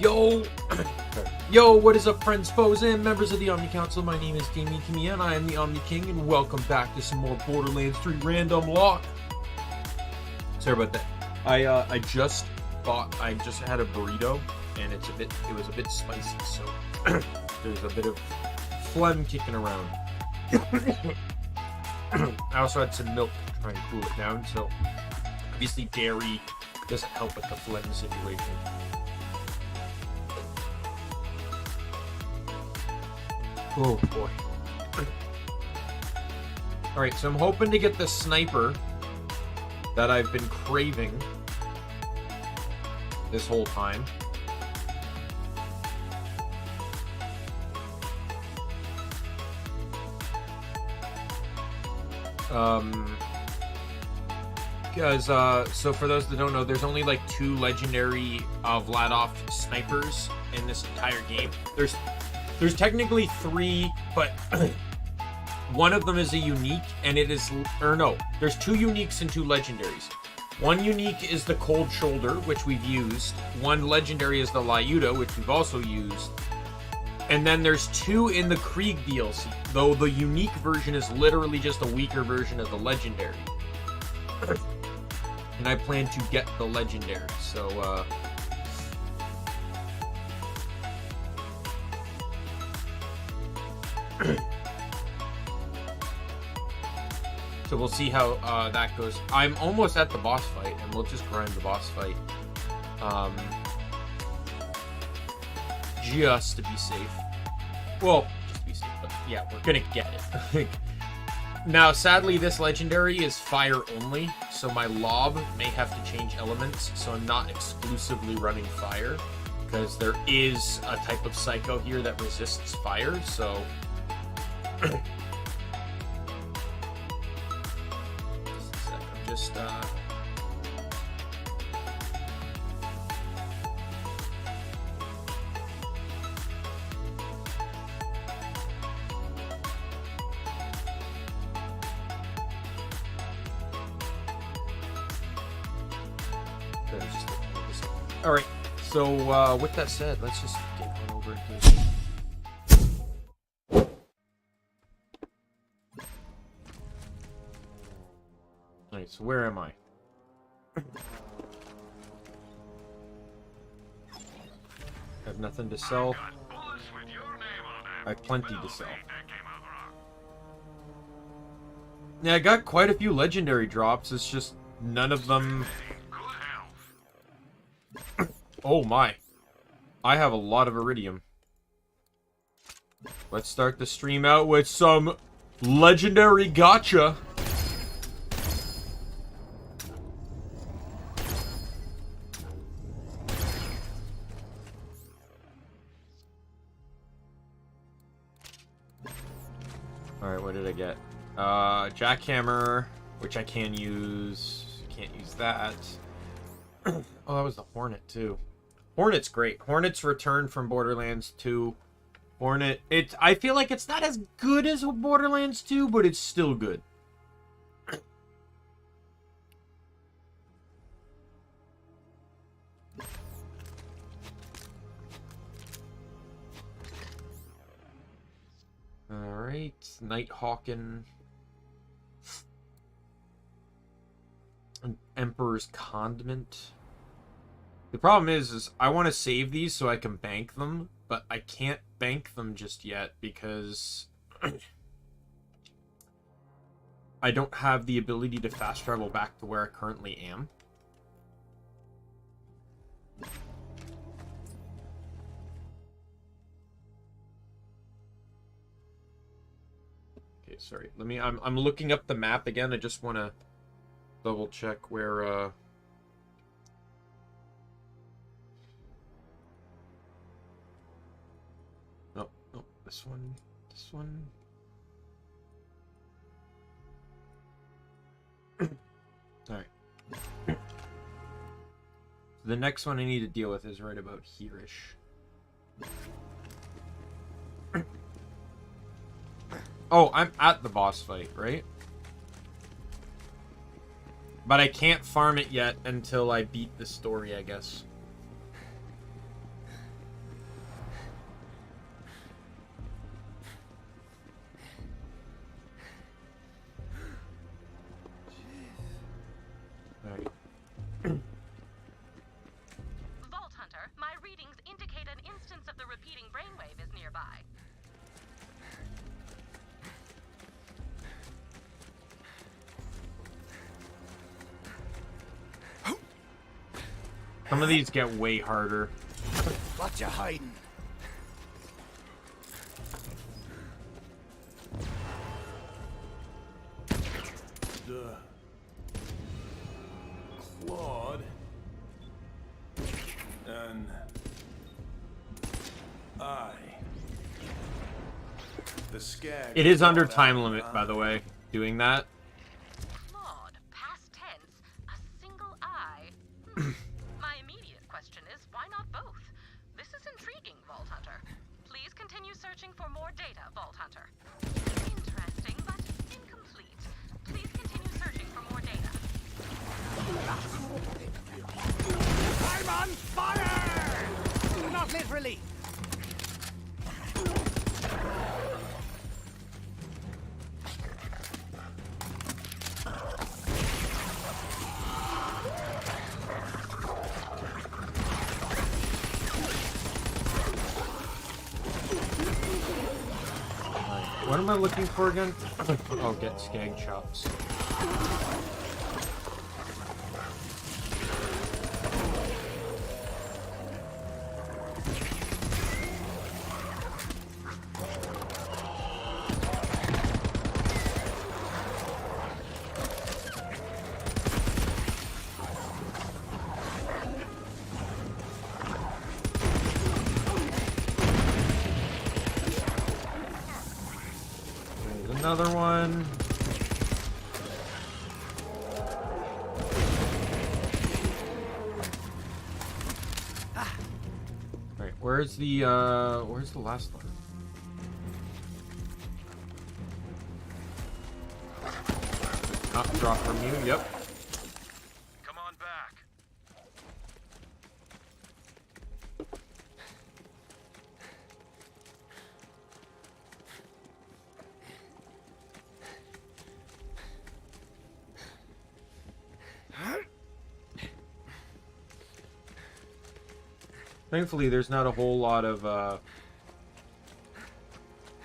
Yo! Yo, what is up, friends, foes, and members of the Omni Council? My name is Daimien Kamiya, and I am the Omni King, and welcome back to some more Borderlands 3 Random Lock. Sorry about that. I just had a burrito, and it was a bit spicy, so there's a bit of phlegm kicking around. I also had some milk to try and cool it down, so obviously dairy doesn't help with the phlegm situation. Oh boy. Alright, so I'm hoping to get the sniper that I've been craving this whole time. Because, so for those that don't know, there's only like 2 legendary Vladof snipers in this entire game. There's technically 3, but one of them is a unique, and it is, or no, there's 2 uniques and 2 legendaries. One unique is the Cold Shoulder, which we've used. One legendary is the Lyuda, which we've also used. And then there's 2 in the Krieg DLC, though the unique version is literally just a weaker version of the legendary. And I plan to get the legendary, so, so we'll see how that goes. I'm almost at the boss fight, and we'll just grind the boss fight. Just to be safe. Well, just to be safe, but yeah, we're gonna get it. Now, sadly, this legendary is fire only, so my lob may have to change elements, so I'm not exclusively running fire, because there is a type of psycho here that resists fire, so... I'm just, Alright, so with that said, let's just get on over to... Alright, so where am I? I have nothing to sell. I have plenty to sell. Yeah, I got quite a few legendary drops, it's just none of them... Oh my. I have a lot of iridium. Let's start the stream out with some legendary gotcha. Alright, what did I get? Jackhammer, which I can use. Can't use that. Oh, that was the Hornet, too. Hornet's great. Hornet's return from Borderlands 2. Hornet, I feel like it's not as good as Borderlands 2, but it's still good. Alright, Nighthawken. An Emperor's Condiment. The problem is I want to save these so I can bank them, but I can't bank them just yet because I don't have the ability to fast travel back to where I currently am. Okay, sorry. I'm looking up the map again. I just want to double check where no, this one. Alright. The next one I need to deal with is right about here-ish. Oh, I'm at the boss fight, right? But I can't farm it yet until I beat the story, I guess. Some of these get way harder. What you hiding? The Claude and the Skag. It is under time limit, by the way, doing that. Claude, past tense, a single eye. My immediate question is, why not both? This is intriguing, Vault Hunter. Please continue searching for more data, Vault Hunter. Interesting, but incomplete. Please continue searching for more data. I'm on fire! Not literally. What am I looking for again? Oh, get skag chops. Another one. Alright, where's the last one? Oh, drop from you, yep. Come on back. Thankfully, there's not a whole lot of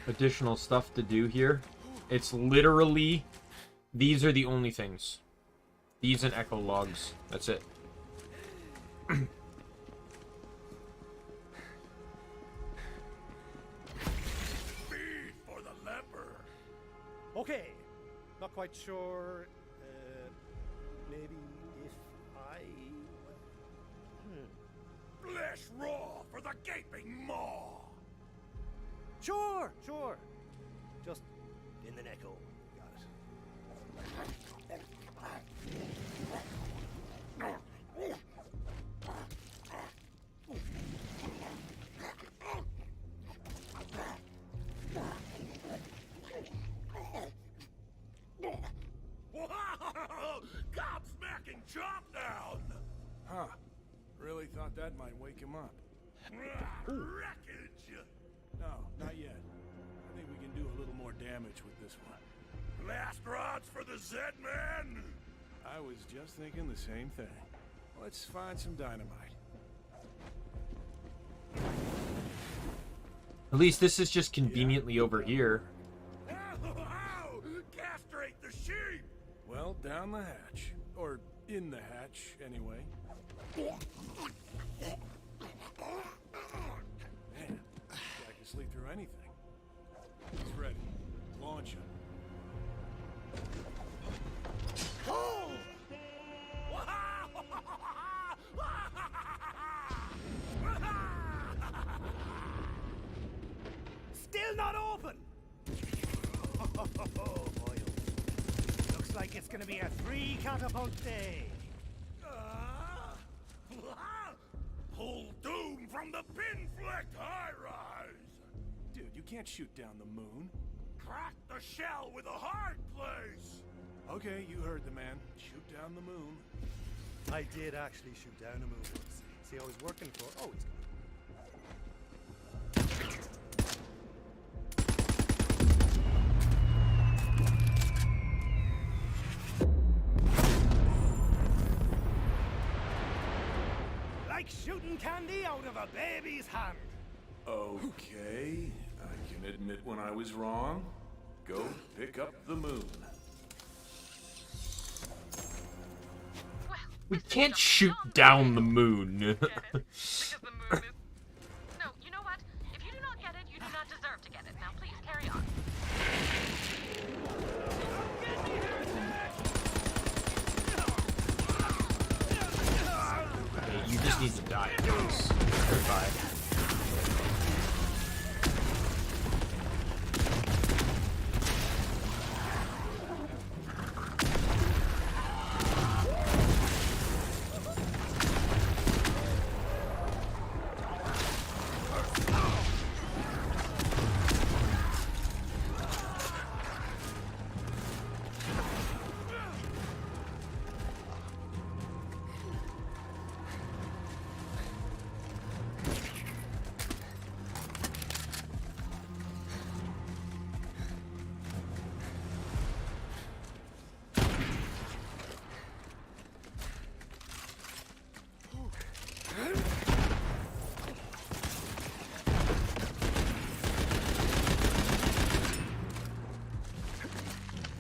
additional stuff to do here. It's literally, these are the only things. These and echo logs. That's it. Feed for the leper. Okay, not quite sure. Maybe if I. Flesh raw for the gaping maw. Sure. Just in the echo. Got it. Wow! Gobsmacking chop down! Huh. Really thought that might wake him up. Wreckage! No, not yet. I think we can do a little more damage with this one. Last rods for the Z-Man! I was just thinking the same thing. Let's find some dynamite. At least this is just conveniently over here. Ow! Castrate the sheep! Well, down the hatch. Or in the hatch, anyway. Man, I can sleep through anything. It's ready. Launch it. Oh! Still not open! Boy. Looks like it's gonna be a 3 catapult day. Pull doom from the pinflecked high-rise! Dude, you can't shoot down the moon. Crack the shell with a hard place! Okay, you heard the man. Shoot down the moon. I did actually shoot down a moon once. See, I was working for... Oh, he's gone. Like shooting candy out of a baby's hand. Okay, I can admit when I was wrong. Go pick up the moon. Well, We can't shoot down the moon. Get it? Because the moon is... No, you know what? If you do not get it, you do not deserve to get it. Now please carry on. Okay, you just need to die, please. Goodbye.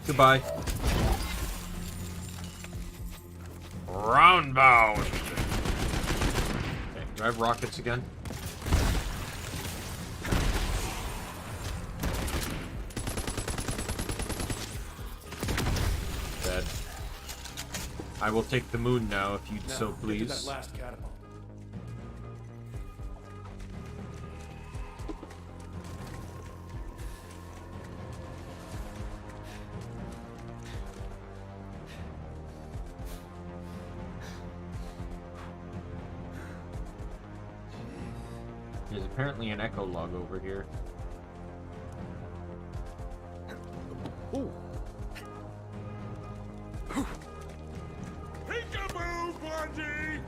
Goodbye. Roundbound. Okay, do I have rockets again? Dead. I will take the moon now, if you'd so Get to please. that last catapult. There's apparently an echo log over here. Ooh. Peekaboo, Blondie!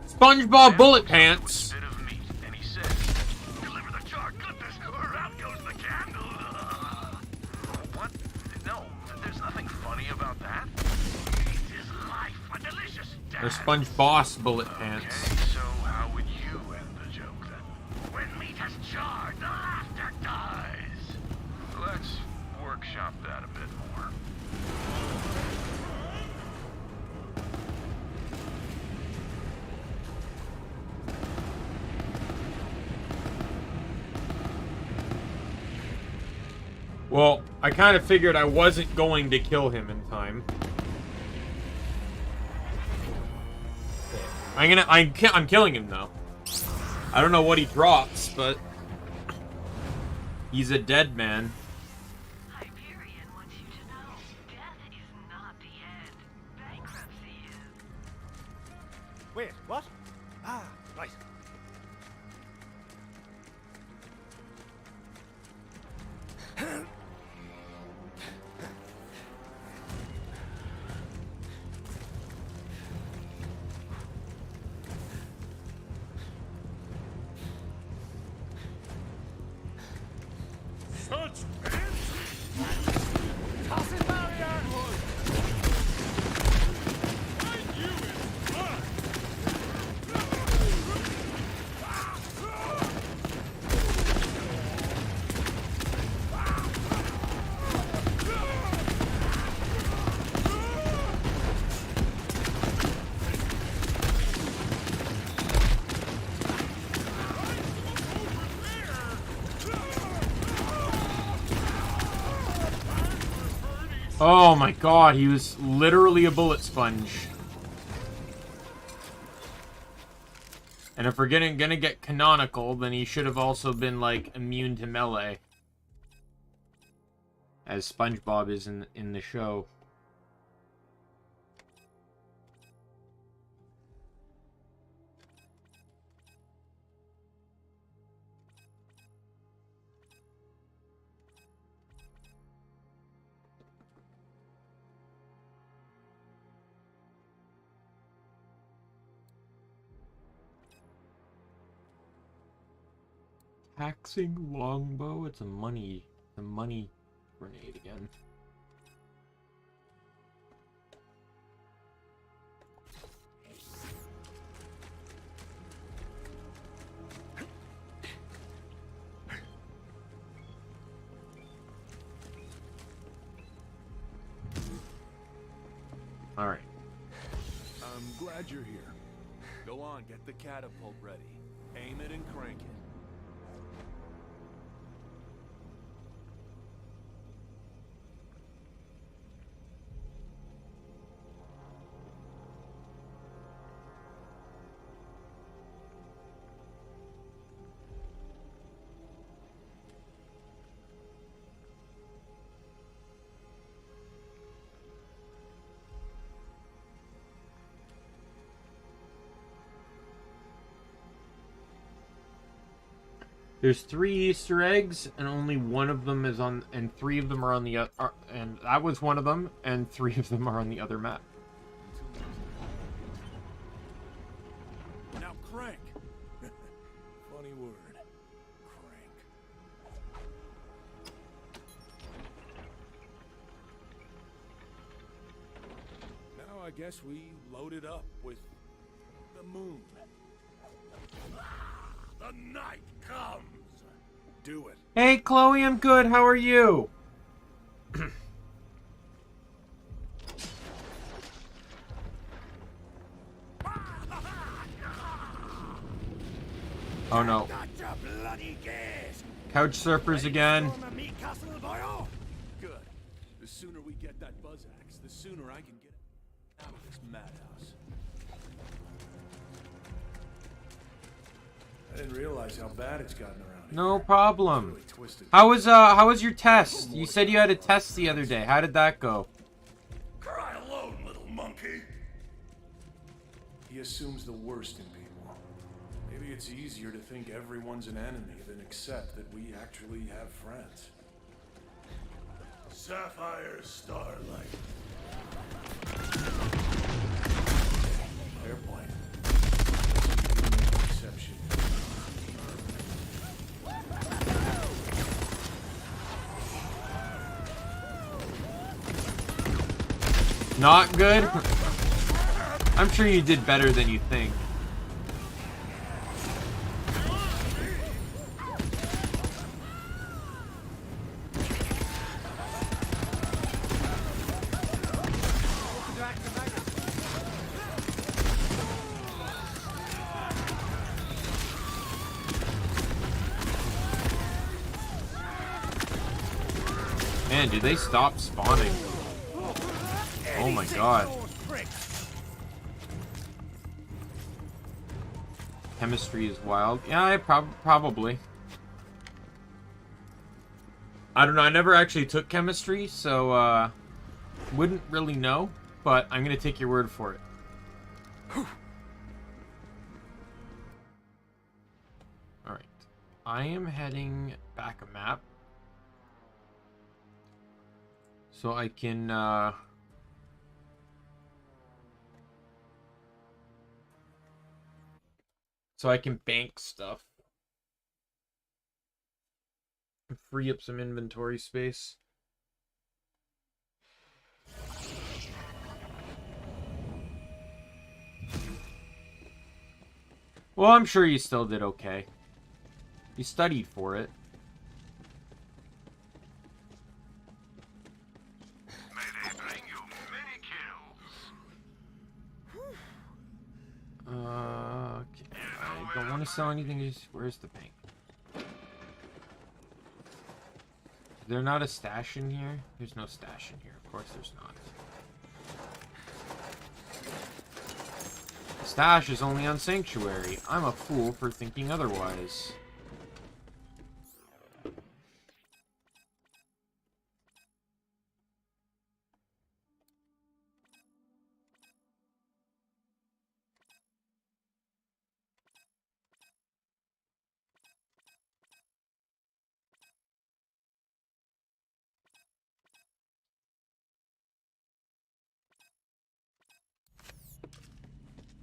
SpongeBob Bullet Pants! Bit of meat, and he said, "Deliver the charred goodness, or out goes the candle." What? No, there's nothing funny about that. Meat is life, a delicious Or snack. SpongeBoss Bullet Pants. Okay, so how would you end the joke then? When meat has charred, the laughter dies. Let's workshop that a bit more. Well, I kind of figured I wasn't going to kill him in time. I'm killing him though. I don't know what he drops, but he's a dead man. Hyperion wants you to know, death is not the end. Bankruptcy is. Wait, what? Ah, right. Such Tossing barrier! and you is mine! Oh my god, he was literally a bullet sponge. And if we're gonna get canonical, then he should have also been, like, immune to melee. As SpongeBob is in the show. Taxing longbow? It's a money grenade again. I'm Alright. glad Glad you're here. Go on, get the catapult ready. Aim it and crank it. There's 3 Easter eggs, and only one of them is on, and 3 of them are on the other, and that was one of them, and 3 of them are on the other map. Now crank. Funny word. Crank. Now I guess we load it up with the moon. The night comes. Do it. Hey, Chloe, I'm good. How are you? Oh no. Couch surfers again. Good. The sooner we get that buzz axe, the sooner I can get out of this madhouse. I didn't realize how bad it's gotten around here. No problem. Really twisted. How was your test? You said you had a test the other day. How did that go? Cry alone, little monkey. He assumes the worst in people. Maybe it's easier to think everyone's an enemy than accept that we actually have friends. Sapphire Starlight. Airplane. Exception. Not good? I'm sure you did better than you think. Man, did they stop spawning? Oh my god. Chemistry is wild. Yeah, I probably. I don't know. I never actually took chemistry, so wouldn't really know. But I'm gonna take your word for it. All right. I am heading back a map, so I can. So I can bank stuff. Free up some inventory space. Well, I'm sure you still did okay. You studied for it. May they bring you many kills. Okay. I don't want to sell anything. Just where's the bank? Is there not a stash in here? There's no stash in here. Of course there's not. The stash is only on Sanctuary. I'm a fool for thinking otherwise.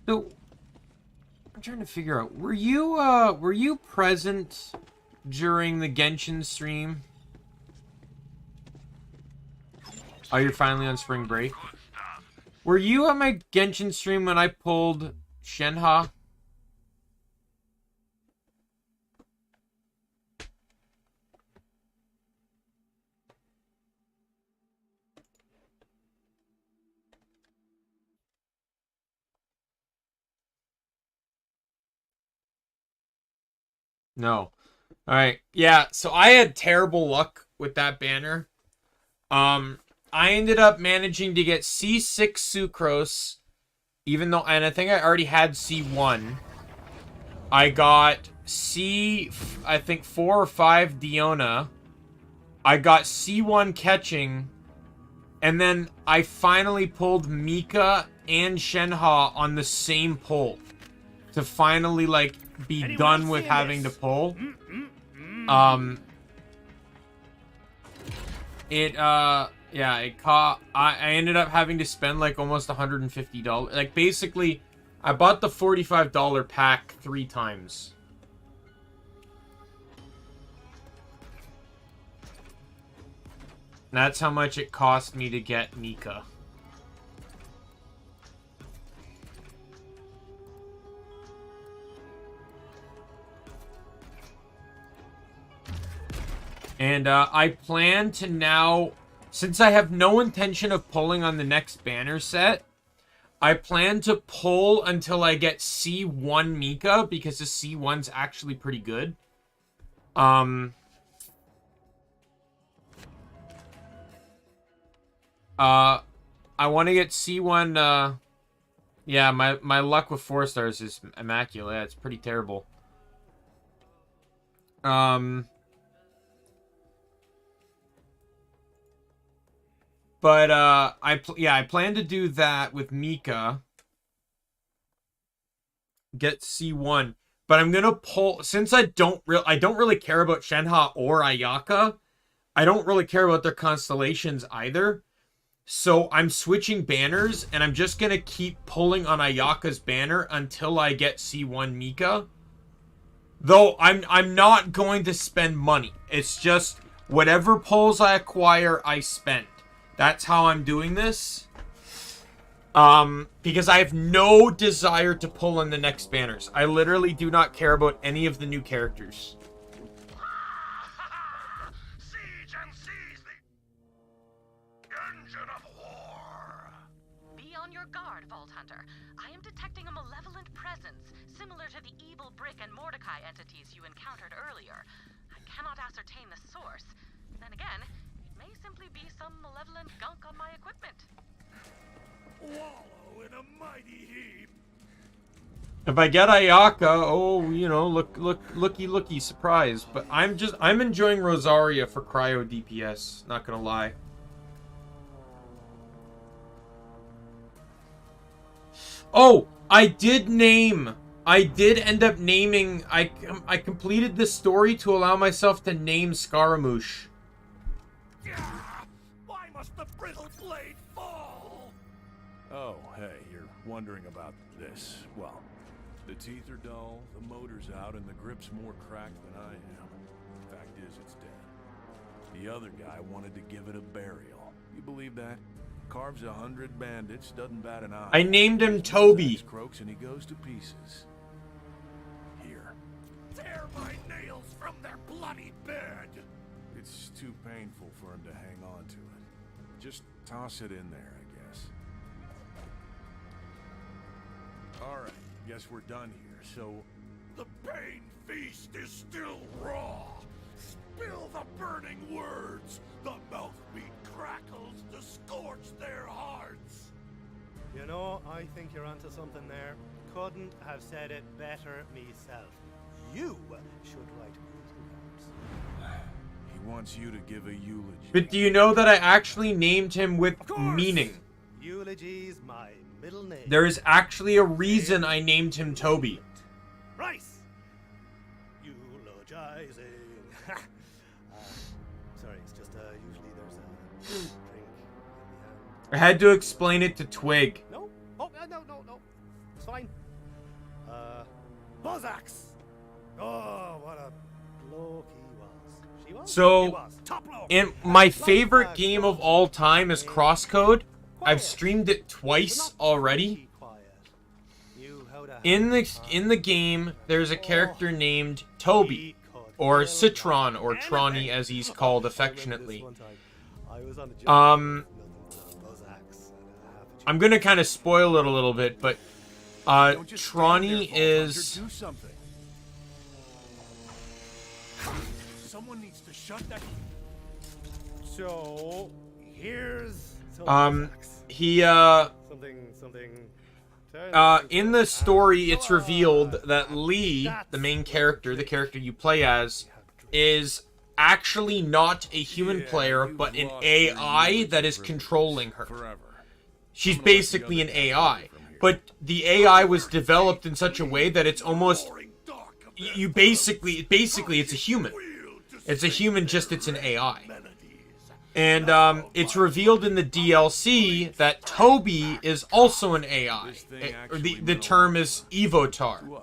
So, I'm trying to figure out, were you present during the Genshin stream? Oh, you're finally on spring break? Were you at my Genshin stream when I pulled Shenhe? No. Alright. Yeah, so I had terrible luck with that banner. I ended up managing to get C6 Sucrose, even though, and I think I already had C1. I got I think 4 or 5 Diona. I got C1 Catching, and then I finally pulled Mika and Shenhe on the same pull to finally, like, be Anyone done else with seeing having this? to pull. Yeah, I ended up having to spend like almost $150. Like, basically, I bought the $45 pack 3 times. That's how much it cost me to get Mika. And I plan to now, since I have no intention of pulling on the next banner set, I plan to pull until I get C1 Mika, because the C1's actually pretty good. I want to get C1, yeah, my luck with 4 stars is immaculate. Yeah, it's pretty terrible. But, I plan to do that with Mika. Get C1. But I'm gonna pull, since I don't really care about Shenhe or Ayaka. I don't really care about their constellations either. So I'm switching banners, and I'm just gonna keep pulling on Ayaka's banner until I get C1 Mika. Though I'm not going to spend money. It's just whatever pulls I acquire, I spend. That's how I'm doing this. Because I have no desire to pull on the next banners. I literally do not care about any of the new characters. Siege and seize the engine of war. Be on your guard, Vault Hunter. I am detecting a malevolent presence, similar to the evil Brick and Mordecai entities you encountered earlier. I cannot ascertain the source. Then again, it may simply be some malevolent gunk on my equipment. Wallow in a mighty heap. If I get Ayaka, oh, you know, looky, surprise. But I'm enjoying Rosaria for cryo DPS, not gonna lie. Oh, I did end up naming, I completed the story to allow myself to name Scaramouche. Why must the brittle blade fall? Oh, hey, you're wondering about this. Well, the teeth are dull, the motor's out, and the grip's more cracked than I am. Fact is, it's dead. The other guy wanted to give it a burial. You believe that? Carves 100 bandits, doesn't bat an eye. I named him Toby. Croaks and he goes to pieces. Here. Tear my nails from their bloody bed. It's too painful for him to hang on to it. Just toss it in there, I guess. Alright, guess we're done here, so... The pain feast is still raw. Spill the burning words. The mouthbeat crackles to scorch their hearts. You know, I think you're onto something there. Couldn't have said it better myself. You should write greeting He wants you to give a eulogy. But do you know that I actually named him with meaning? Eulogy's my middle name. There is actually a reason I named him Toby. Rice. Eulogizing. Sorry, it's just usually there's a drink in the hand. I had to explain it to Twig. No? Oh, no. It's fine. Buzzax. Oh, what a bloke he was. She was? So, He was. Top bloke. and my favorite game of all time is Crosscode. I've streamed it twice already. In the game, there's a character named Toby, or Citron, or Tronny as he's called affectionately. I'm gonna kind of spoil it a little bit, but Tronny is... Someone needs to shut that. So here's He something. in the story, it's revealed that Lee, the main character, the character you play as, is actually not a human player, but an AI that is controlling her. She's basically an AI, but the AI was developed in such a way that it's almost basically it's a human. It's a human, just it's an AI. And it's revealed in the DLC that Toby is also an AI. The term is Evotar.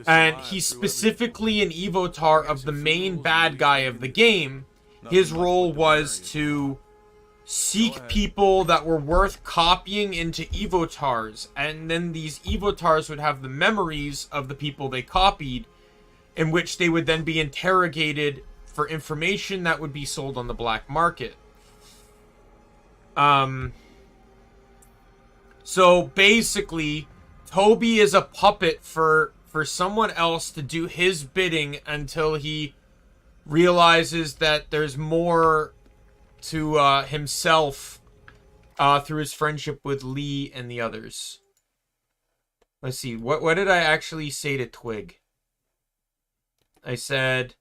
And he's specifically an Evotar of the main bad guy of the game. His role was to seek people that were worth copying into Evotars. And then these Evotars would have the memories of the people they copied, in which they would then be interrogated for information that would be sold on the black market. So basically, Toby is a puppet for someone else to do his bidding until he realizes that there's more to himself through his friendship with Lee and the others. Let's see, what did I actually say to Twig? I said,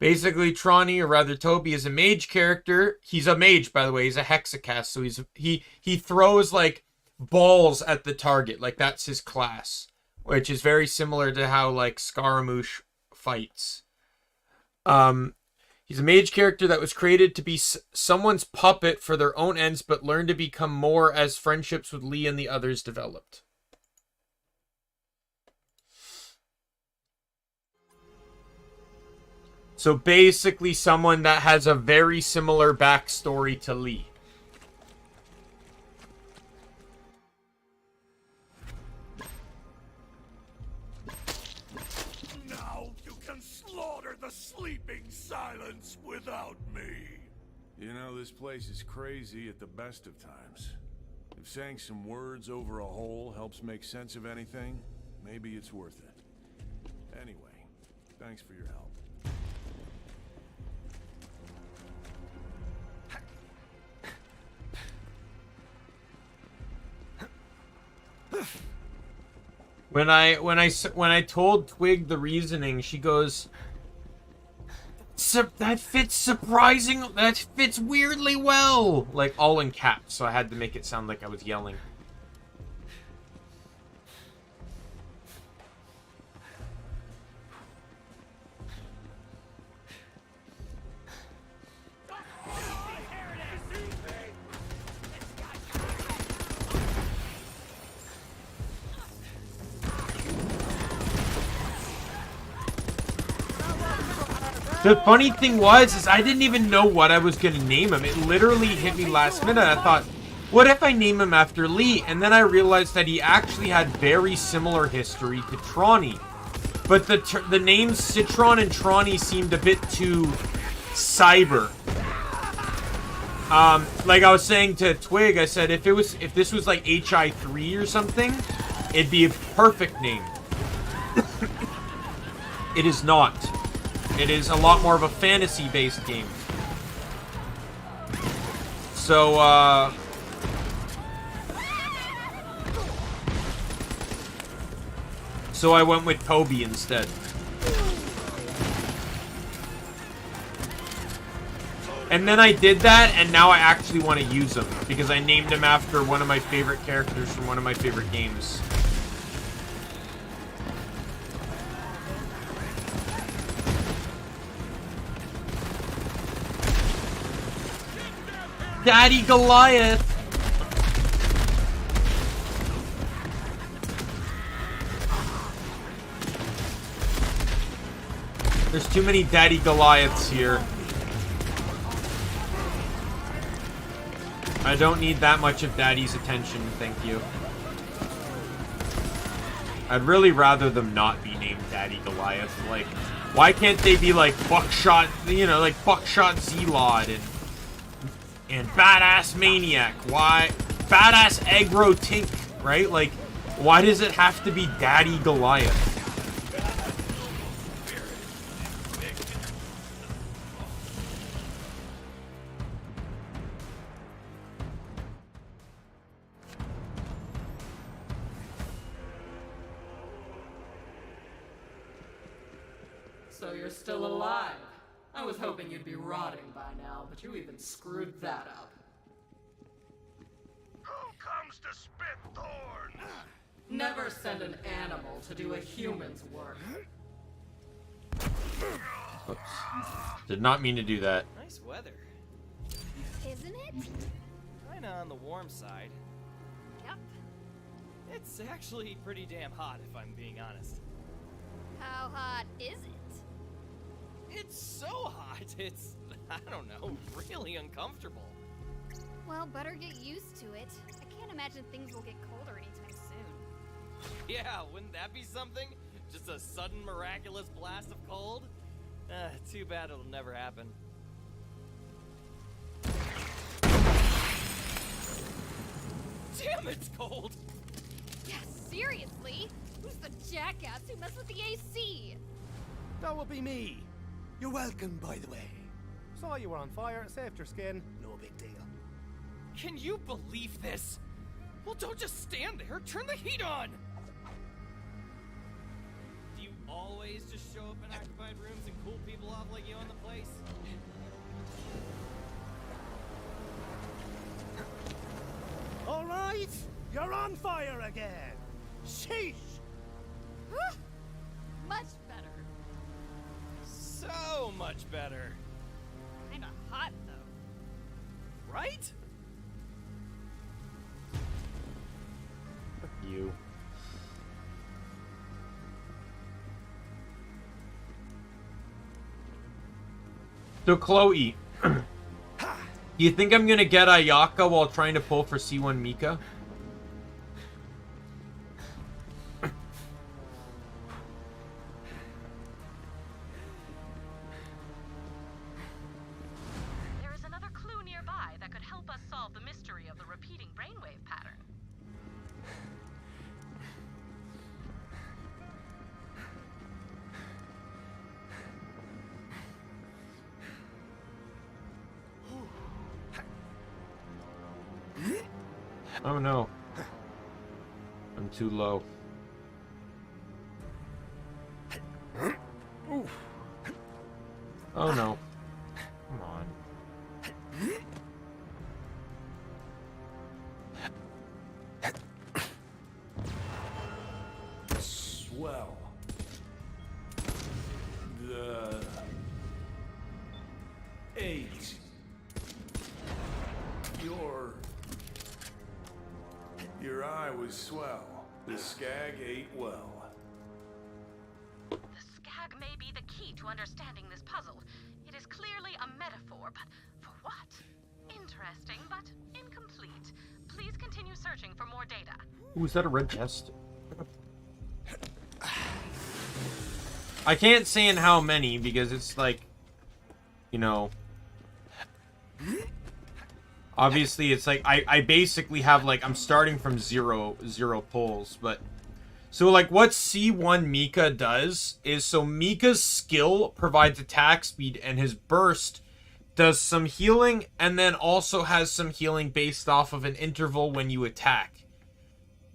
basically Tronny, or rather Toby, is a mage character. He's a mage, by the way. He's a hexacast, so he throws like balls at the target, like that's his class, which is very similar to how like Scaramouche fights. He's a mage character that was created to be someone's puppet for their own ends, but learned to become more as friendships with Lee and the others developed. So basically someone that has a very similar backstory to Lee. Now you can slaughter the sleeping silence without me. You know, this place is crazy at the best of times. If saying some words over a hole helps make sense of anything, maybe it's worth it. Anyway, thanks for your help. When I told Twig the reasoning, she goes, that fits weirdly well, like all in caps, so I had to make it sound like I was yelling. The funny thing is I didn't even know what I was going to name him. It literally hit me last minute. I thought, what if I name him after Lee? And then I realized that he actually had very similar history to Tronny. But the names Citron and Tronny seemed a bit too cyber. Like I was saying to Twig, I said, if this was like HI3 or something, it'd be a perfect name. It is not. It is a lot more of a fantasy-based game. So, so I went with Toby instead. And then I did that, and now I actually want to use him, because I named him after one of my favorite characters from one of my favorite games. Daddy Goliath! There's too many Daddy Goliaths here. I don't need that much of Daddy's attention, thank you. I'd really rather them not be named Daddy Goliath. Like, why can't they be like Buckshot, you know, like Buckshot Zelod and Badass Maniac? Why? Badass Aggro Tink, right? Like, why does it have to be Daddy Goliath? So you're still alive. I was hoping you'd be rotting by now, but you even screwed that up. Who comes to spit thorns? Never send an animal to do a human's work. Oops. Did not mean to do that. Nice weather. Isn't it? Kinda on the warm side. Yep. It's actually pretty damn hot, if I'm being honest. How hot is it? It's so hot, it's, I don't know, really uncomfortable. Well, better get used to it. I can't imagine things will get colder anytime soon. Yeah, wouldn't that be something? Just a sudden miraculous blast of cold? Too bad it'll never happen. Damn, it's cold! Yeah, seriously? Who's the jackass who messed with the AC? That would be me. You're welcome, by the way. Saw you were on fire, saved your skin. No big deal. Can you believe this? Well, don't just stand there, turn the heat on! Do you always just show up in occupied rooms and cool people off like you own the place? All right, you're on fire again. Sheesh. Much better. So much better. Kinda hot, though. Right? You. So Chloe, do you think I'm gonna get Ayaka while trying to pull for C1 Mika? There is another clue nearby that could help us solve the mystery of the repeating brainwave pattern. Oh no. I'm too low. Oh no. Come on. Swell. The 8. Your eye was swell. The skag ate well. The skag may be the key to understanding this puzzle. It is clearly a metaphor, but for what? Interesting, but incomplete. Please continue searching for more data. Ooh, is that a red chest? I can't say in how many because it's like, you know, obviously it's like I basically have like I'm starting from zero pulls, but so like what C1 Mika does is so Mika's skill provides attack speed and his burst does some healing and then also has some healing based off of an interval when you attack.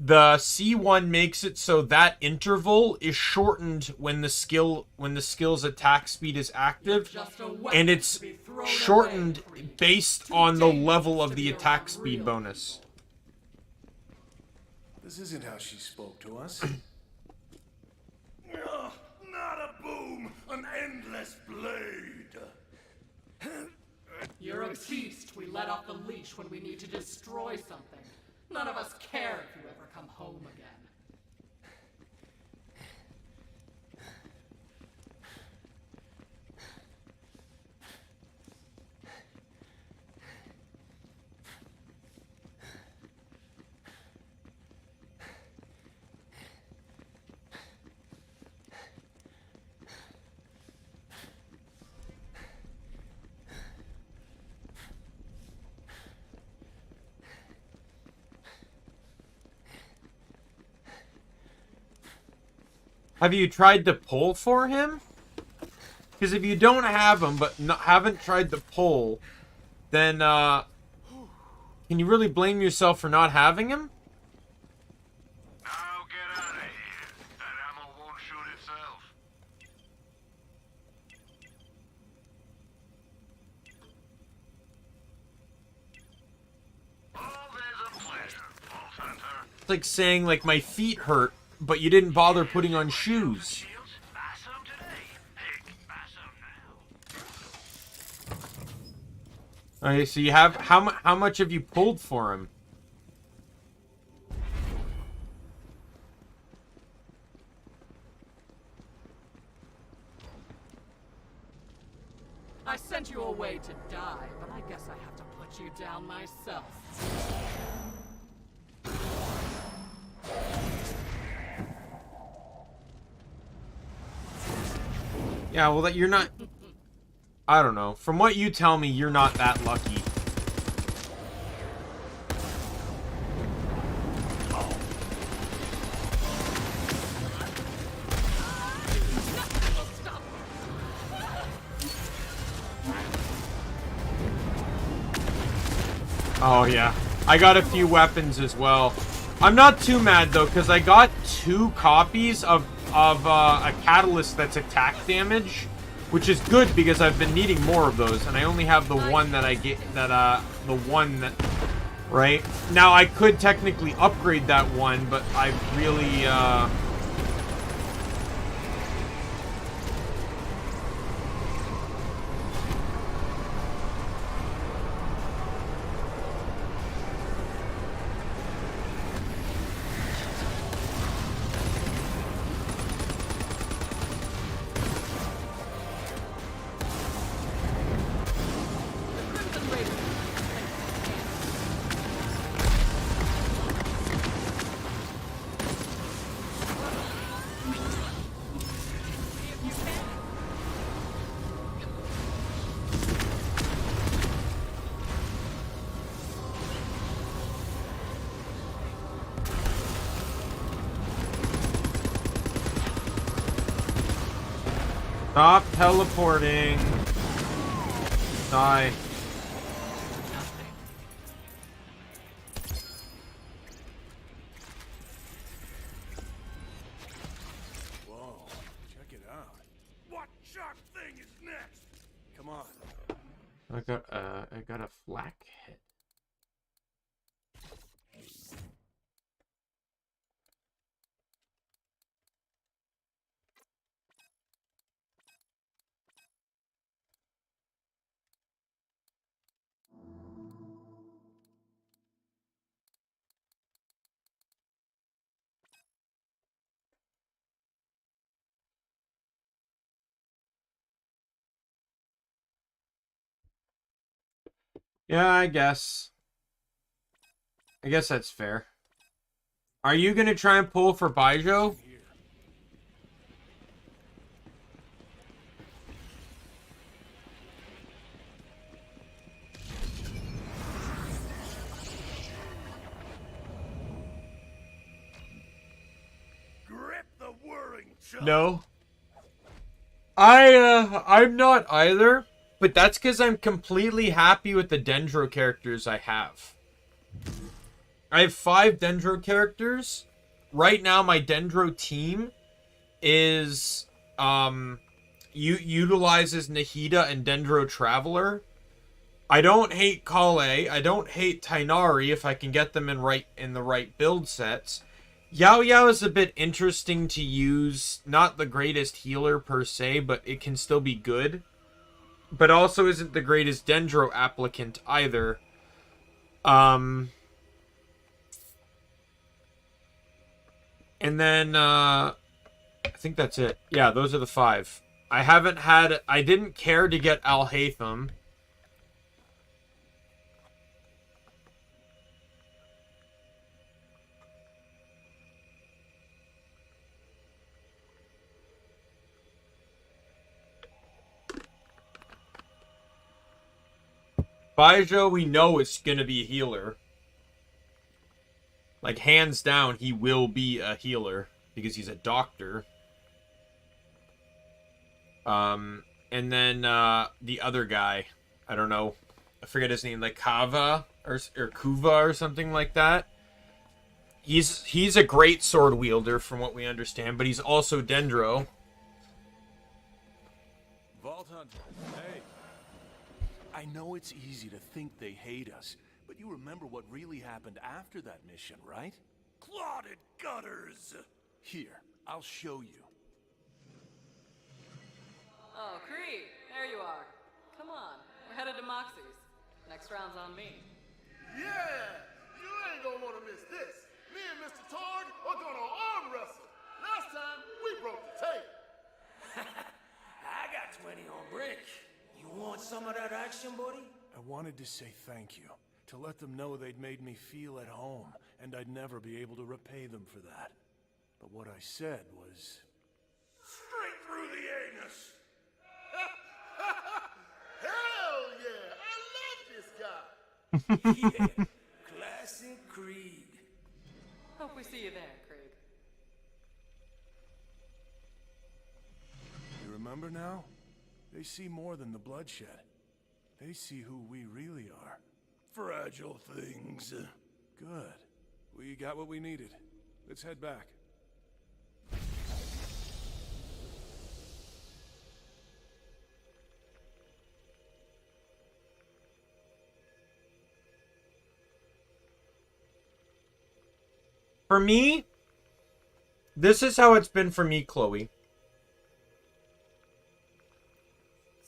The C1 makes it so that interval is shortened when the skill's attack speed is active, and it's shortened based on the level of the attack speed bonus. This isn't how she spoke to us. Ugh, not a boom, an endless blade. You're a beast. We let off the leash when we need to destroy something. None of us care if you ever come home again. Have you tried to pull for him? Because if you don't have him, but haven't tried to pull, then, can you really blame yourself for not having him? Now get out of here. That ammo won't shoot itself. like saying, like, my feet hurt, but you didn't bother putting on shoes. Okay, so you have... How much have you pulled for him? I sent you away to die, but I guess I have to put you down myself. Yeah, well, that you're not... I don't know. From what you tell me, you're not that lucky. Oh, yeah. I got a few weapons as well. I'm not too mad, though, because I got 2 copies of a catalyst that's attack damage, which is good because I've been needing more of those, and I only have the one that I get, the one that, right? Now, I could technically upgrade that one, but I really, stop teleporting. Die. Whoa, check it out. What sharp thing is next? Come on. I got a flak hit. Yeah, I guess. I guess that's fair. Are you gonna try and pull for Baijo? Grip the whirring chuck. No. I'm not either, but that's because I'm completely happy with the Dendro characters I have. I have 5 Dendro characters. Right now, my Dendro team is, utilizes Nahida and Dendro Traveler. I don't hate Kale. I don't hate Tainari if I can get them in the right build sets. Yao Yao is a bit interesting to use. Not the greatest healer per se, but it can still be good. But also isn't the greatest Dendro applicant either. And then, I think that's it. Yeah, those are the 5. I didn't care to get Al-Haytham. Baijo, we know is gonna be a healer. Like, hands down, he will be a healer. Because he's a doctor. And then, the other guy. I don't know. I forget his name. Like, Kava? Or Kuva or something like that. He's a great sword wielder, from what we understand. But he's also Dendro. Vault Hunter, hey. I know it's easy to think they hate us, but you remember what really happened after that mission, right? clotted gutters. Here, I'll show you. Oh, Krieg, there you are. Come on, we're headed to Moxie's. Next round's on me. Yeah! You ain't gonna wanna miss this. Me and Mr. Torgue are gonna arm wrestle. Last time, we broke the tape. I got 20 on brick. You want some of that action, buddy? I wanted to say thank you, to let them know they'd made me feel at home, and I'd never be able to repay them for that. But what I said was... Straight through the anus. Hell yeah! I love this guy. Yeah, classic Krieg. Hope we see you there, Krieg. You remember now? They see more than the bloodshed. They see who we really are. Fragile things. Good. We got what we needed. Let's head back. For me, this is how it's been for me, Chloe.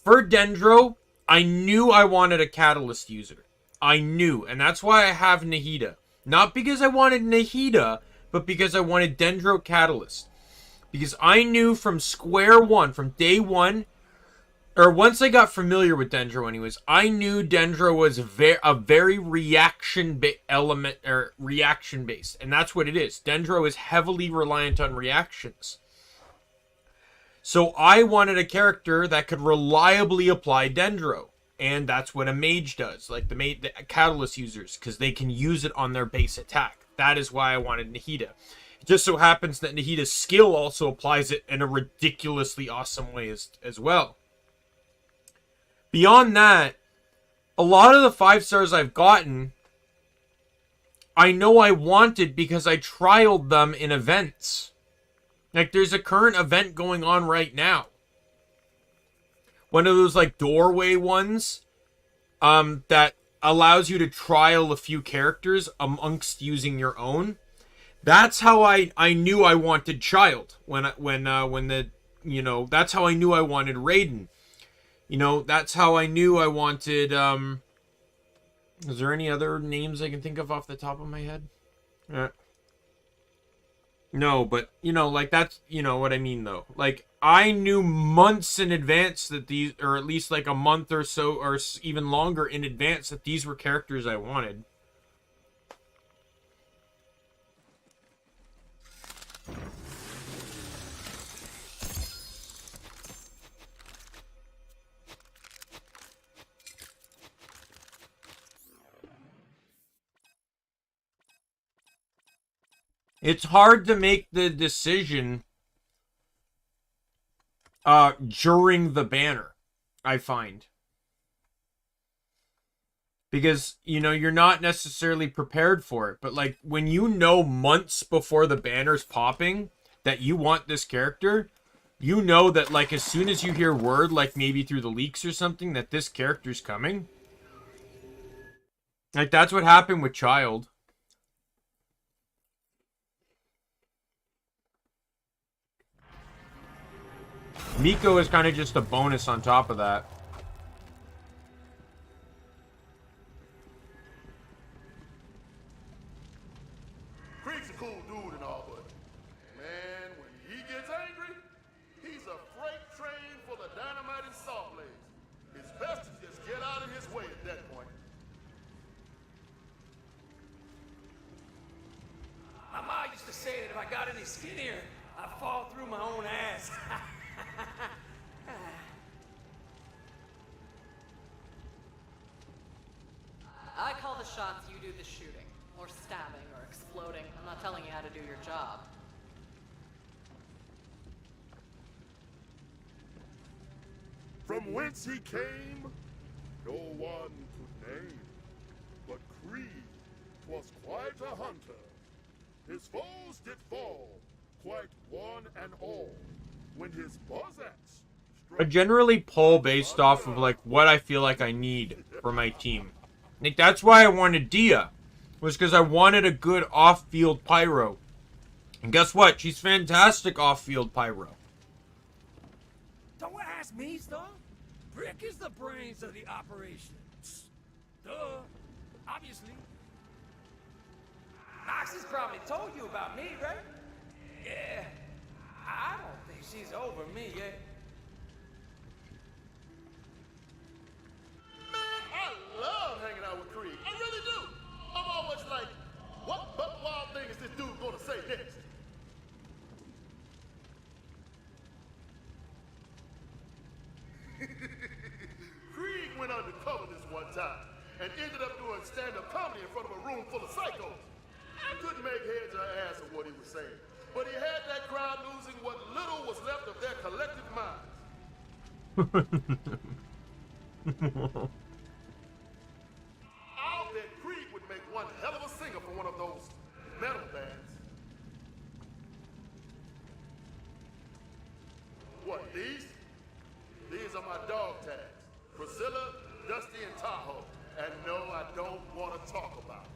For Dendro, I knew I wanted a catalyst user. I knew, and that's why I have Nahida. Not because I wanted Nahida, but because I wanted Dendro Catalyst. Because I knew from square one, from day one, or once I got familiar with Dendro anyways, I knew Dendro was a very reaction-based. And that's what it is. Dendro is heavily reliant on reactions. So I wanted a character that could reliably apply Dendro. And that's what a mage does, like the catalyst users, because they can use it on their base attack. That is why I wanted Nahida. It just so happens that Nahida's skill also applies it in a ridiculously awesome way as well. Beyond that, a lot of the 5 stars I've gotten, I know I wanted because I trialed them in events. Like, there's a current event going on right now. One of those, like, doorway ones that allows you to trial a few characters amongst using your own. That's how I knew I wanted Child. That's how I knew I wanted Raiden. You know, that's how I knew I wanted, is there any other names I can think of off the top of my head? No, but, you know, like, that's, you know what I mean, though. Like, I knew months in advance that these, or at least, like, a month or so, or even longer in advance, that these were characters I wanted. It's hard to make the decision during the banner, I find. Because, you know, you're not necessarily prepared for it. But, like, when you know months before the banner's popping that you want this character, you know that, like, as soon as you hear word, like, maybe through the leaks or something, that this character's coming. Like, that's what happened with Child. Miko is kind of just a bonus on top of that. Krieg's a cool dude and all, but man, when he gets angry, he's a freight train full of dynamite and saw blades. It's best to just get out of his way at that point. My ma used to say that if I got any skinnier, I'd fall through my own ass. I call the shots, you do the shooting. Or stabbing, or exploding. I'm not telling you how to do your job. From whence he came, no one could name. But Krieg, 'twas quite a hunter. His foes did fall, quite one and all. When his buzz-axe I generally pull based off of, like, what I feel like I need for my team. Like, that's why I wanted Dia. was because I wanted a good off-field pyro. And guess what? She's fantastic off-field pyro. Don't ask me, stuff. Brick is the brains of the operation. Duh. Obviously. Knox has probably told you about me, right? Yeah. I don't think she's over me yet. Man, I love hanging out with Krieg. I really do. I'm always like, what buck wild thing is this dude gonna say next? Krieg went undercover this one time and ended up doing stand-up comedy in front of a room full of psychos. I couldn't make heads or ass of what he was saying, but he had that crowd losing what little was left of their collective minds. I'll bet Krieg would make one hell of a singer for one of those metal bands. What, these? These are my dog tags. Priscilla, Dusty, and Tahoe. And no, I don't want to talk about it.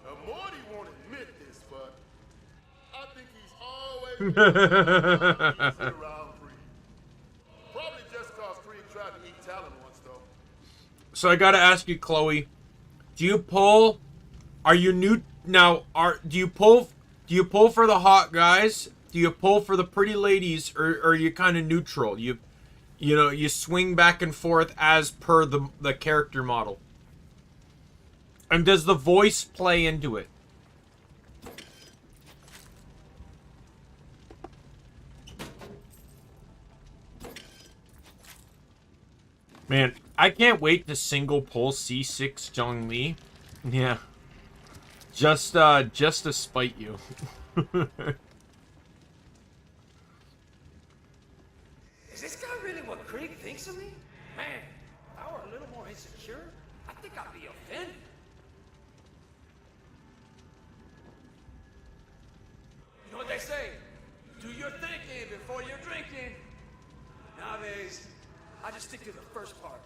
Now, Morty won't admit this, but I think he's always been around Krieg. Probably just because Krieg tried to eat Talon once, though. So I gotta ask you, Chloe, do you pull? Are you new now? Do you pull for the hot guys? Do you pull for the pretty ladies, or are you kind of neutral? You know, you swing back and forth as per the character model. And does the voice play into it? Man, I can't wait to single pull C6 Zhongli. Yeah. Just to spite you. Is this guy really what Krieg thinks of me? Man, if I were a little more insecure, I think I'd be offended. You know what they say? Do your thinking before you're drinking. Nowadays, I just stick to the first part.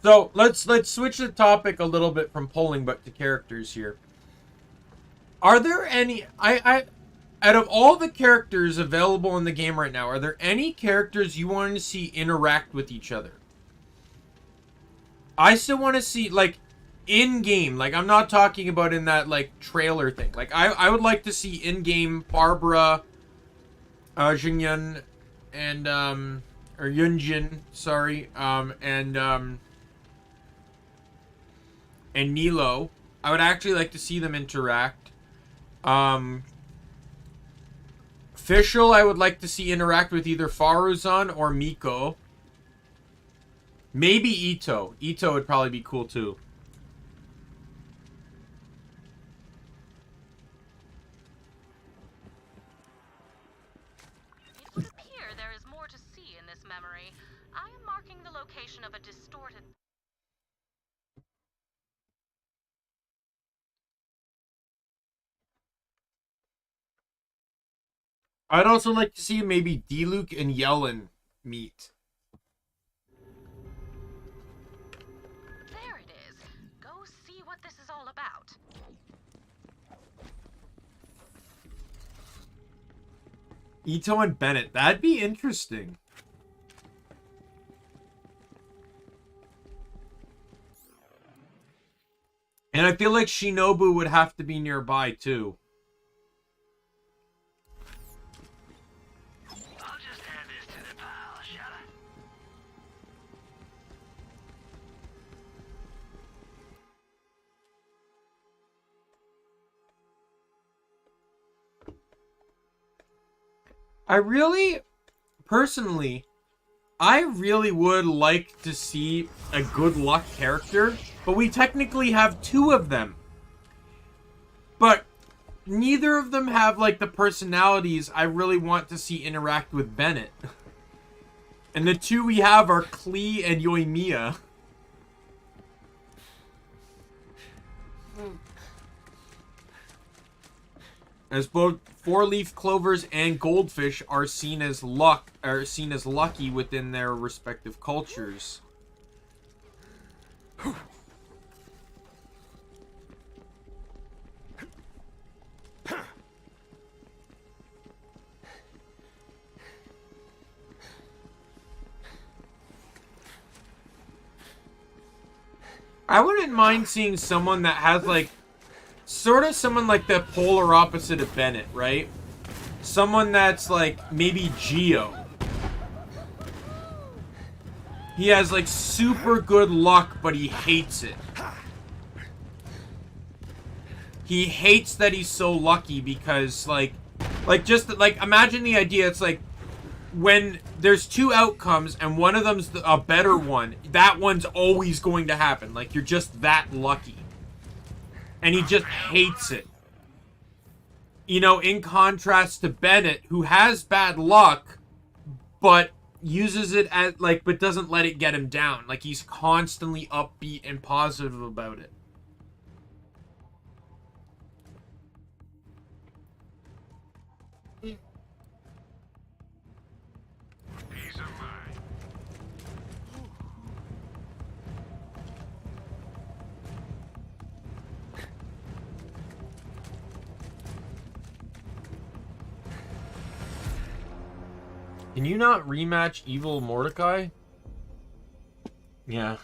So let's switch the topic a little bit from polling, but to characters here. Are there any out of all the characters available in the game right now, are there any characters you want to see interact with each other? I still want to see, like, in-game. Like, I'm not talking about in that, like, trailer thing. Like, I would like to see in-game Barbara, Jingyun, and, or Yunjin, sorry, and Nilo. I would actually like to see them interact. Fischl, I would like to see interact with either Faruzan or Miko. Maybe Ito. Ito would probably be cool too. It would appear there is more to see in this memory. I am marking the location of a distorted... I'd also like to see maybe Diluc and Yellen meet. There it is. Go see what this is all about. Ito and Bennett. That'd be interesting. And I feel like Shinobu would have to be nearby too. I'll just hand this to the pile, shall I? I really, personally, I really would like to see a good luck character, but we technically have two of them. But neither of them have, like, the personalities I really want to see interact with Bennett. And the two we have are Klee and Yoimiya. As both four-leaf clovers and goldfish are seen as lucky within their respective cultures. I wouldn't mind seeing someone that has, like, sort of someone like the polar opposite of Bennett, right? Someone that's, like, maybe Geo. He has, like, super good luck, but he hates it. He hates that he's so lucky because, just, like, imagine the idea, it's like, when there's two outcomes and one of them's a better one, that one's always going to happen. Like, you're just that lucky. And he just hates it. You know, in contrast to Bennett, who has bad luck, but uses it as, like, but doesn't let it get him down. Like, he's constantly upbeat and positive about it. Can you not rematch Evil Mordecai? Yeah.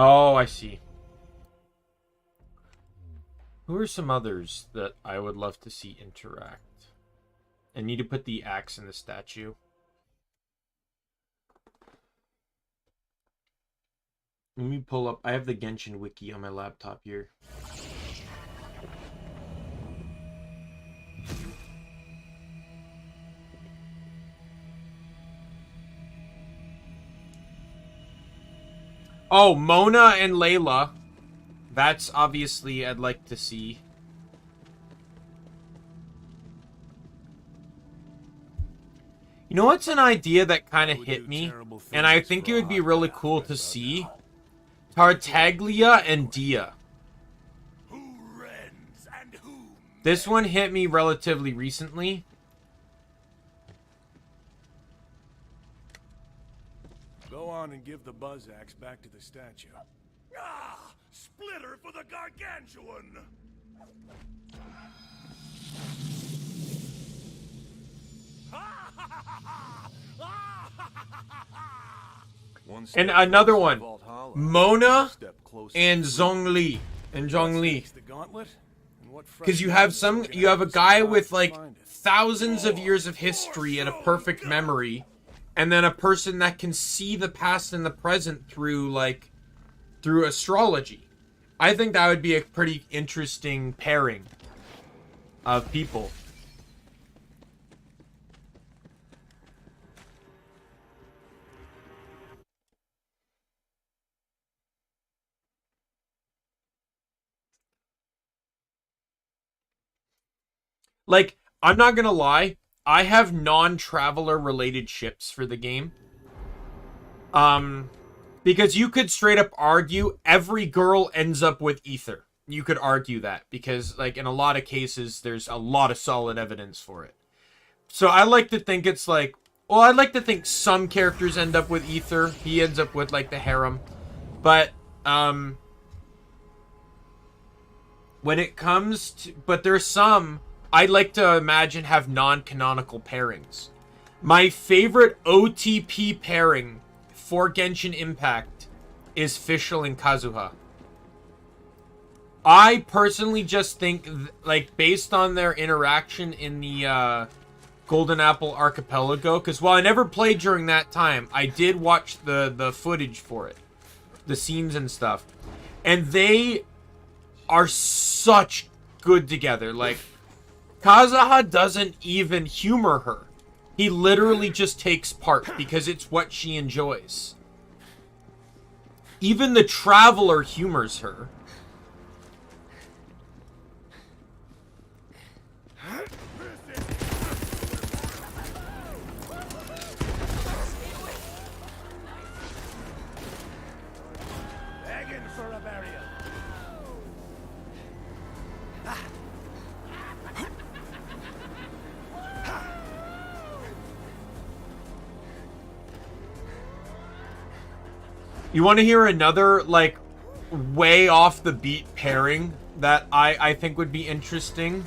Oh, I see. Who are some others that I would love to see interact? I need to put the axe in the statue. Let me pull up. I have the Genshin wiki on my laptop here. Oh, Mona and Layla. That's obviously I'd like to see. You know what's an idea that kind of hit me? And I think it would be really cool to see? Tartaglia and Dia. This one hit me relatively recently. Go on and give the buzz axe back to the statue. Ah! Splitter for the gargantuan! And another one. Mona and Zhongli. Because you have a guy with like thousands of years of history and a perfect memory, and then a person that can see the past and the present through astrology. I think that would be a pretty interesting pairing of people. Like, I'm not gonna lie, I have non-traveler related ships for the game. Because you could straight up argue every girl ends up with Ether. You could argue that because, like, in a lot of cases, there's a lot of solid evidence for it. So I like to think it's like, well, I'd like to think some characters end up with Ether. He ends up with, like, the harem. But, when it comes to, but there's some I'd like to imagine have non-canonical pairings. My favorite OTP pairing for Genshin Impact is Fischl and Kazuha. I personally just think, like, based on their interaction in the Golden Apple Archipelago, because while I never played during that time, I did watch the footage for it, the scenes and stuff, and they are such good together. Like, Kazuha doesn't even humor her. He literally just takes part because it's what she enjoys. Even the Traveler humors her. Begging for a barrier. You want to hear another, like, way off the beat pairing that I think would be interesting?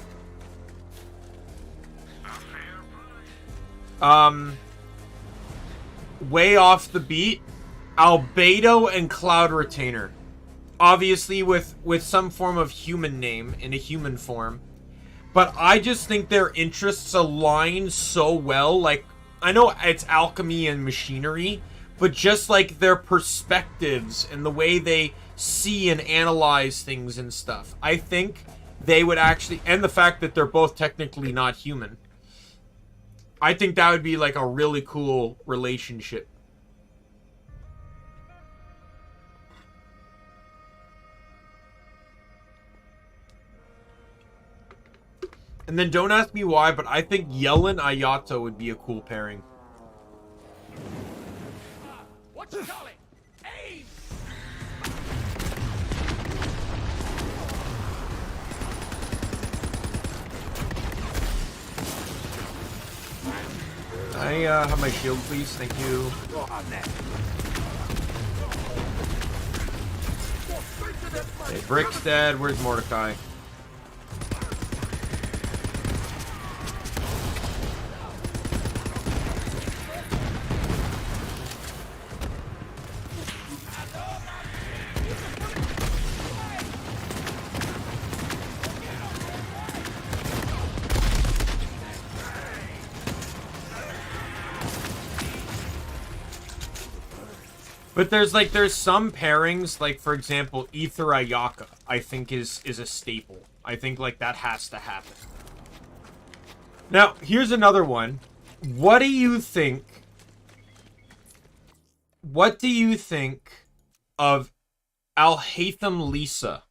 Way off the beat, Albedo and Cloud Retainer. Obviously with some form of human name in a human form. But I just think their interests align so well. Like, I know it's alchemy and machinery, but just like their perspectives and the way they see and analyze things and stuff. I think they would actually, and the fact that they're both technically not human. I think that would be like a really cool relationship. And then don't ask me why, but I think Yellen Ayato would be a cool pairing. What you call it? Aim! I have my shield, please. Thank you. Okay, Brick's dead. Where's Mordecai? But there's some pairings, like for example, Ether Ayaka, I think is a staple. I think like that has to happen. Now, here's another one. What do you think of Al-Haytham Lisa?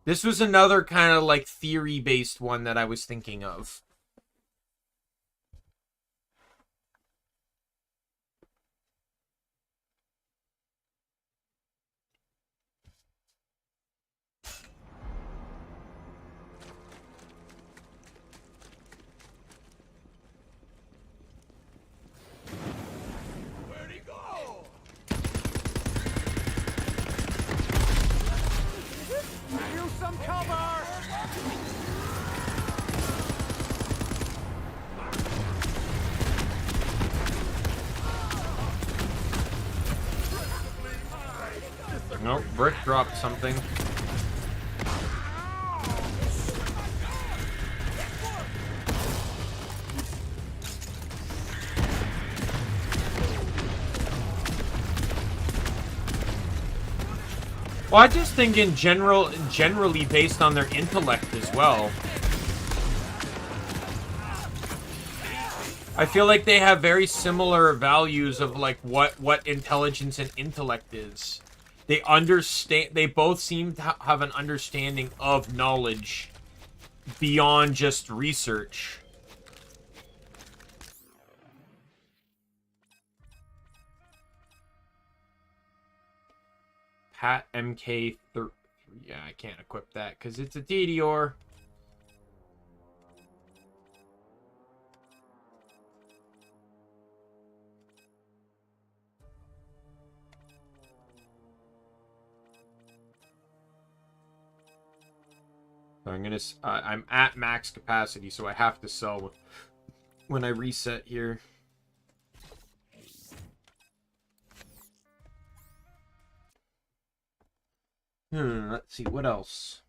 This was another kind of like theory-based one that I was thinking of. Where'd he go? Use some cover! Nope, Brick dropped something. Well, I just think generally based on their intellect as well. I feel like they have very similar values of like what intelligence and intellect is. They understand. They both seem to have an understanding of knowledge beyond just research. Pat MK3. Yeah, I can't equip that because it's a Tediore. So I'm at max capacity, so I have to sell when I reset here. Let's see, what else?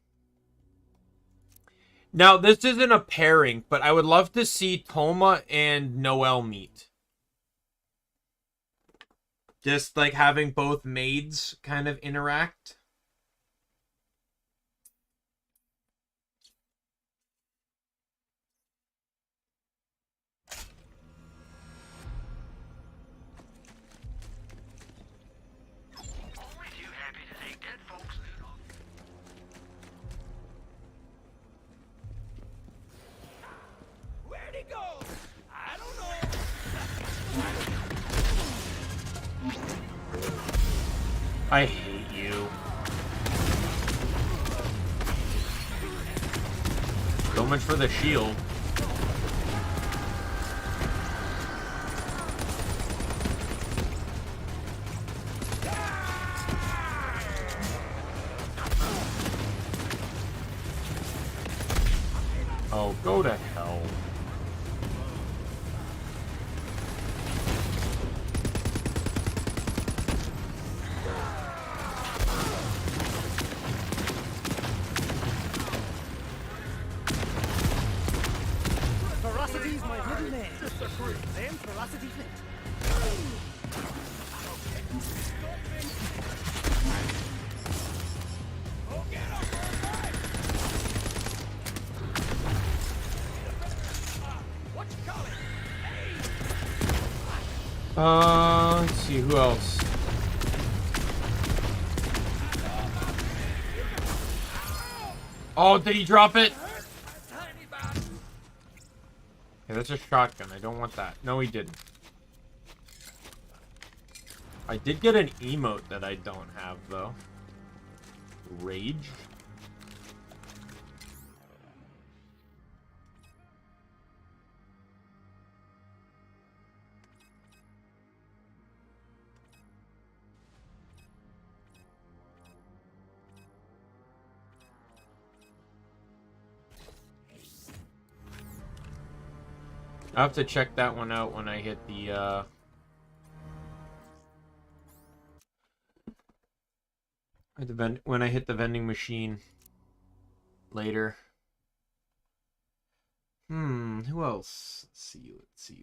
Now, this isn't a pairing, but I would love to see Toma and Noel meet. Just like having both maids kind of interact. Where'd he go? I don't know. I hate you. So much for the shield. Oh, go to hell. Ferocity's my middle name. Then ferocity flint. Let's see, who else? Oh, did he drop it? Yeah, that's a shotgun. I don't want that. No, he didn't. I did get an emote that I don't have, though. Rage. I'll have to check that one out when I hit the, when I hit the vending machine later. Who else? Let's see.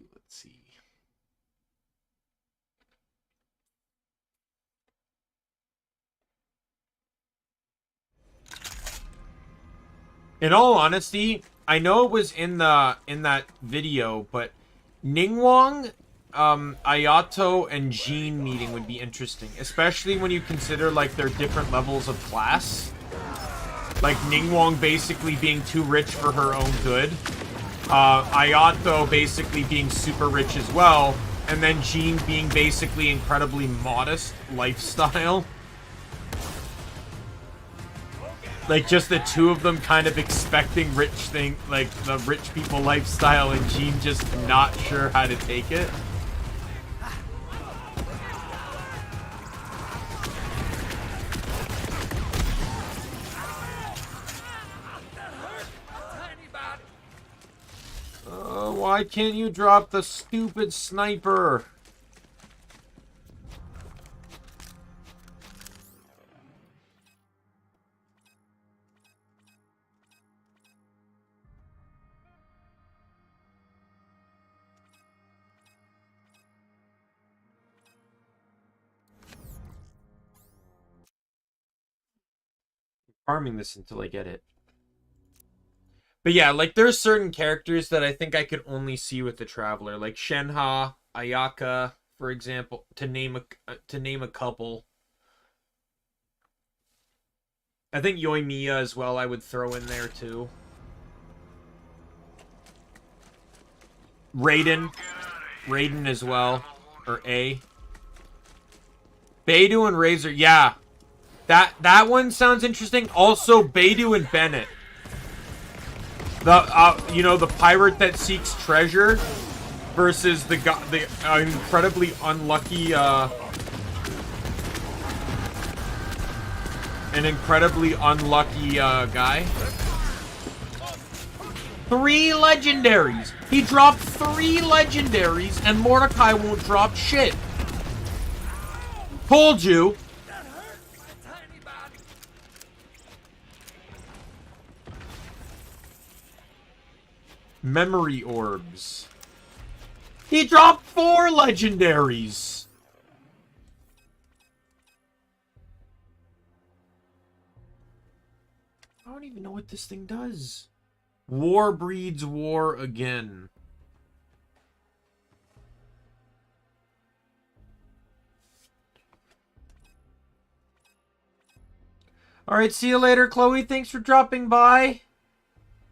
In all honesty, I know it was in that video, but Ningguang, Ayato, and Jean meeting would be interesting, especially when you consider like their different levels of class. Like Ningguang basically being too rich for her own good, Ayato basically being super rich as well, and then Jean being basically incredibly modest lifestyle. Like, just the two of them kind of expecting the rich people lifestyle, and Jean just not sure how to take it. Why can't you drop the stupid sniper? Farming this until I get it. But yeah, like there's certain characters that I think I could only see with the Traveler, like Shenhe, Ayaka, for example, to name a couple. I think Yoimiya as well I would throw in there too. Raiden as well, or A. Beidou and Razor, yeah. That one sounds interesting. Also, Beidou and Bennett. The pirate that seeks treasure versus the incredibly unlucky guy. 3 legendaries. He dropped 3 legendaries, and Mordecai won't drop shit. Told you. Memory orbs. He dropped 4 legendaries. I don't even know what this thing does. War breeds war again. Alright, see you later, Chloe. Thanks for dropping by.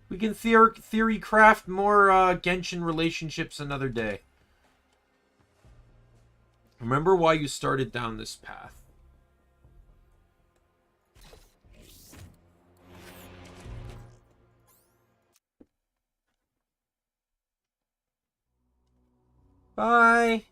We can theory craft more Genshin relationships another day. Remember why you started down this path. Bye.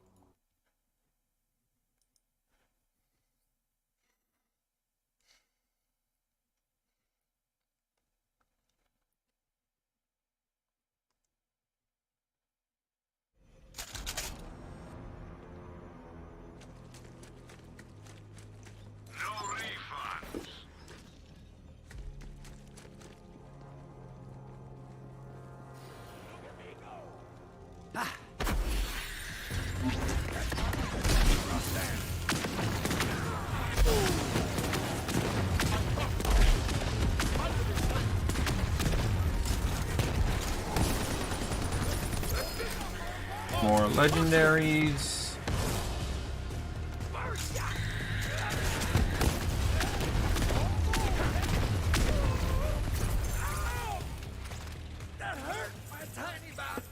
More legendaries. That hurt my tiny bot.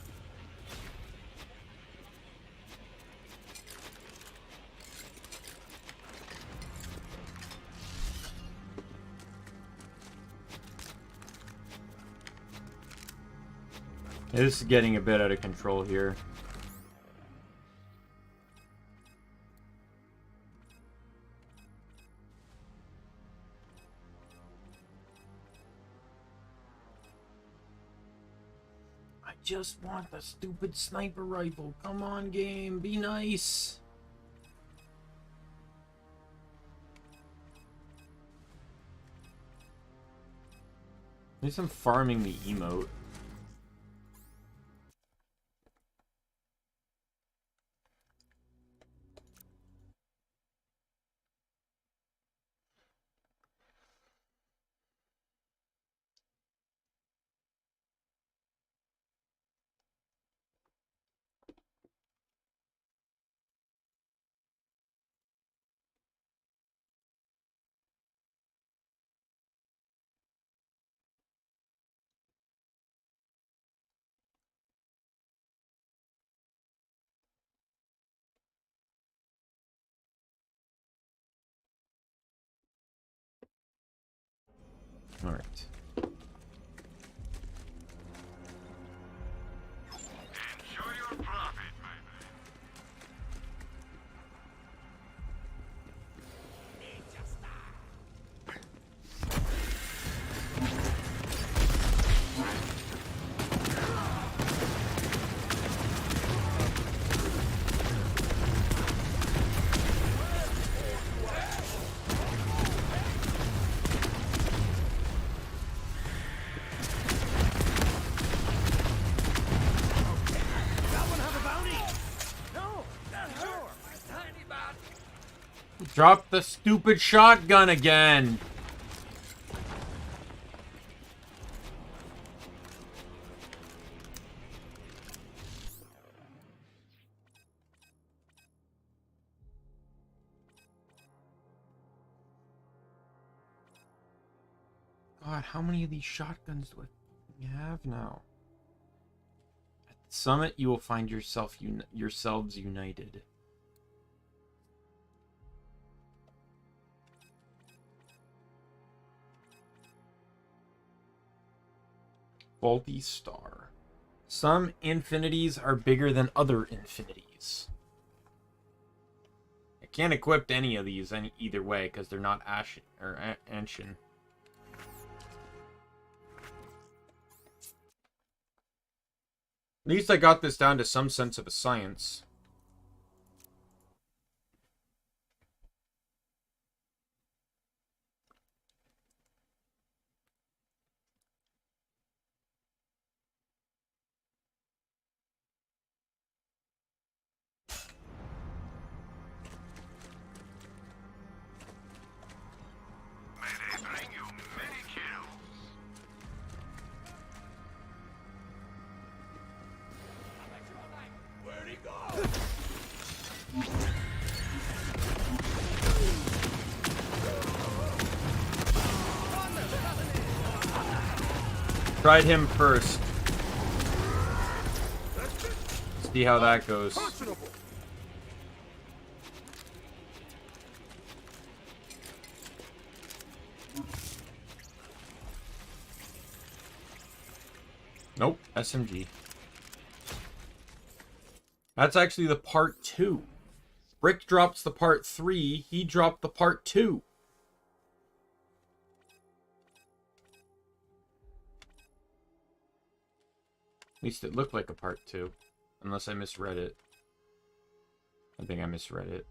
This is getting a bit out of control here. I just want the stupid sniper rifle. Come on, game. Be nice. At least I'm farming the emote. All right. Enjoy your profit, my man. Drop the stupid shotgun again. God, how many of these shotguns do I have now? At the summit, you will find yourselves united. Faulty star. Some infinities are bigger than other infinities. I can't equip any of these either way because they're not Anshin. At least I got this down to some sense of a science. Tried him first. See how that goes. Nope, SMG. That's actually the part 2. Brick drops the part 3, he dropped the part 2. At least it looked like a part 2. Unless I misread it. I think I misread it.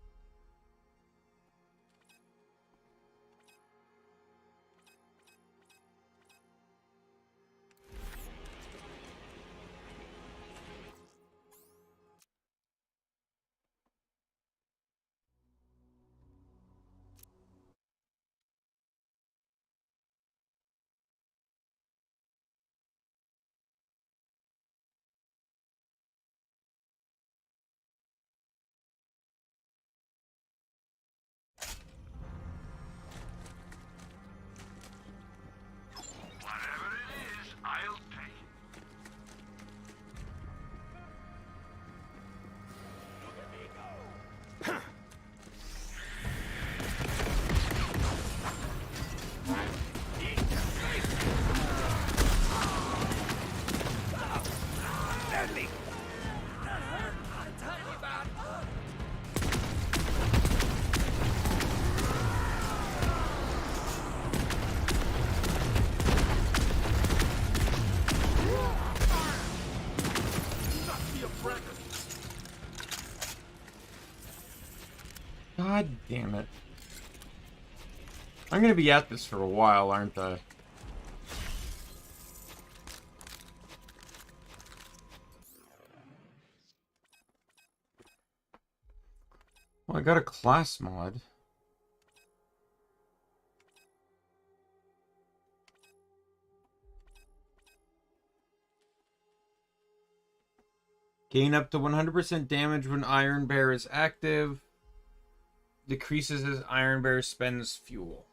God damn it. I'm gonna be at this for a while, aren't I? Well, I got a class mod. Gain up to 100% damage when Iron Bear is active. Decreases as Iron Bear spends fuel.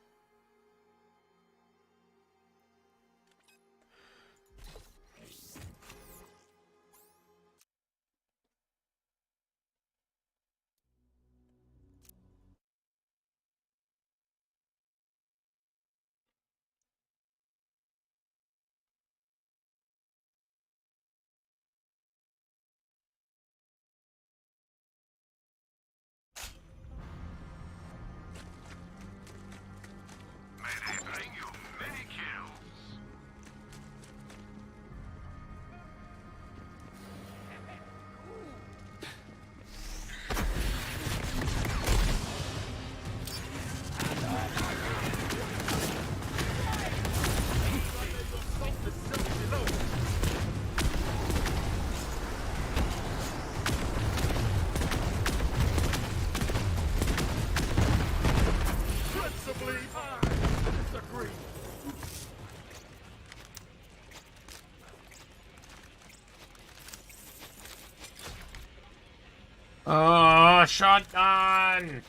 Oh, shotgun!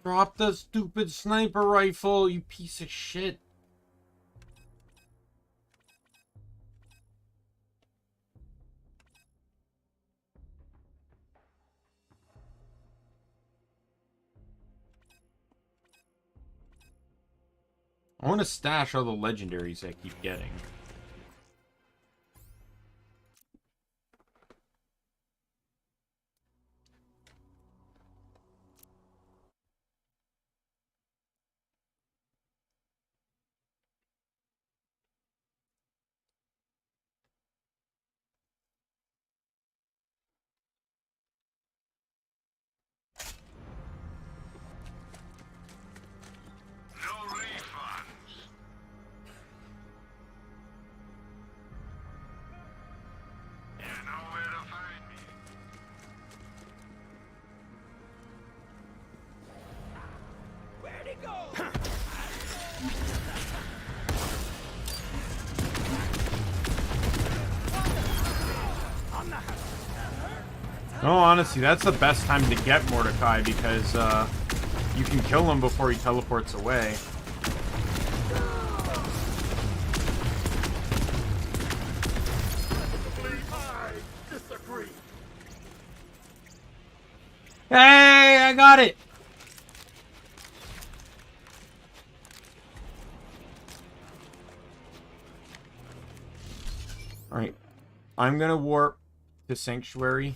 Drop the stupid sniper rifle, you piece of shit. I want to stash all the legendaries I keep getting. No, honestly, that's the best time to get Mordecai because you can kill him before he teleports away. Hey, I got it! Alright. I'm gonna warp to Sanctuary.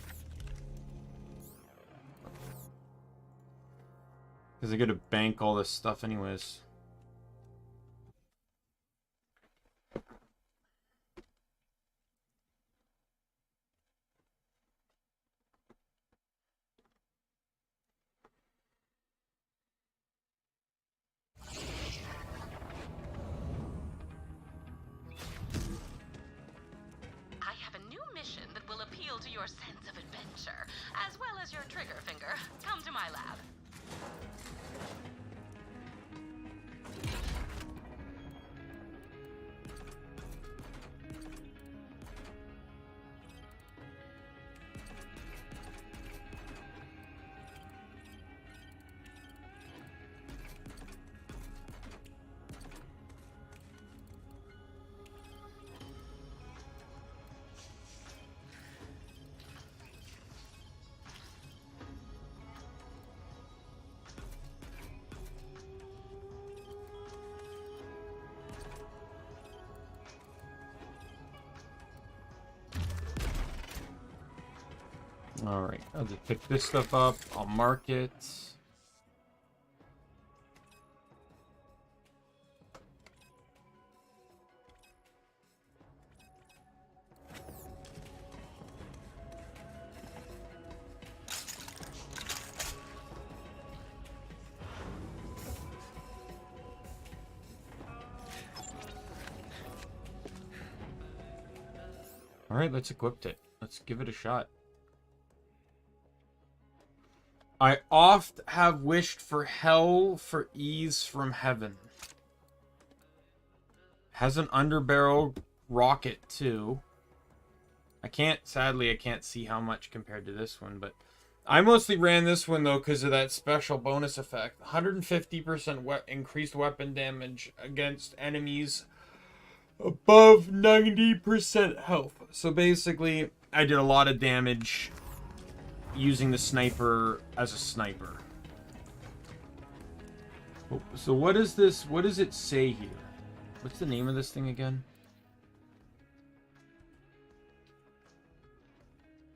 Because I gotta bank all this stuff anyways. I have a new mission that will appeal to your sense of adventure, as well as your trigger finger. Come to my lab. Alright, I'll just pick this stuff up. I'll mark it. Alright, let's equip it. Let's give it a shot. I oft have wished for hell for ease from heaven. Has an underbarrel rocket too. Sadly I can't see how much compared to this one, but I mostly ran this one though because of that special bonus effect. 150% increased weapon damage against enemies above 90% health. So basically I did a lot of damage using the sniper as a sniper. So what is this? What does it say here? What's the name of this thing again?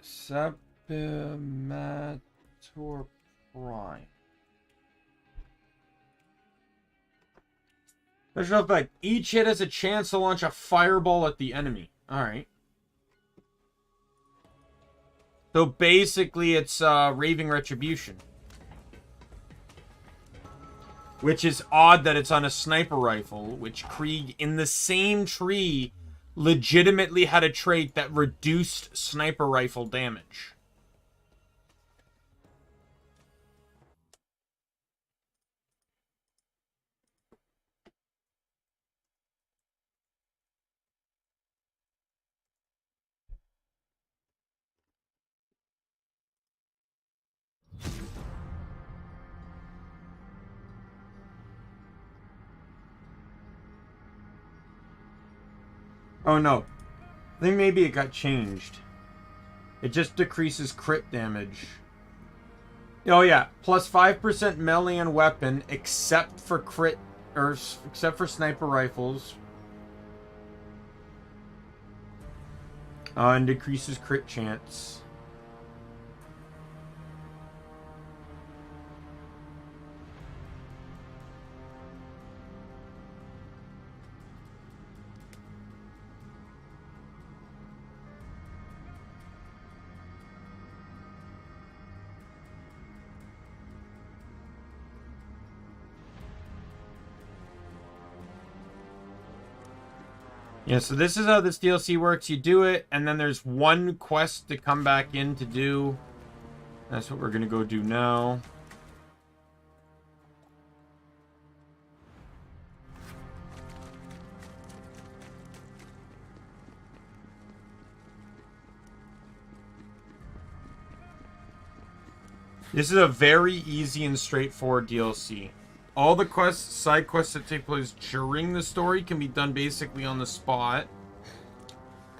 Sapimator Prime. Special effect. Each hit has a chance to launch a fireball at the enemy. Alright. So basically it's Raving Retribution. Which is odd that it's on a sniper rifle, which Krieg in the same tree legitimately had a trait that reduced sniper rifle damage. Oh no, I think maybe it got changed. It just decreases crit damage. Oh yeah, plus 5% melee and weapon, except for crit, or except for sniper rifles. And decreases crit chance. Yeah, so this is how this DLC works. You do it, and then there's one quest to come back in to do. That's what we're going to go do now. This is a very easy and straightforward DLC. All the quests, side quests that take place during the story can be done basically on the spot.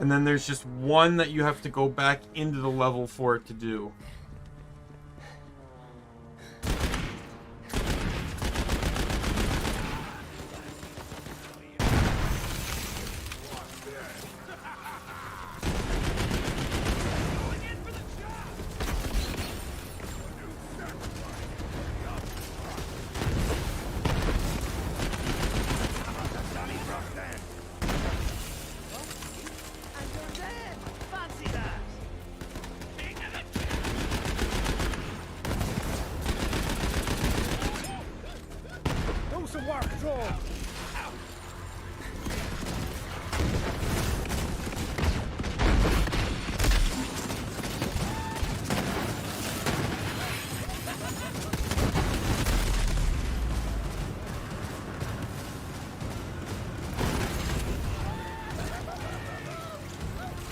And then there's just one that you have to go back into the level for it to do.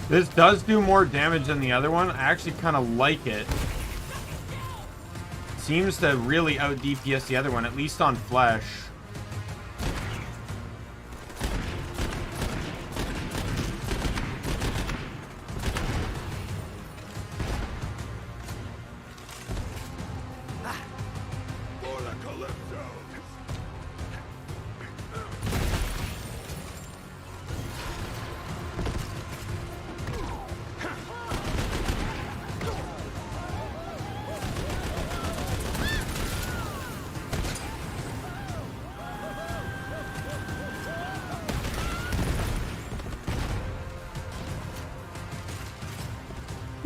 This does do more damage than the other one. I actually kind of like it. Seems to really out DPS the other one, at least on flesh.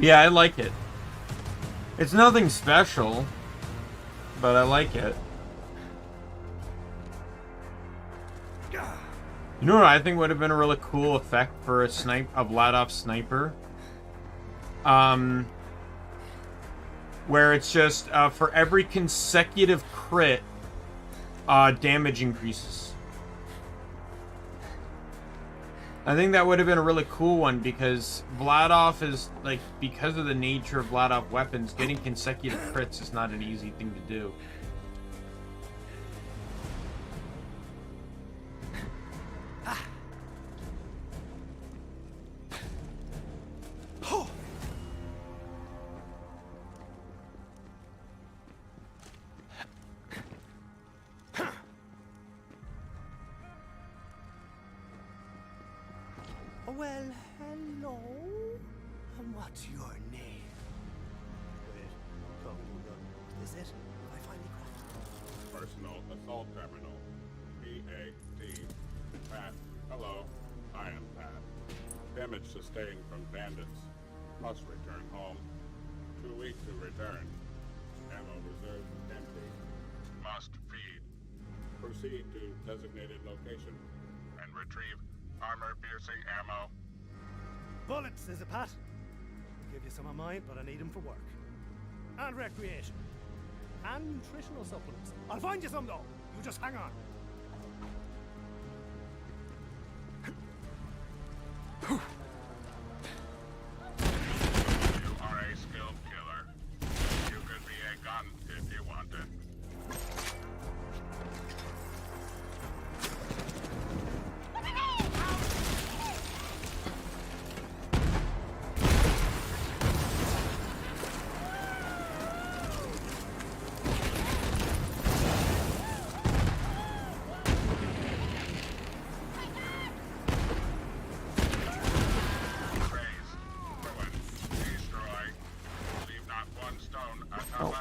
Yeah, I like it. It's nothing special, but I like it. You know what I think would have been a really cool effect for a Vladof sniper? Where it's just for every consecutive crit, damage increases. I think that would have been a really cool one because Vladof is, like, because of the nature of Vladof weapons, getting consecutive crits is not an easy thing to do. Well, hello. And what's your name? Wait, is this it? Have I finally cracked it? Personal Assault Terminal. PAT. Pat. Hello. I am Pat. Damage sustained from bandits. Must return home. Too weak to return. Ammo reserve empty. Must feed. Proceed to designated location and retrieve armor-piercing ammo. Bullets, is it, Pat? I'll give you some of mine, but I need them for work. And recreation. And nutritional supplements. I'll find you some, though. You just hang on. You are a skilled killer. You could be a gun if you wanted.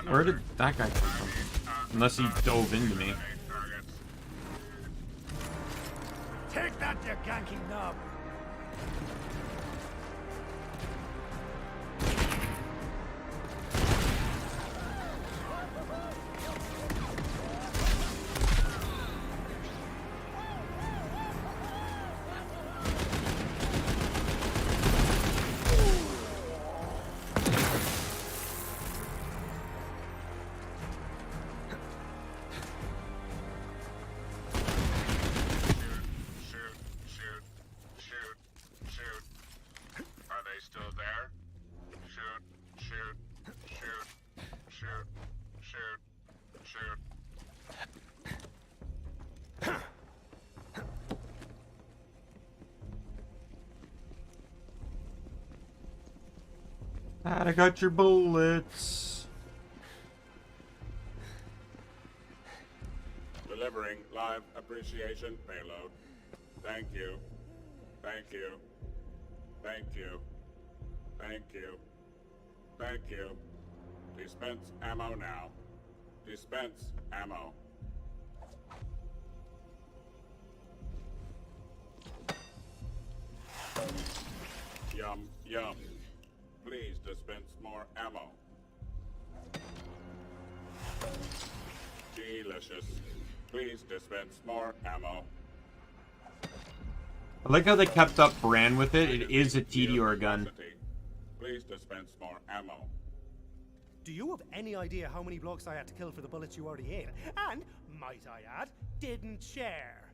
Where did that guy come from? Unless he dove into me. Take that, you ganky knob! I got your bullets. Delivering live appreciation payload. Thank you. Thank you. Thank you. Thank you. Thank you. Dispense ammo now. Dispense ammo. Yum, yum. Please dispense more ammo. Delicious. Please dispense more ammo. I like how they kept up brand with it. It is a Tediore gun. Please dispense more ammo. Do you have any idea how many blokes I had to kill for the bullets you already ate? And, might I add, didn't share.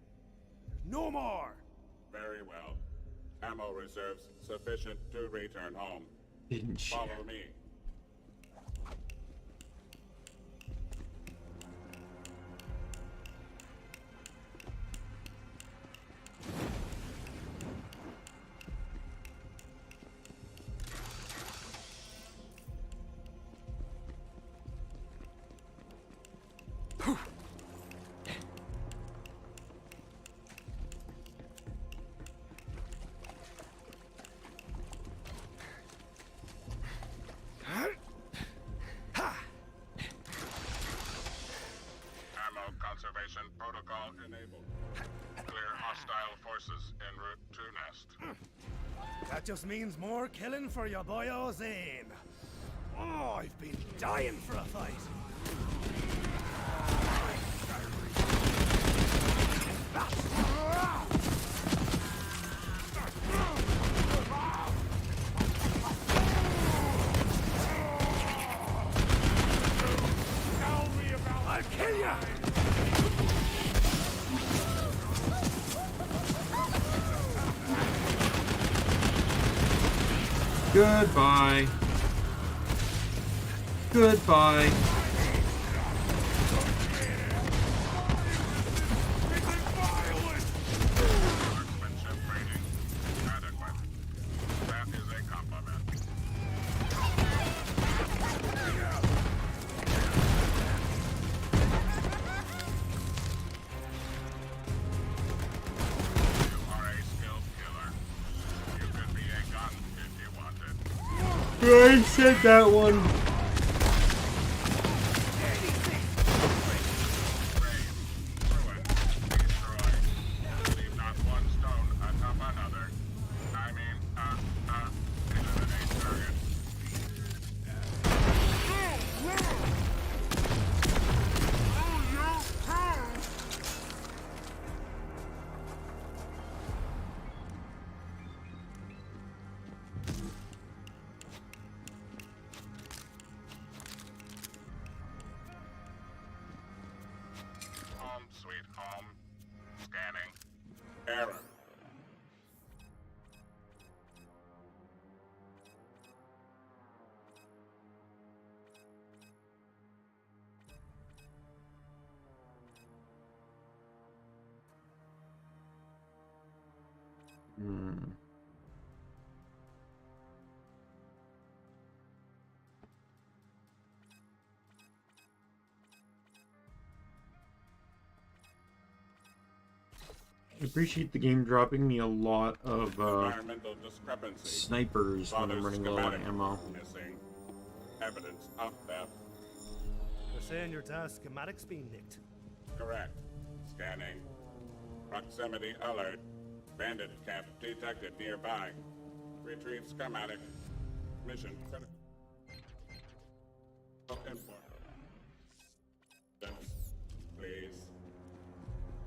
There's no more. Very well. Ammo reserves sufficient to return home. Didn't share. Follow me. Conservation protocol enabled. Clear hostile forces en route to nest. That just means more killing for your boyo Zane. Oh, I've been dying for a fight. I'll kill ya! Goodbye. Goodbye. Marksmanship rating adequate. That is a compliment. You are a skilled killer. You could be a gun if you wanted. I said that one. Home, sweet home. Scanning. Error. I appreciate the game dropping me a lot of Environmental discrepancy. snipers when I'm running low on Schematic ammo. Missing. Evidence of theft. They're saying your Dahl's schematic's been nicked. Correct. Scanning. Proximity alert. Bandit camp detected nearby. Retrieve schematic. Mission critical. Import. Please.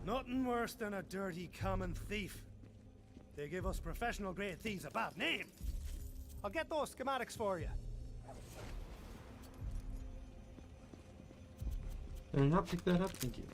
Nothing worse than a dirty common thief. They give us professional grade thieves a bad name. I'll get those schematics for you. Did I not pick that up? Thank you.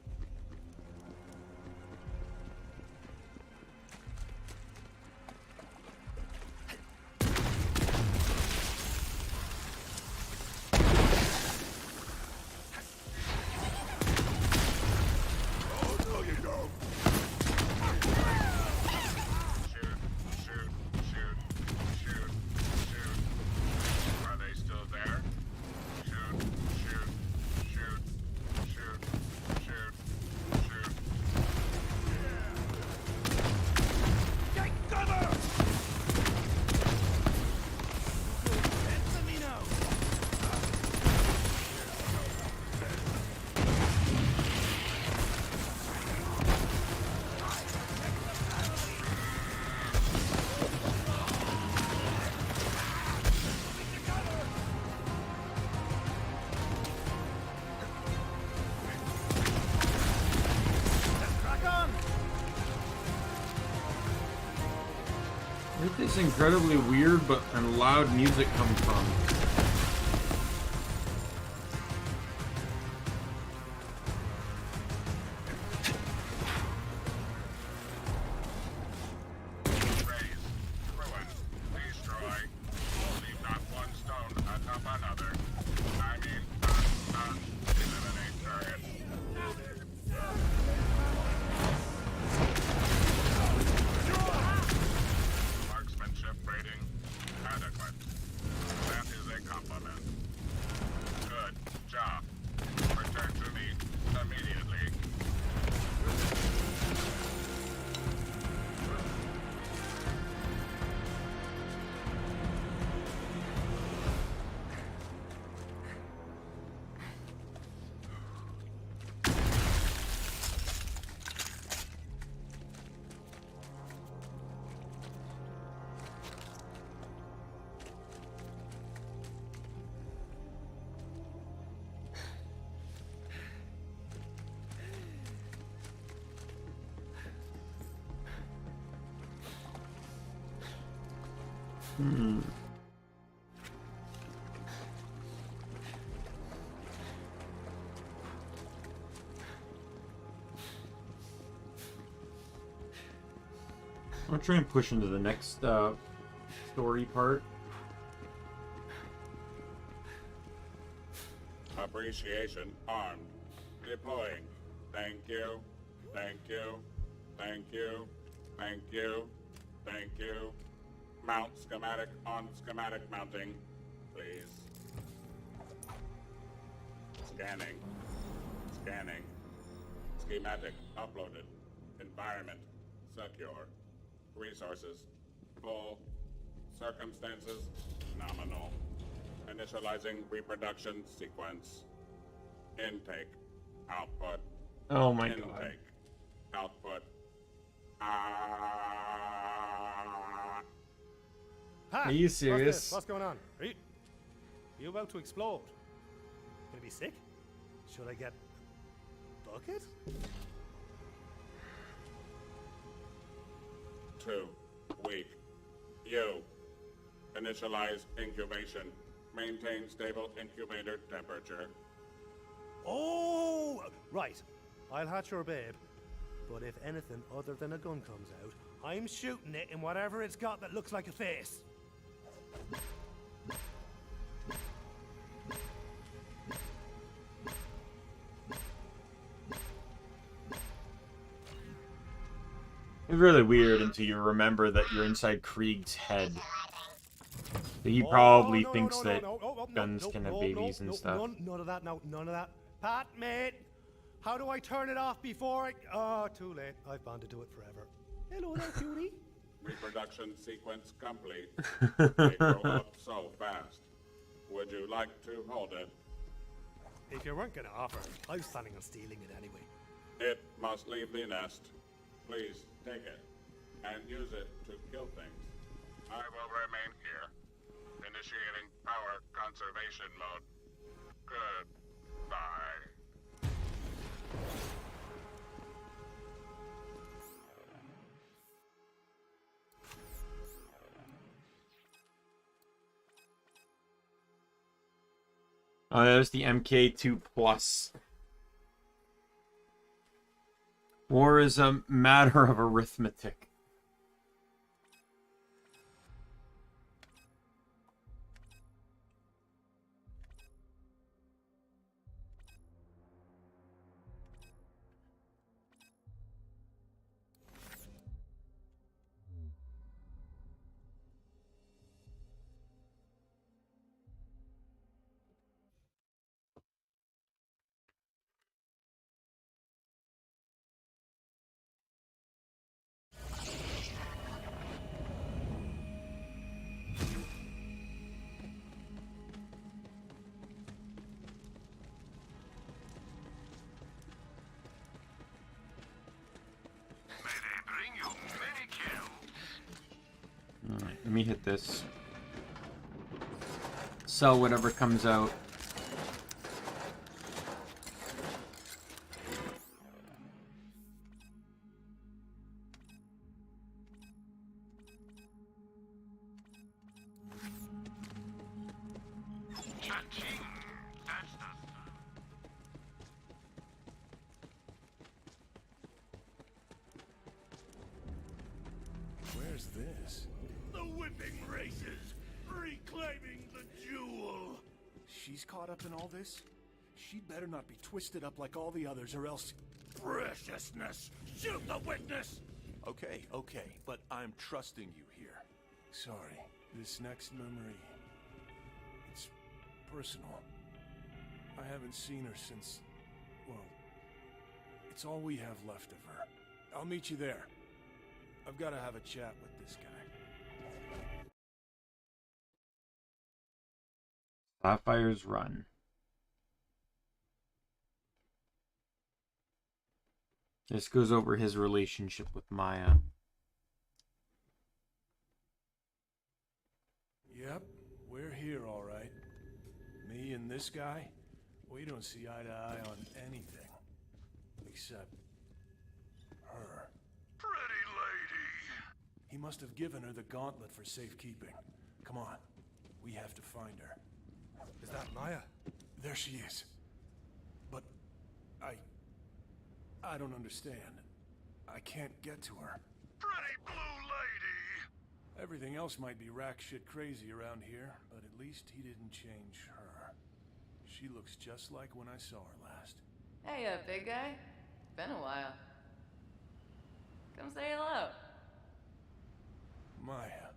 Where did this incredibly weird and loud music come from? I'm gonna try and push into the next story part. Appreciation armed. Deploying. Thank you. Thank you. Thank you. Thank you. Thank you. Mount schematic on schematic mounting, please. Scanning. Scanning. Schematic uploaded. Environment secure. Resources full. Circumstances nominal. Initializing reproduction sequence. Intake. Output. Oh my Intake. god. Output. Pat, Are you serious? What's this? What's going on? Are you about to explode? Gonna be sick? Should I get a bucket? 2 weak. You. Initialize incubation. Maintain stable incubator temperature. Oh, right. I'll hatch your babe. But if anything other than a gun comes out, I'm shooting it in whatever it's got that looks like a face. It's really weird until you remember that you're inside Krieg's head. So he probably thinks that guns can have babies and stuff. None of that, none of that. Pat, mate, how do I turn it off before I... Oh, too late. I've bonded to it forever. Hello there, cutie. Reproduction sequence complete. They grow up so fast. Would you like to hold it? If you weren't going to offer, I was planning on stealing it anyway. It must leave the nest. Please take it and use it to kill things. I will remain here. Initiating power conservation mode. Goodbye. Oh, there's the MK2 Plus. War is a matter of arithmetic. Alright, let me hit this. Sell whatever comes out. Where's this? The whipping races, reclaiming the jewel. She's caught up in all this? She'd better not be twisted up like all the others, or else... Preciousness, shoot the witness. Okay, but I'm trusting you here. Sorry, this next memory... it's personal. I haven't seen her since... well... it's all we have left of her. I'll meet you there. I've got to have a chat with this guy. Sapphire's Run. This goes over his relationship with Maya. Yep, we're here all right. Me and this guy, we don't see eye to eye on anything. Except... her. Pretty lady. He must have given her the gauntlet for safekeeping. Come on. We have to find her. Is that Maya? There she is. But I don't understand. I can't get to her. Pretty blue lady! Everything else might be rack shit crazy around here, but at least he didn't change her. She looks just like when I saw her last. Hey, big guy. Been a while. Come say hello. Maya.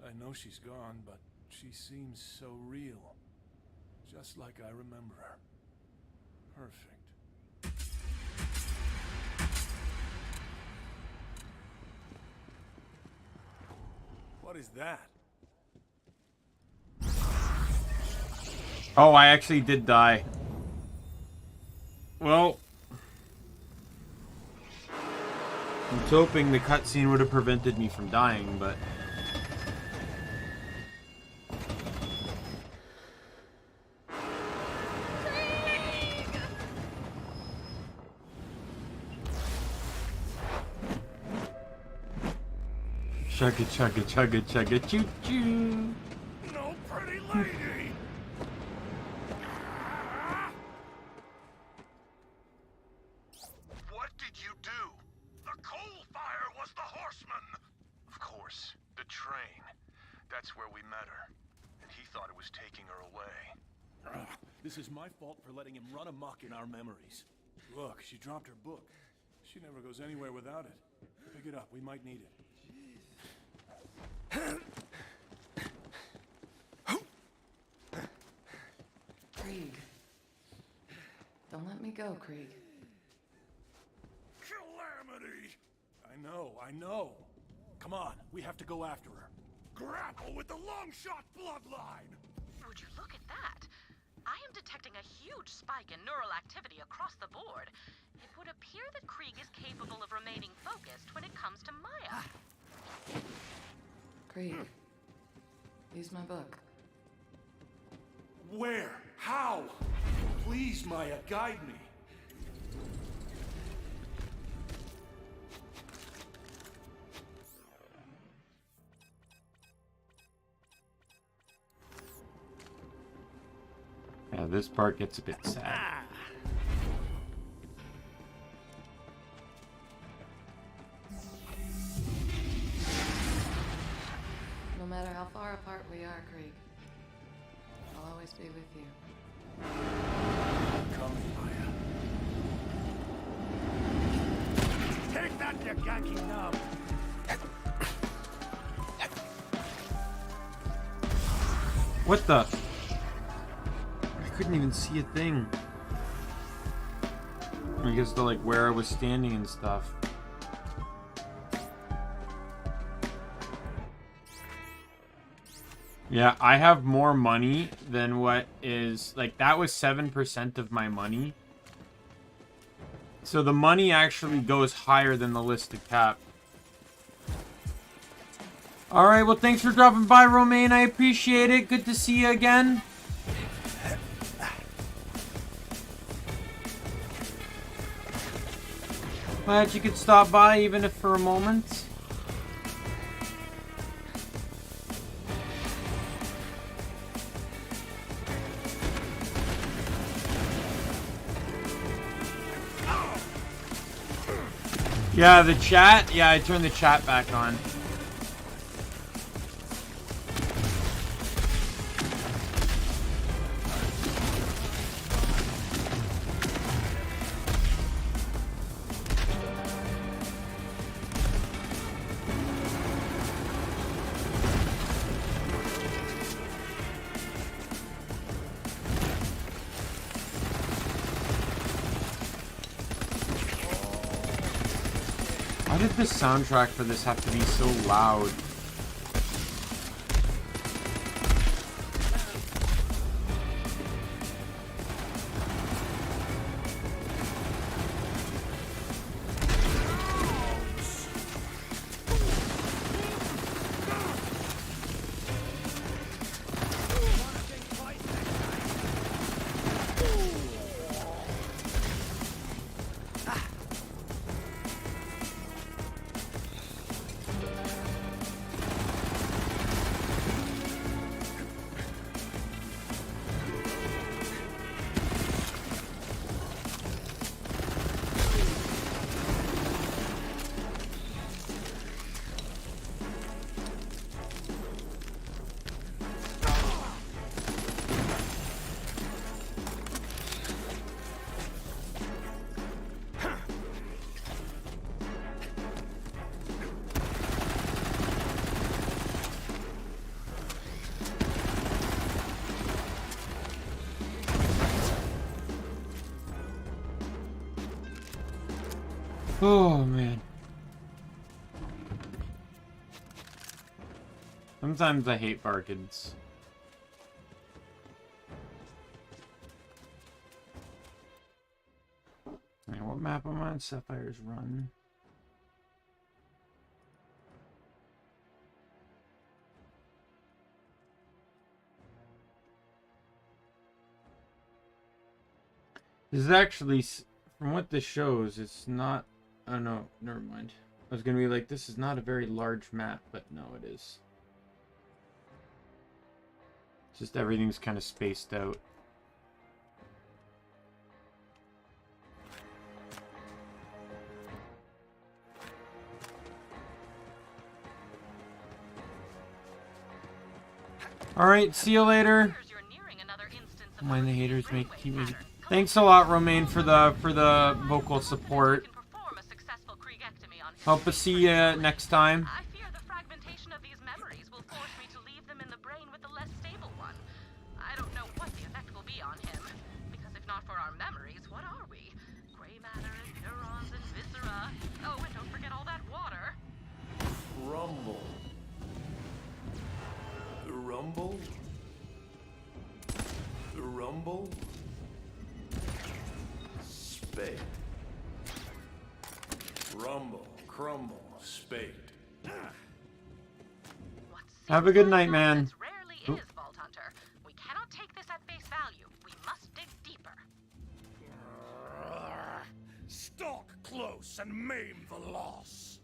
I know she's gone, but she seems so real. Just like I remember her. Perfect. What is that? Oh, I actually did die. Well, I was hoping the cutscene would have prevented me from dying, but... Chugga chugga chugga chugga choo choo. No pretty lady! What did you do? The coal fire was the horseman! Of course, the train. That's where we met her. And he thought it was taking her away. This is my fault for letting him run amok in our memories. Look, she dropped her book. She never goes anywhere without it. Pick it up, we might need it. Krieg. Don't let me go, Krieg. Calamity! I know. Come on, we have to go after her. Grapple with the long-shot bloodline! Would you look at that? I am detecting a huge spike in neural activity across the board. It would appear that Krieg is capable of remaining focused when it comes to Maya. Krieg. Use my book. Where? How? Please, Maya, guide me. Yeah, this part gets a bit sad. No matter how far apart we are, Krieg, I'll always be with you. Come, Maya. Take that, you ganky knob! What the? I couldn't even see a thing. I guess to like where I was standing and stuff. Yeah, I have more money than what is like that was 7% of my money. So the money actually goes higher than the listed cap. Alright, well thanks for dropping by, Romaine. I appreciate it. Good to see you again. Glad you could stop by even if for a moment. Yeah, the chat. Yeah, I turned the chat back on. Why did the soundtrack for this have to be so loud? Oh man. Sometimes I hate bargains. Alright, what map am I on? Sapphire's Run. This is actually, from what this shows, it's not... Oh no, never mind. I was gonna be like, this is not a very large map, but no, it is. Just everything's kind of spaced out. Alright, see you later. Mind the haters keep making... Thanks a lot, Romaine, for the vocal support. Hope to see you next time. I fear the fragmentation of these memories will force me to leave them in the brain with the less stable one. I don't know what the effect will be on him, because if not for our memories, what are we? Gray matter and neurons and viscera. Oh, and don't forget all that water. Rumble. Rumble? Rumble? Spade. Rumble, crumble, spade. Have a good night, man. Rarely is Vault Hunter. We cannot take this at face value. We must dig deeper. Stalk close and maim the loss.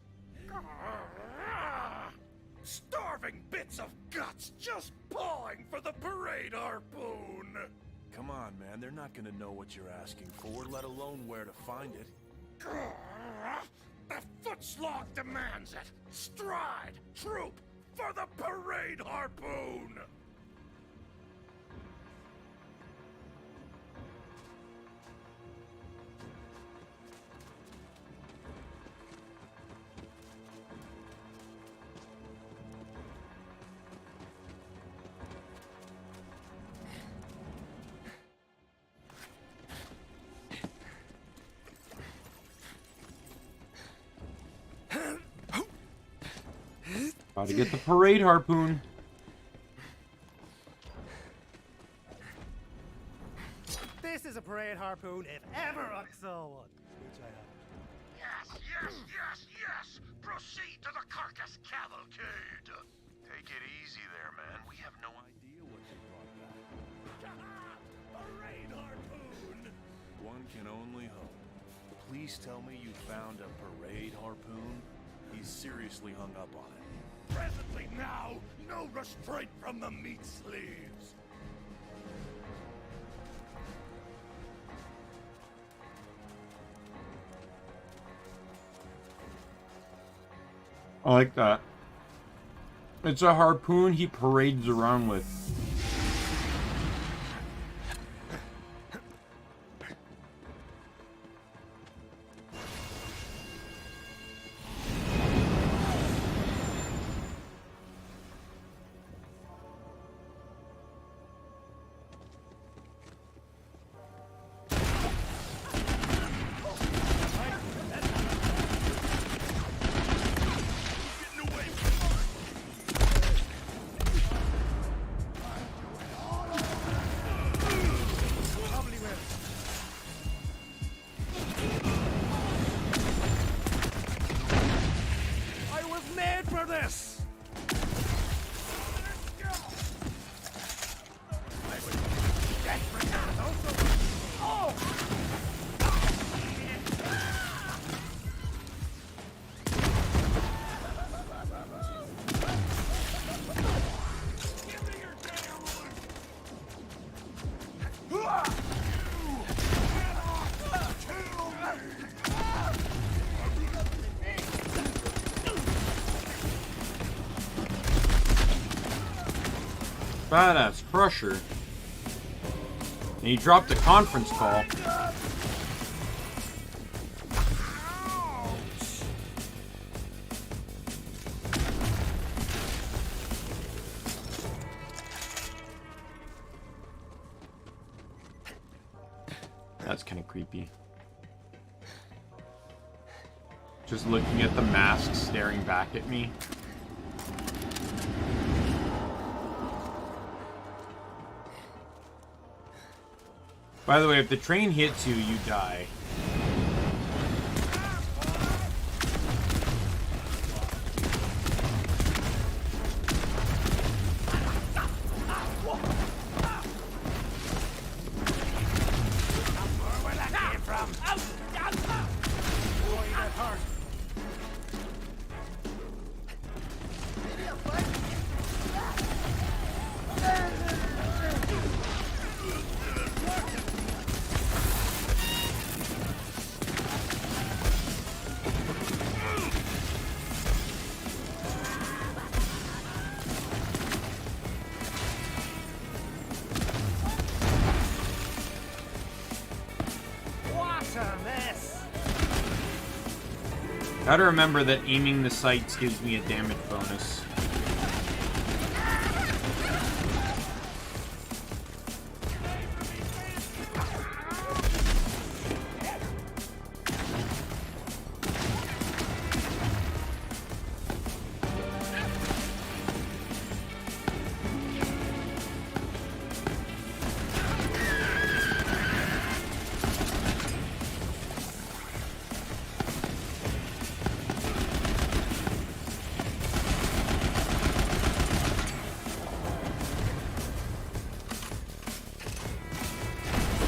Starving bits of guts just pawing for the parade harpoon. Come on, man. They're not gonna know what you're asking for, let alone where to find it. The footslog demands it. Stride, troop, for the parade harpoon. Gotta get the parade harpoon. This is a parade harpoon if ever I saw one. Which I have. Yes, yes, yes, yes. Proceed to the carcass cavalcade. Take it easy there, man. We have no idea what you brought back. Parade harpoon. One can only hope. Please tell me you found a parade harpoon? He's seriously hung up on it. Presently now, no restraint from the meat sleeves. I like that. It's a harpoon he parades around with. Badass Crusher. And he dropped a conference call. That's kind of creepy. Just looking at the mask staring back at me. By the way, if the train hits you, you die. Gotta remember that aiming the sights gives me a damage bonus.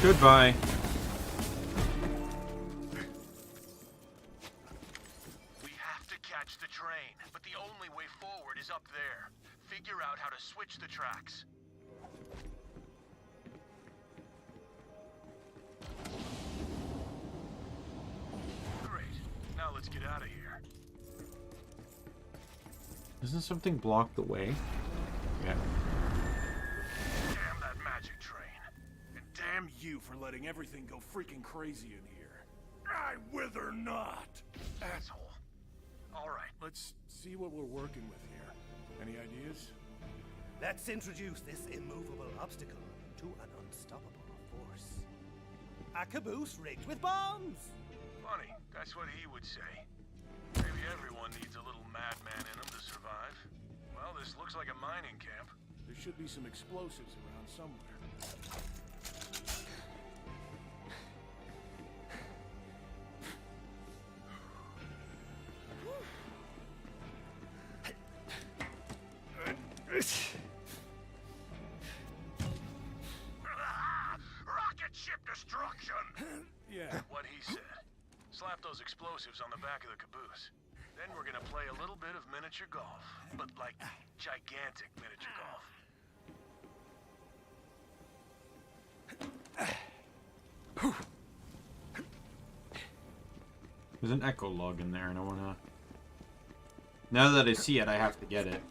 Goodbye. We have to catch the train, but the only way forward is up there. Figure out how to switch the tracks. Great. Now let's get out of here. Doesn't something block the way? Yeah. Damn that magic train. Damn you for letting everything go freaking crazy in here. I wither not! Asshole. Alright. Let's see what we're working with here. Any ideas? Let's introduce this immovable obstacle to an unstoppable force. A caboose rigged with bombs! Funny, that's what he would say. Maybe everyone needs a little madman in them to survive. Well, this looks like a mining camp. There should be some explosives around somewhere. Rocket ship destruction! Yeah. What he said. Slap those explosives on the back of the caboose. Then we're gonna play a little bit of miniature golf. But like, gigantic miniature golf. There's an echo log in there and I wanna... Now that I see it, I have to get it.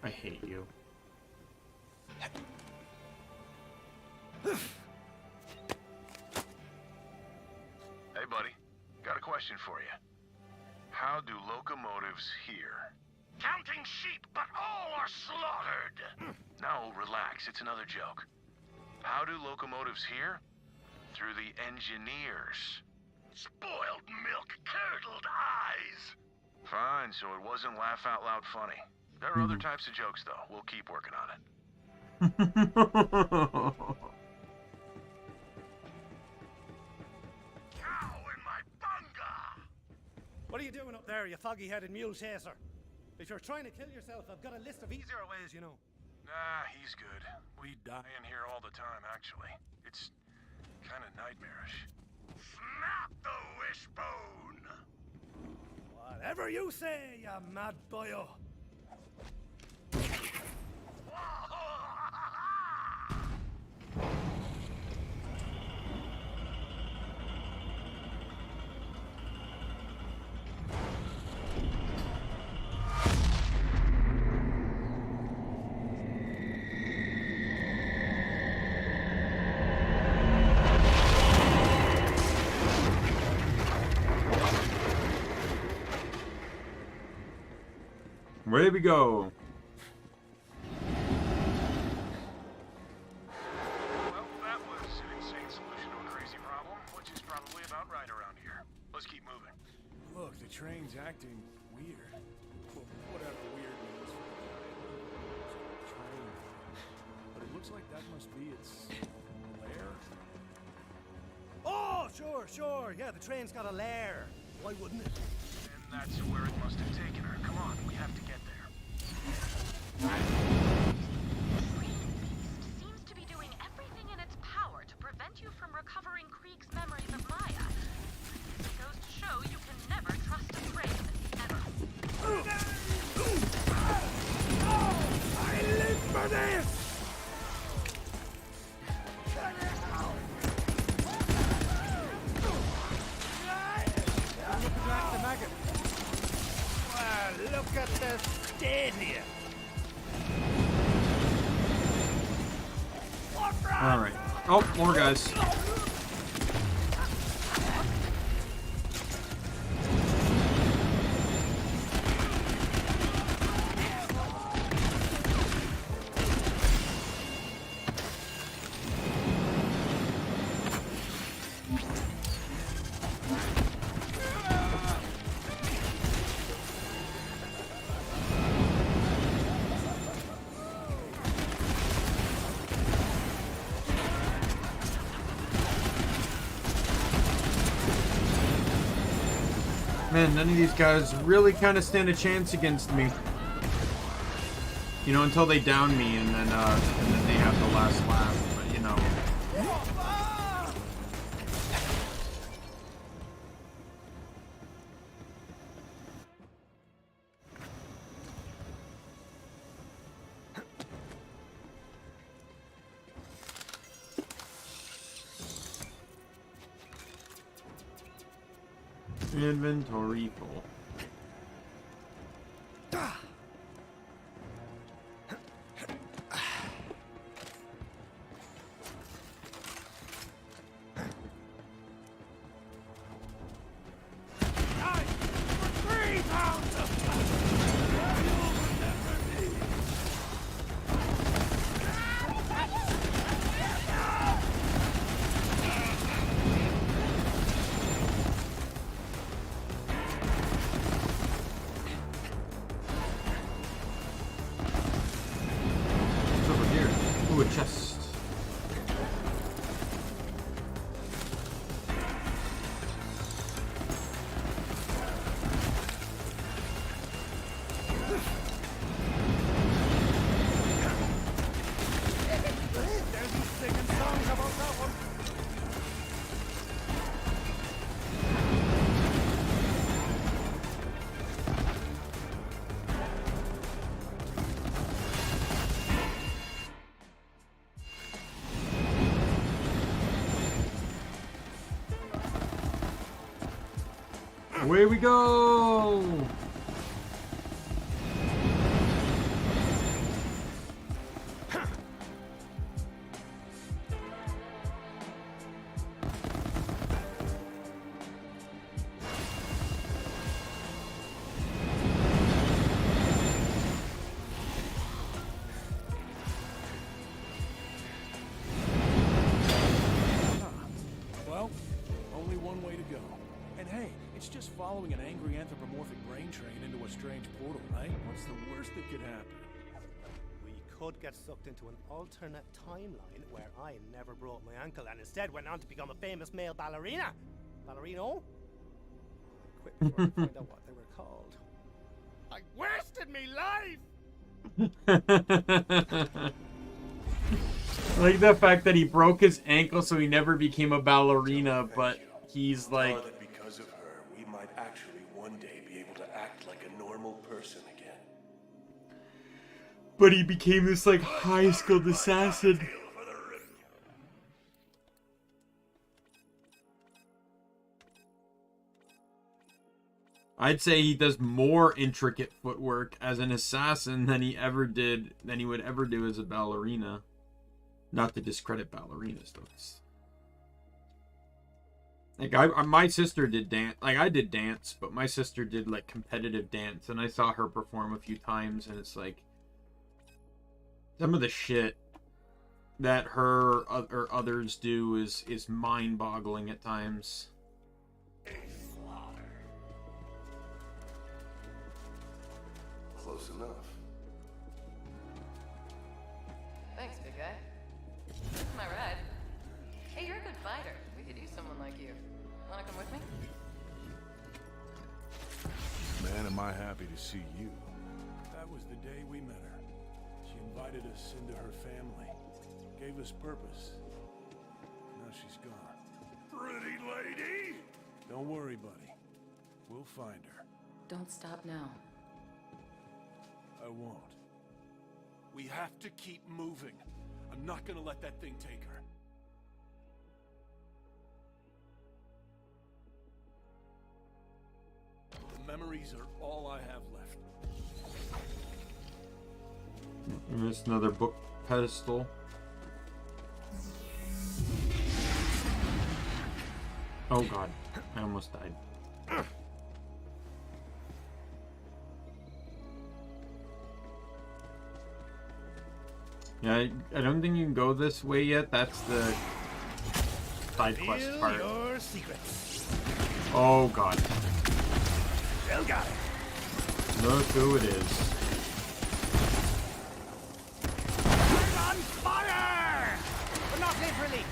I hate you. Hey, buddy. Got a question for you. How do locomotives hear? Counting sheep, but all are slaughtered! No, relax. It's another joke. How do locomotives hear? Through the engineers. Spoiled milk, curdled eyes! Fine, so it wasn't laugh out loud funny. There are other types of jokes, though. We'll keep working on it. Cow in my bunga! What are you doing up there, you foggy-headed mule chaser? If you're trying to kill yourself, I've got a list of easier ways, you know. Nah, he's good. We die in here all the time, actually. It's kind of nightmarish. Snap the wishbone! Whatever you say, you mad boyo. Where did we go? train's acting weird. Well, whatever weird means for the guy. Train. But it looks like that must be its lair. Oh, sure. Yeah, the train's got a lair. Why wouldn't it? And that's where it must have taken her. Come on, we have to get there. Beast seems to be doing everything in its power to prevent you from recovering Krieg's memories of Maya. It goes to show you can never trust a train, ever. I live for this! Well, look at the state here. Alright. Oh, more guys. Man, none of these guys really kind of stand a chance against me. You know, until they down me, and then they have the last laugh. But you know. Inventory full. Away we go! Well, only one way to go. And hey, it's just following an angry anthropomorphic brain train into a strange portal, right? What's the worst that could happen? We could get sucked into an alternate timeline where I never broke my ankle and instead went on to become a famous male ballerina. Ballerino? I quit before I find out what they were called. I wasted me life! I like the fact that he broke his ankle so he never became a ballerina, but he's like... That because of her, we might actually one day be able to act like a normal person again. But he became this like high-skilled assassin. I'd say he does more intricate footwork as an assassin than he would ever do as a ballerina. Not to discredit ballerinas, though. Like my sister did dance. Like I did dance, but my sister did like competitive dance, and I saw her perform a few times, and it's like some of the shit that her or others do is mind-boggling at times. close enough. Thanks, big guy. That's my ride. Hey, you're a good fighter. We could use someone like you. Wanna come with me? Man, am I happy to see you. That was the day we met her. She invited us into her family. Gave us purpose. Now she's gone. Pretty lady! Don't worry, buddy. We'll find her. Don't stop now. I won't. We have to keep moving. I'm not gonna let that thing take her. The memories are all I have left. I missed another book pedestal. Oh god, I almost died. Yeah, I don't think you can go this way yet. That's the side quest part. Your secrets. Oh god. Still got it. Look who it is. Turn on fire! But not literally.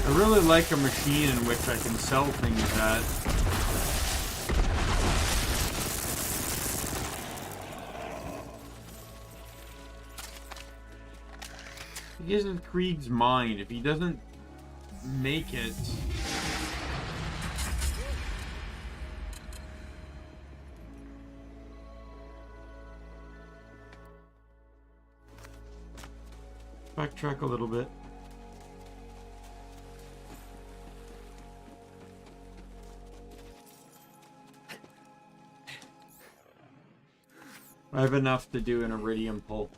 I really like a machine in which I can sell things at. He isn't Krieg's mind. If he doesn't make it... Backtrack a little bit. I have enough to do an iridium pull.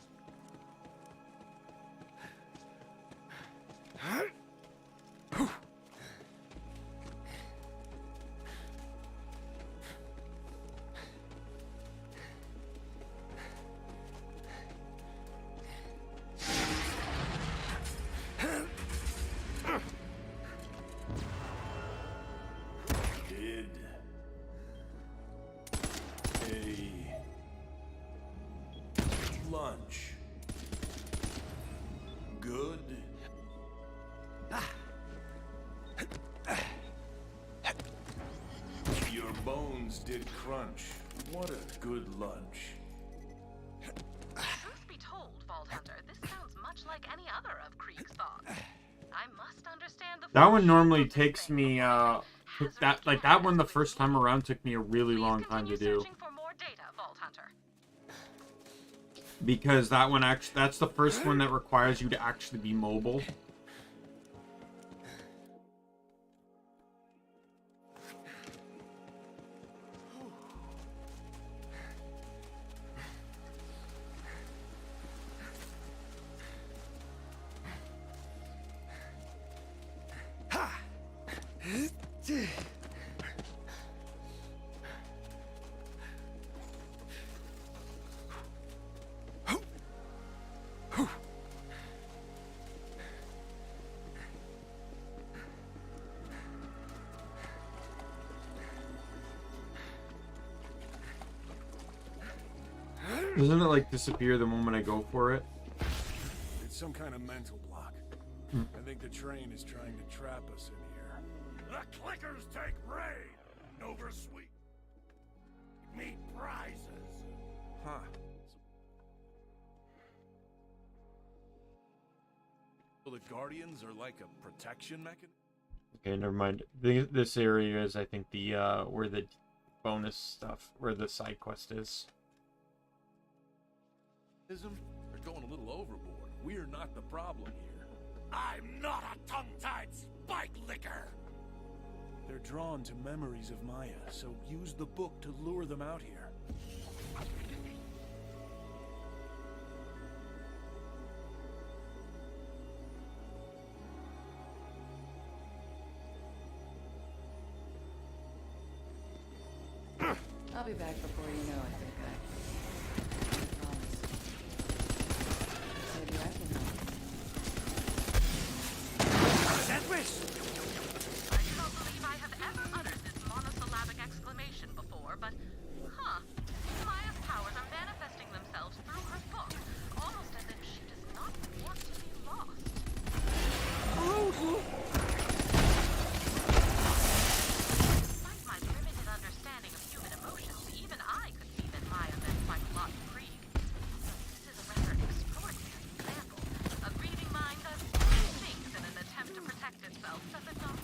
Lunch. Good. Your bones did crunch. What a good lunch. Truth be told, Vault Hunter, this sounds much like any other of Krieg's thoughts. I must understand the... That one normally takes me, that one the first time around took me a really long time to do. Because that one actually, that's the first one that requires you to actually be mobile. Doesn't it like disappear the moment I go for it? It's some kind of mental block. I think the train is trying to trap us in here. The clickers take raid! Over sweet meat prizes! Huh. So the Guardians are like a protection mechanism? Okay, never mind. This area is, I think, the where the bonus stuff, where the side quest is. They're going a little overboard. We're not the problem here. I'm not a tongue-tied spike licker! They're drawn to memories of Maya, so use the book to lure them out here. I'll be back before you know it, big guy. I promise. Maybe I can help. That wish! I do not believe I have ever uttered this monosyllabic exclamation before, but, Maya's powers are manifesting themselves through her book, almost as if she does not want to be lost. Despite my limited understanding of human emotions, even I could see that Maya meant quite a lot to Krieg. This is a rather extraordinary example. A grieving mind does many things in an attempt to protect itself, does it not?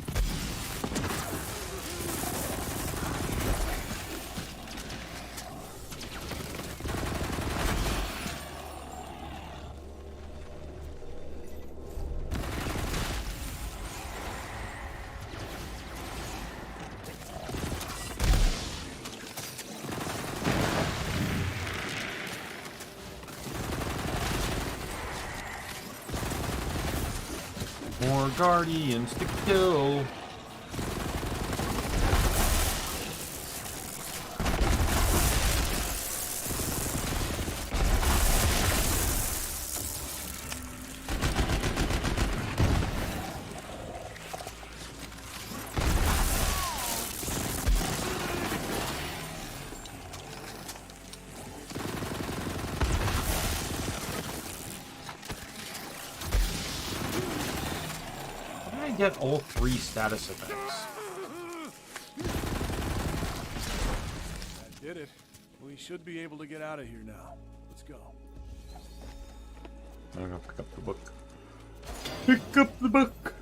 More guardians to kill. Get all 3 status effects. That did it. We should be able to get out of here now. Let's go. I'm gonna pick up the book. Pick up the book!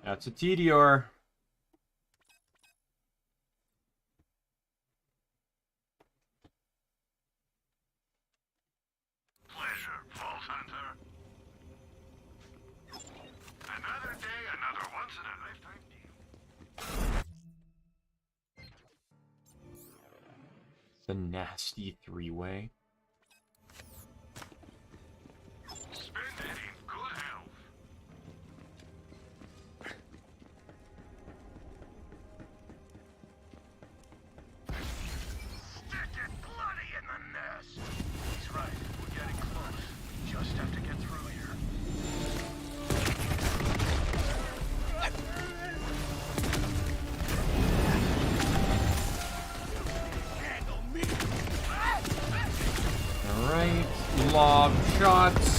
That's a Tediore. The nasty 3-way. Spend it in good health. Stick it bloody in the nest. He's right. We're getting close. We just have to get through here. Alright, lob shots.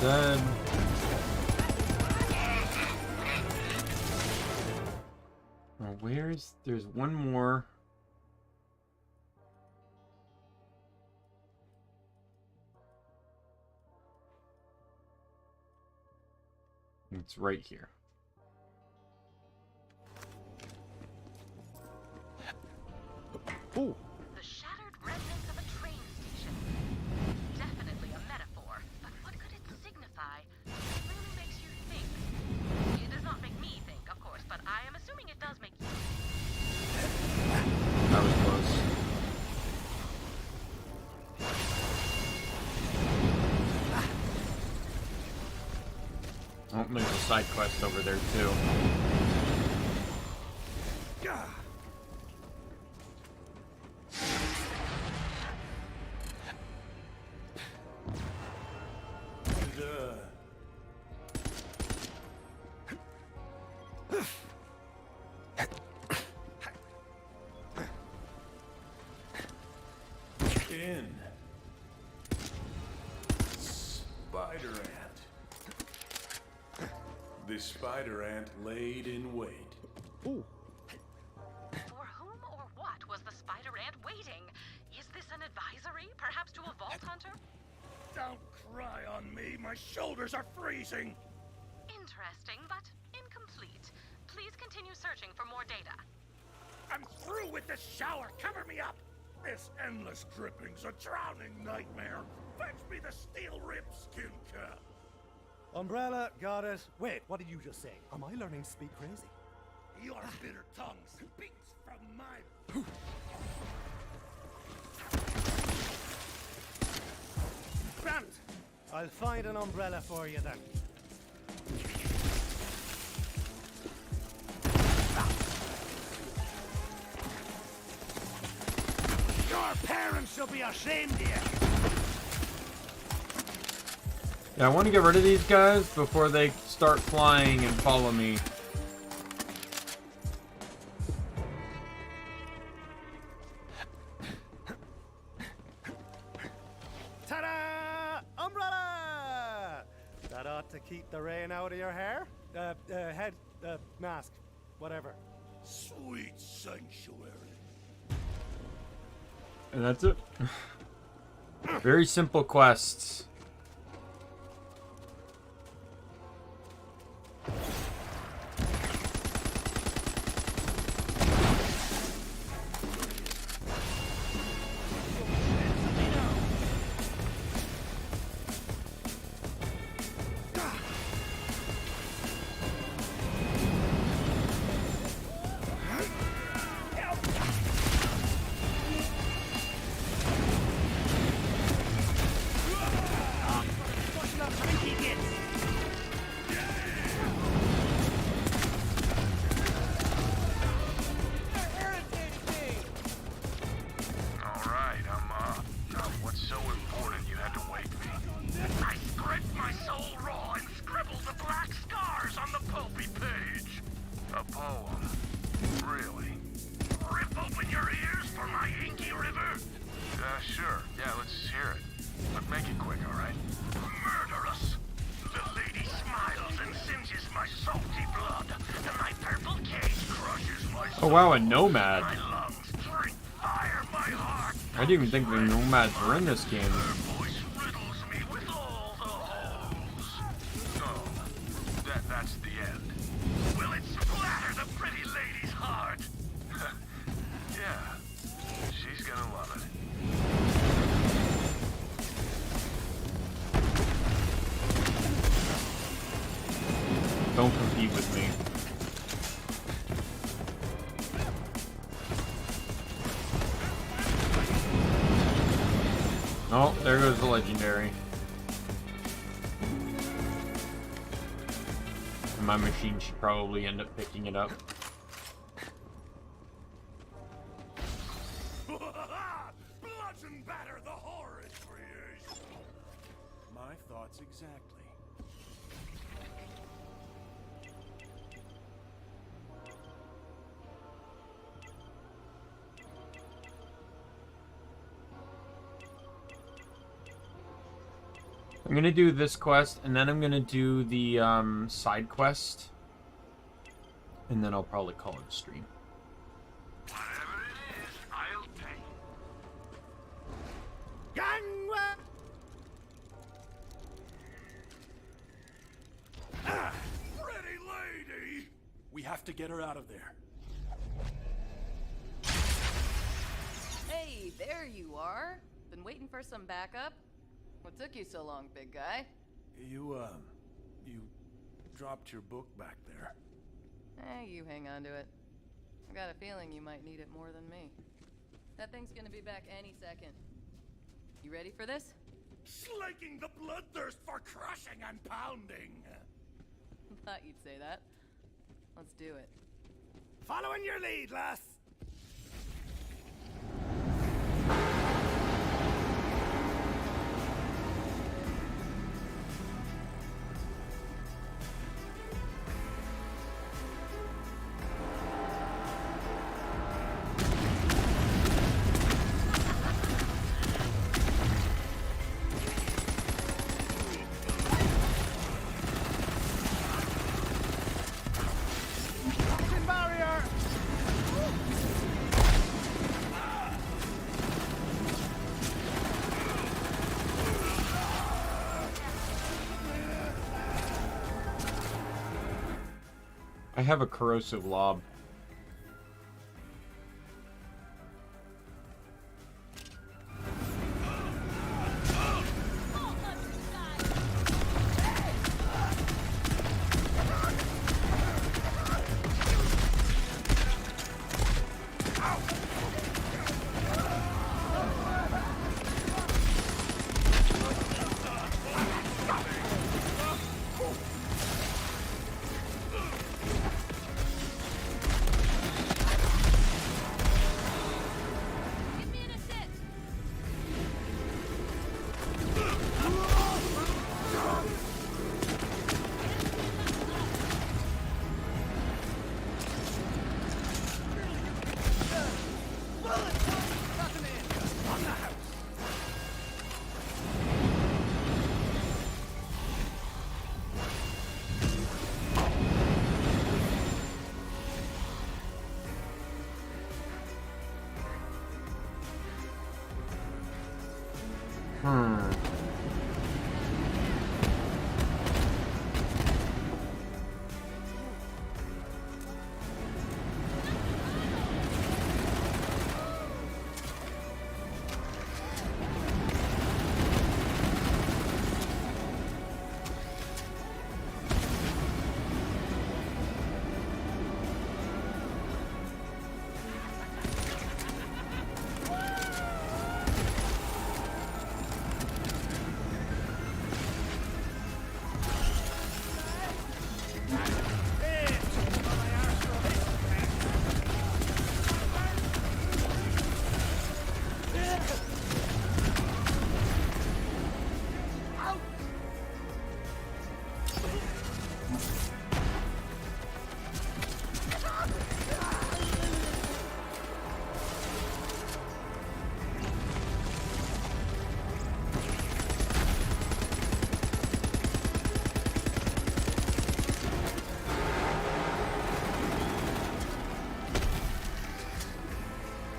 Dead. Now there's one more. It's right here. Oh. The shattered remnants of a train station. Definitely a metaphor, but what could it signify? It really makes you think. It does not make me think, of course, but I am assuming it does make you think. That was close. Oh, there's a side quest over there too. In. Spider ant. The spider ant laid in wait. For whom or what was the spider ant waiting? Is this an advisory, perhaps to a vault hunter? Don't cry on me. My shoulders are freezing. Interesting, but incomplete. Please continue searching for more data. I'm through with this shower. Cover me up. This endless dripping's a drowning nightmare. Fetch me the steel-ribbed skin cap. Umbrella, got it. Wait, what did you just say? Am I learning to speak crazy? Your bitter tongue speaks from my... Grant! I'll find an umbrella for you then. Your parents should be ashamed of you. Yeah, I want to get rid of these guys before they start flying and follow me. Ta-da! Umbrella! That ought to keep the rain out of your hair. Head, mask, whatever. Sweet sanctuary. And that's it. Very simple quests. Oh wow, a nomad. I didn't even think the nomads were in this game. That's the end. Will it splatter the pretty lady's heart? Yeah, she's gonna love it. Don't compete with me. Oh, there goes the legendary. And my machine should probably end up picking it up. Bludgeon batter the horrid creation. My thoughts exactly. I'm gonna do this quest, and then I'm gonna do the side quest, and then I'll probably call it a stream. Whatever it is, I'll pay. Gangway! Pretty lady! We have to get her out of there. Hey, there you are. Been waiting for some backup? What took you so long, big guy? You dropped your book back there. You hang on to it. I've got a feeling you might need it more than me. That thing's gonna be back any second. You ready for this? Slaking the bloodthirst for crushing and pounding. Thought you'd say that. Let's do it. Following your lead, lass. I have a corrosive lob.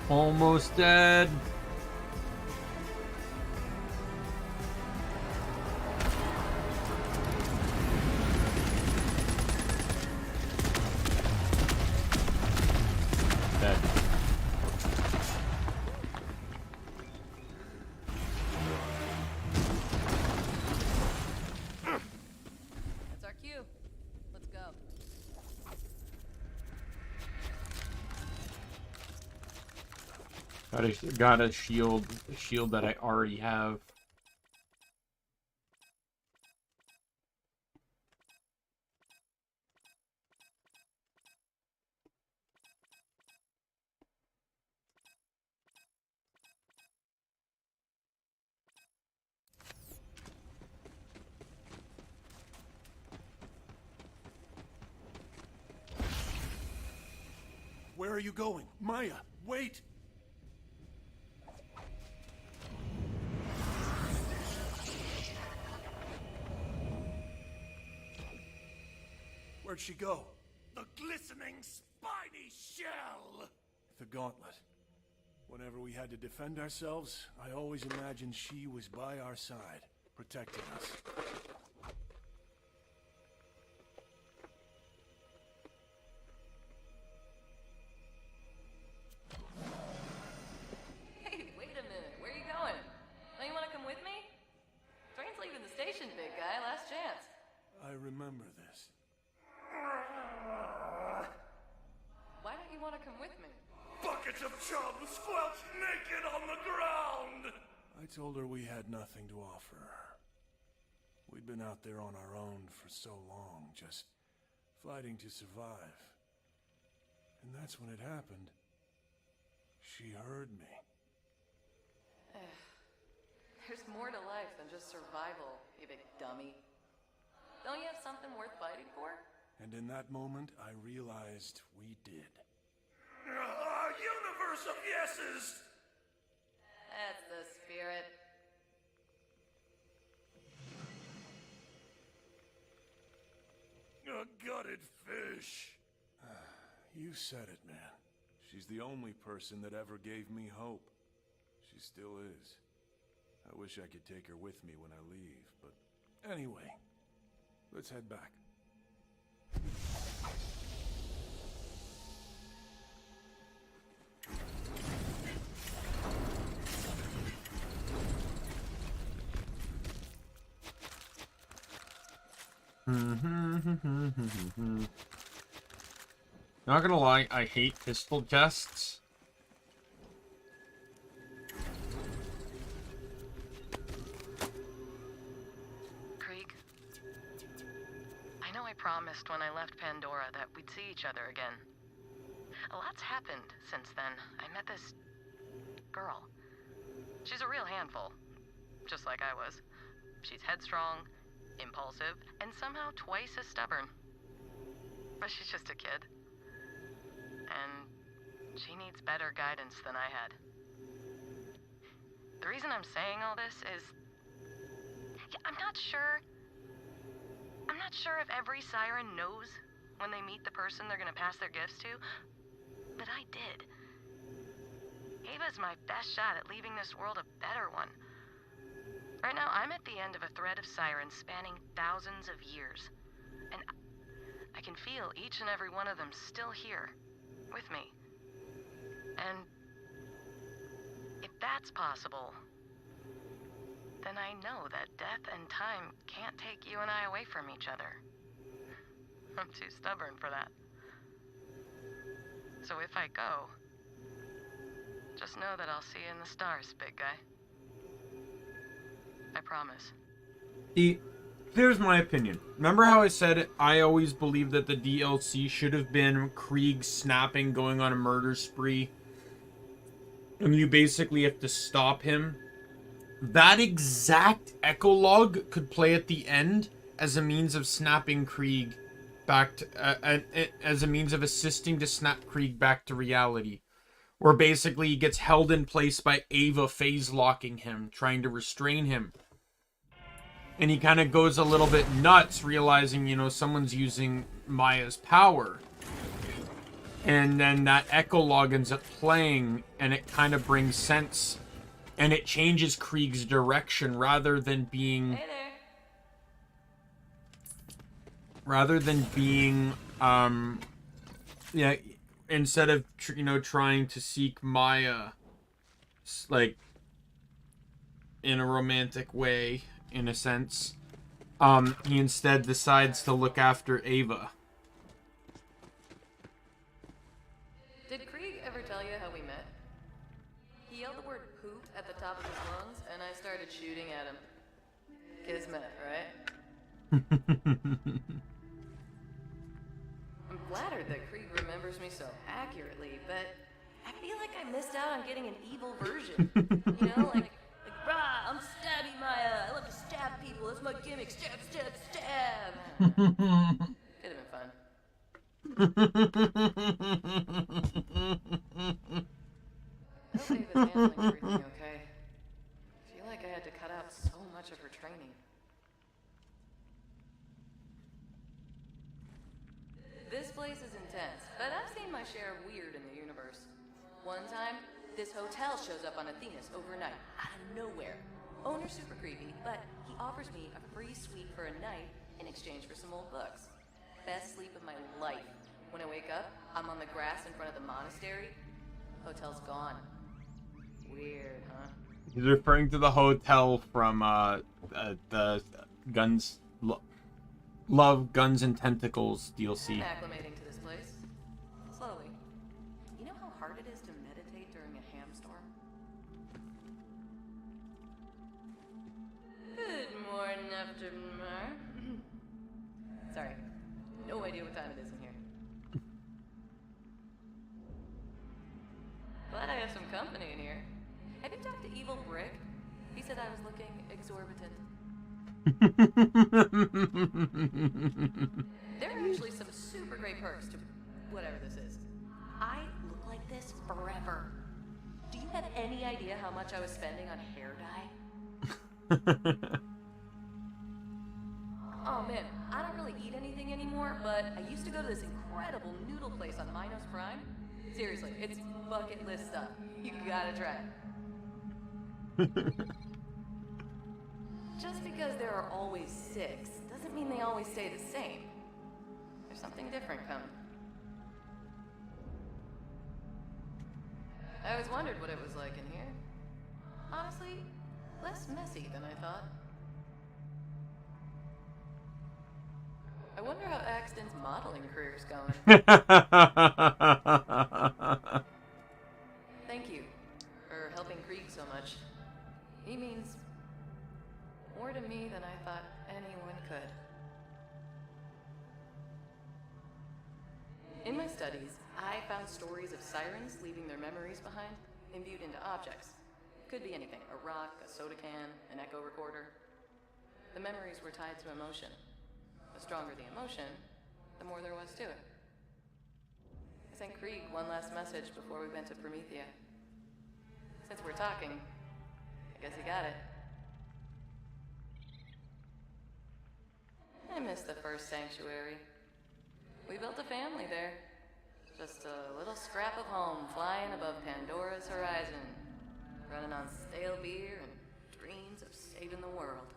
Almost dead. Dead. That's our cue. Let's go. Got a shield that I already have. Where are you going? Maya, wait! Where'd she go? The glistening, spiny shell! The gauntlet. Whenever we had to defend ourselves, I always imagined she was by our side, protecting us. Hey, wait a minute. Where are you going? Don't you want to come with me? Train's leaving the station, big guy. Last chance. I remember this. Why don't you want to come with me? Buckets of chum squelched naked on the ground! I told her we had nothing to offer her. We'd been out there on our own for so long, just fighting to survive. And that's when it happened. She heard me. There's more to life than just survival, you big dummy. Don't you have something worth fighting for? And in that moment, I realized we did. A universe of yeses! That's the spirit. A gutted fish. You said it, man. She's the only person that ever gave me hope. She still is. I wish I could take her with me when I leave, but anyway, let's head back. Not gonna lie, I hate pistol chests. Krieg, I know I promised when I left Pandora that we'd see each other again. A lot's happened since then. I met this girl. She's a real handful, just like I was. She's headstrong, impulsive, and somehow twice as stubborn. But she's just a kid. And she needs better guidance than I had. The reason I'm saying all this is... I'm not sure if every siren knows when they meet the person they're gonna pass their gifts to, but I did. Ava's my best shot at leaving this world a better one. Right now, I'm at the end of a thread of sirens spanning thousands of years. And I can feel each and every one of them still here, with me. And if that's possible, then I know that death and time can't take you and I away from each other. I'm too stubborn for that. So if I go, just know that I'll see you in the stars, big guy. I promise. Here's my opinion. Remember how I said I always believed that the DLC should have been Krieg snapping, going on a murder spree, and you basically have to stop him? That exact echolog could play at the end as a means of snapping Krieg back to, as a means of assisting to snap Krieg back to reality. Where basically he gets held in place by Ava phase locking him, trying to restrain him. And he kind of goes a little bit nuts, realizing, you know, someone's using Maya's power. And then that echolog ends up playing, and it kind of brings sense. And it changes Krieg's direction rather than being... Hey there. Rather than being, yeah, instead of, you know, trying to seek Maya, like, in a romantic way, in a sense, he instead decides to look after Ava. Did Krieg ever tell you how we met? He yelled the word poop at the top of his lungs, and I started shooting at him. Kismet, right? I'm flattered that Krieg remembers me so accurately, but I feel like I missed out on getting an evil version. You know, like, rah, I'm Stabby Maya. I love to stab people. That's my gimmick. Stab, stab, stab. Could have been fun. I hope Ava's handling everything okay. I feel like I had to cut out so much of her training. This place is intense, but I've seen my share of weird in the universe. One time, this hotel shows up on Athenas overnight, out of nowhere. Owner's super creepy, but he offers me a free suite for a night in exchange for some old books. Best sleep of my life. When I wake up, I'm on the grass in front of the monastery. Hotel's gone. Weird, huh? He's referring to the hotel from, the Guns... Love, Guns, and Tentacles DLC. Acclimating to this place. Slowly. You know how hard it is to meditate during a hamstorm? Good morning, afternoon. Sorry. No idea what time it is in here. Glad I have some company in here. Have you talked to Evil Brick? He said I was looking exorbitant. There are usually some super great perks to whatever this is. I look like this forever. Do you have any idea how much I was spending on hair dye? Oh man, I don't really eat anything anymore, but I used to go to this incredible noodle place on Minos Prime. Seriously, it's bucket list stuff. You gotta try it. Just because there are always 6 doesn't mean they always stay the same. There's something different coming. I always wondered what it was like in here. Honestly, less messy than I thought. I wonder how Axton's modeling career's going. Thank you for helping Krieg so much. He means more to me than I thought anyone could. In my studies, I found stories of sirens leaving their memories behind, imbued into objects. Could be anything, a rock, a soda can, an echo recorder. The memories were tied to emotion. The stronger the emotion, the more there was to it. I sent Krieg one last message before we went to Promethea. Since we're talking, I guess he got it. I miss the first sanctuary. We built a family there. Just a little scrap of home flying above Pandora's horizon, running on stale beer and dreams of saving the world.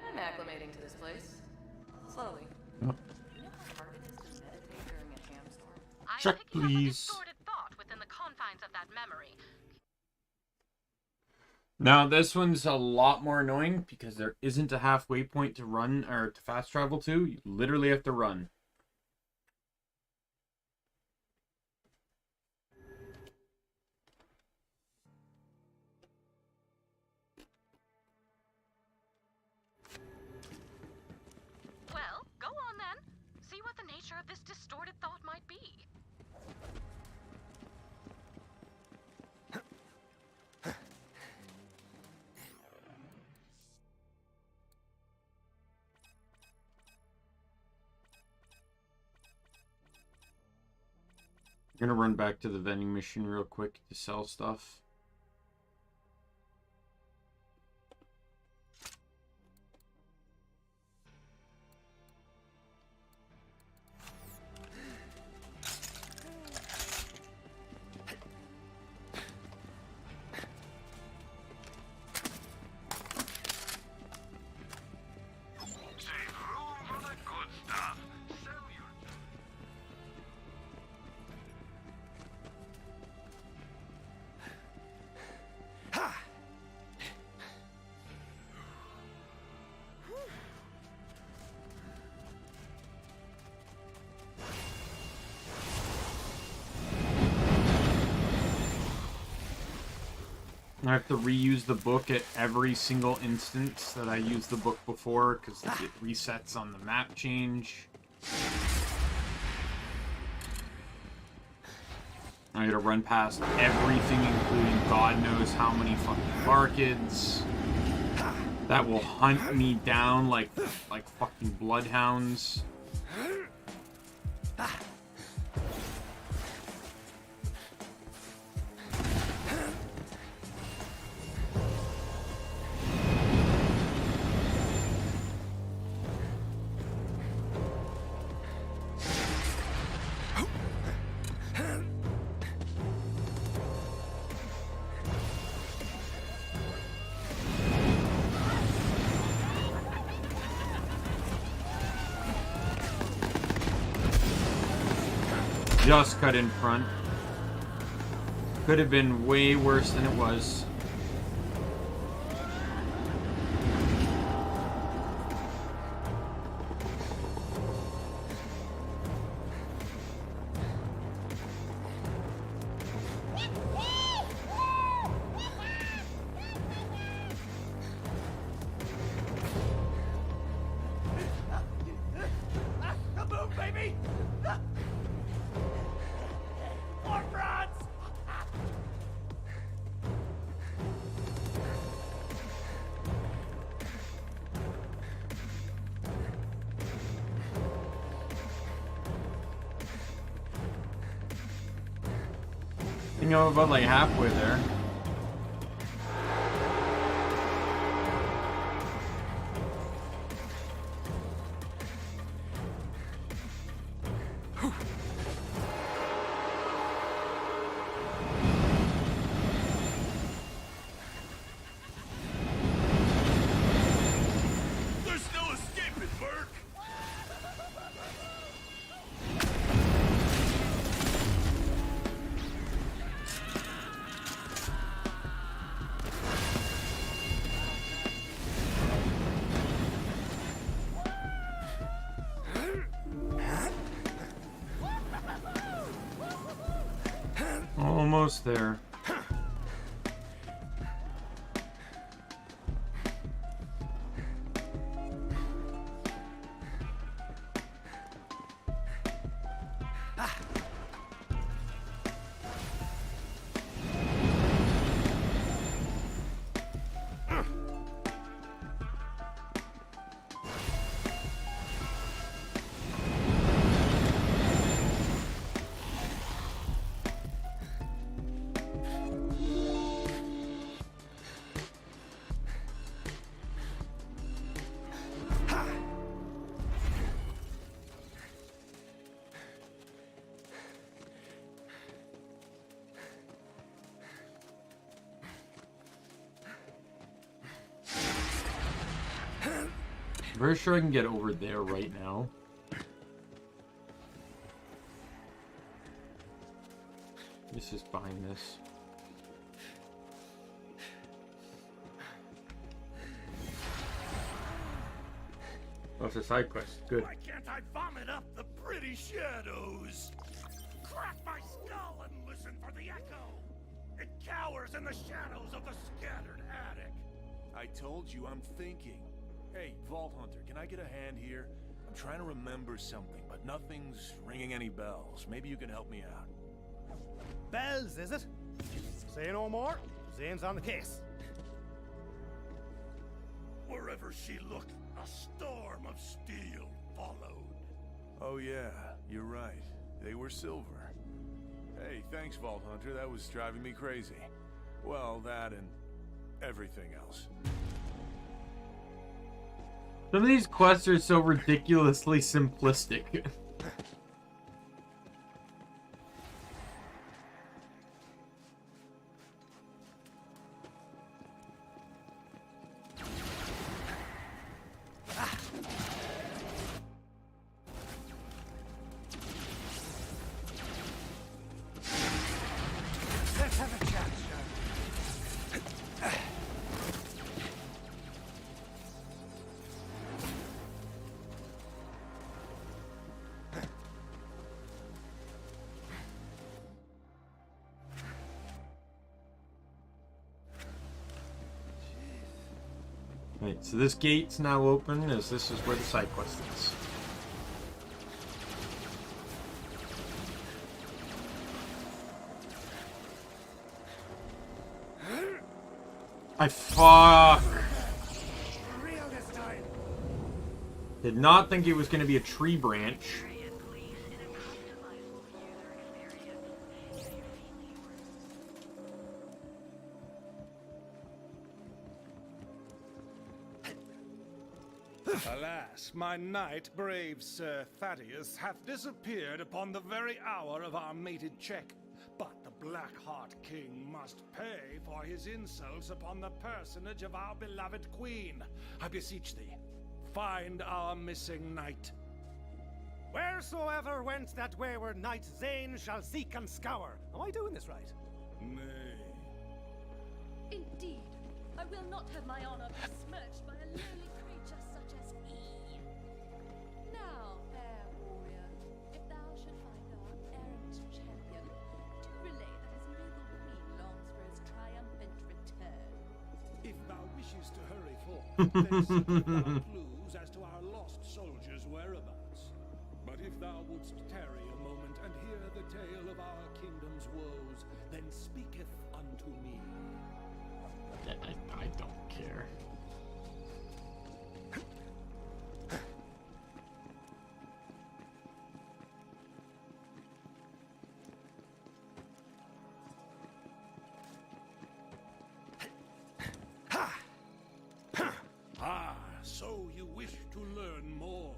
I'm acclimating to this place. Slowly. You know how hard it is to meditate during a hamstorm? Check, I'm picking up a please. distorted thought within the confines of that memory. Now this one's a lot more annoying because there isn't a halfway point to run or to fast travel to. You literally have to run. Well, go on then. See what the nature of this distorted thought might be. I'm gonna run back to the vending machine real quick to sell stuff. Save room for the good stuff. Sell your... I have to reuse the book at every single instance that I used the book before because it resets on the map change. I gotta run past everything, including God knows how many fucking Barkids that will hunt me down like fucking bloodhounds. Just cut in front. Could have been way worse than it was. Move, baby! More bronze! You know, about like halfway there. There's no escaping, Merc! almost there. I'm very sure I can get over there right now. Let's just find this. Oh, it's a side quest. Good. Why can't I vomit up the pretty shadows? Crack my skull and listen for the echo. It cowers in the shadows of the scattered attic. I told you I'm thinking. Hey, Vault Hunter, can I get a hand here? I'm trying to remember something, but nothing's ringing any bells. Maybe you can help me out. Bells, is it? Say no more. Zane's on the case. Wherever she looked, a storm of steel followed. Oh yeah, you're right. They were silver. Hey, thanks, Vault Hunter. That was driving me crazy. Well, that and everything else. Some of these quests are so ridiculously simplistic. Let's have a chat, sir. Right, so this gate's now open, as this is where the side quest is. Fuck! Did not think it was going to be a tree branch. Alas, my knight, brave Sir Thaddeus, hath disappeared upon the very hour of our mated check. But the Blackheart King must pay for his insults upon the personage of our beloved queen. I beseech thee, find our missing knight. Wheresoever went that wayward knight, Zane shall seek and scour. Am I doing this right? Nay. Indeed, I will not have my honor besmirched by a lowly creature such as he. Now, fair warrior, if thou should find our errant champion, do relay that his noble queen longs for his triumphant return. If thou wishes to hurry forth, then seek thou clues as to our lost soldiers' whereabouts. But if thou wouldst tarry a moment and hear the tale of our kingdom's woes, then speaketh unto me. I don't care. Ah, so you wish to learn more?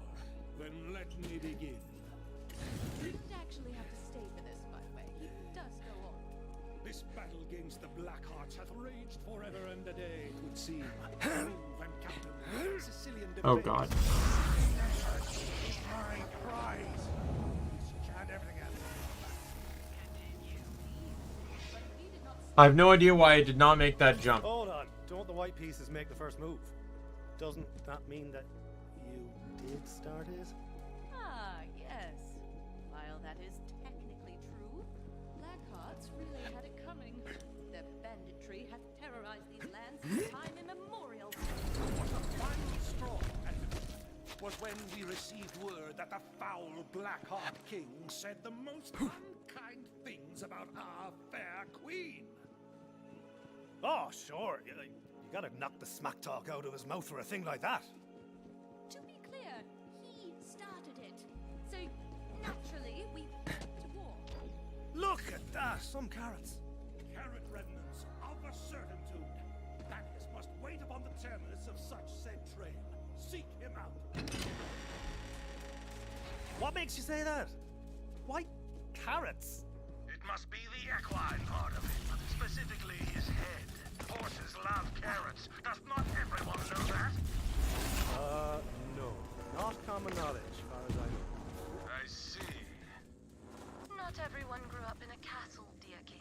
Then let me begin. You didn't actually have to stay for this, by the way. It does go on. This battle against the Blackhearts hath raged forever and a day, it would seem. Move and captain, Sicilian Oh god. My prize. Chant everything else. I have no idea why I did not make that jump. Hold on. Don't the white pieces make the first move? Doesn't that mean that you did start it? Ah, yes. While that is technically true, Blackhearts really had it was when we received word that the foul Blackheart King said the most unkind things about our fair queen. Oh, sure. You gotta knock the smack talk out of his mouth for a thing like that. To be clear, he started it. So, naturally, we went to war. Look at that! Some carrots. Carrot remnants of a certitude. Thaddeus must wait upon the terminus of such said trail. Seek him out. What makes you say that? Why carrots? It must be the equine part of it, specifically his head. Horses love carrots. Does not everyone know that? No. Not common knowledge, as far as I know. I see. Not everyone grew up in a castle, dear king.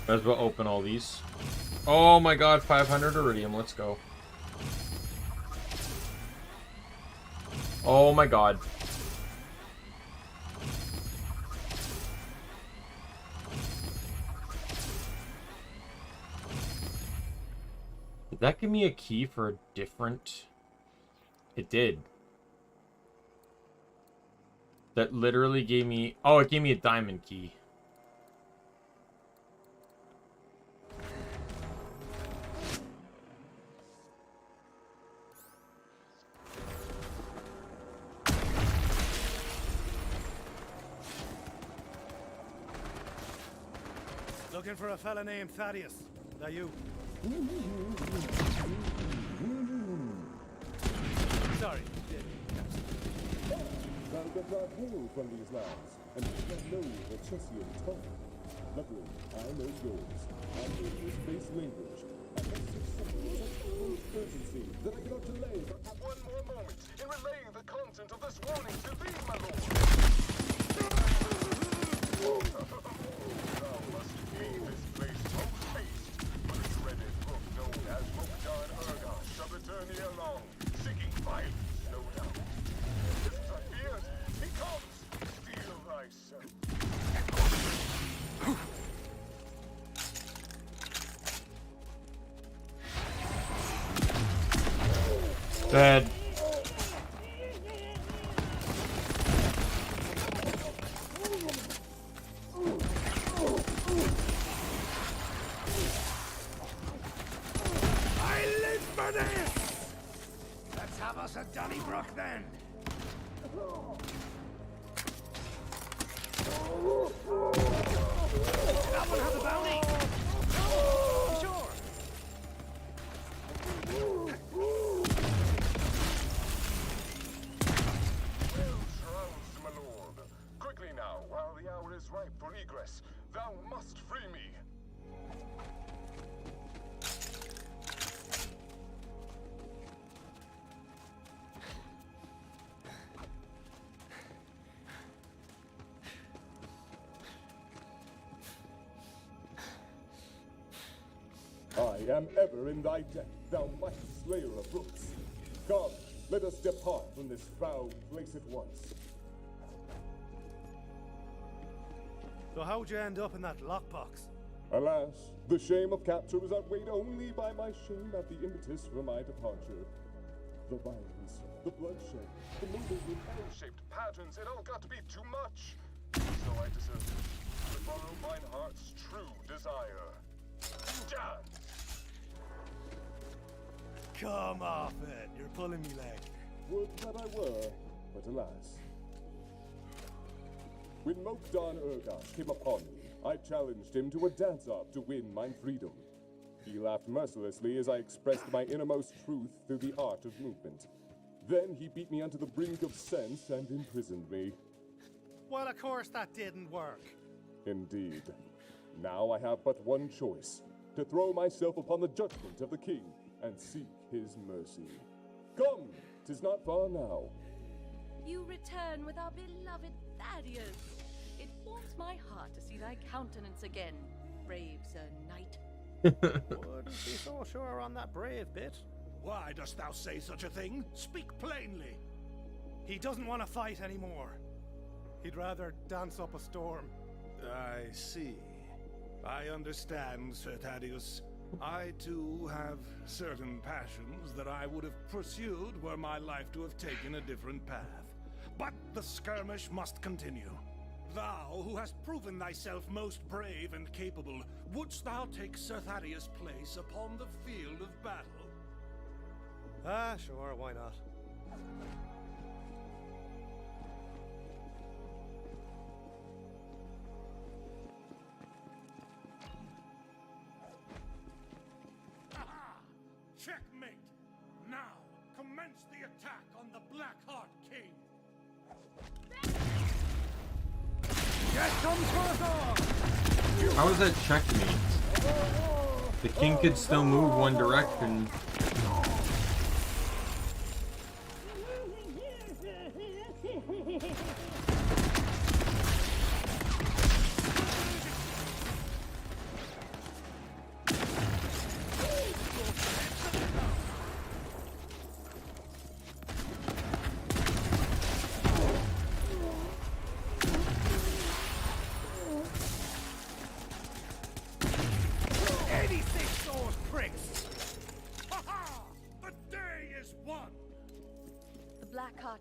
Might as well open all these. Oh my god, 500 iridium, let's go. Oh my god. Did that give me a key for a different... It did. That literally gave me... Oh, it gave me a diamond key. Looking for a fella named Thaddeus. That you? Sorry. Thou dost not hail from these lands, and does not know the Chessian tongue. Luckily, I know yours. I know this base language. I must have something of such urgency that I cannot delay for one more moment in relaying the content of this warning to thee, my lord. Thou must leave this place most haste, for the dreaded book known as Mokudan Urga shall return ere long, seeking violence, no doubt. Just as I feared, he comes! Steel thyself. Dead. Let's have us a Donnybrook then. That one has a bounty. Sure. Well trounced, my lord. Quickly now, while the hour is ripe for egress, thou must free me. I am ever in thy debt, thou mighty slayer of brooks. Come, let us depart from this foul place at once. So how'd you end up in that lockbox? Alas, the shame of capture was outweighed only by my shame at the impetus for my departure. The violence, the bloodshed, the moving in L-shaped patterns, it all got to be too much. So I deserted to follow mine heart's true desire. Dance! Come off it. You're pulling me leg. Would that I were, but alas. When Mokudan Urga came upon me, I challenged him to a dance-off to win mine freedom. He laughed mercilessly as I expressed my innermost truth through the art of movement. Then he beat me onto the brink of sense and imprisoned me. Well, of course that didn't work. Indeed. Now I have but one choice, to throw myself upon the judgment of the king and seek his mercy. Come, 'tis not far now. You return with our beloved Thaddeus. It warms my heart to see thy countenance again, brave Sir Knight. Wouldn't be so sure on that brave bit. Why dost thou say such a thing? Speak plainly. He doesn't want to fight anymore. He'd rather dance up a storm. I see. I understand, Sir Thaddeus. I too have certain passions that I would have pursued were my life to have taken a different path. But the skirmish must continue. Thou, who hast proven thyself most brave and capable, wouldst thou take Sir Thaddeus' place upon the field of battle? Ah, sure, why not? Checkmate! Now, commence the attack on the Blackheart King! Yes, comes for us all! How is that checkmate? The king could still move one direction.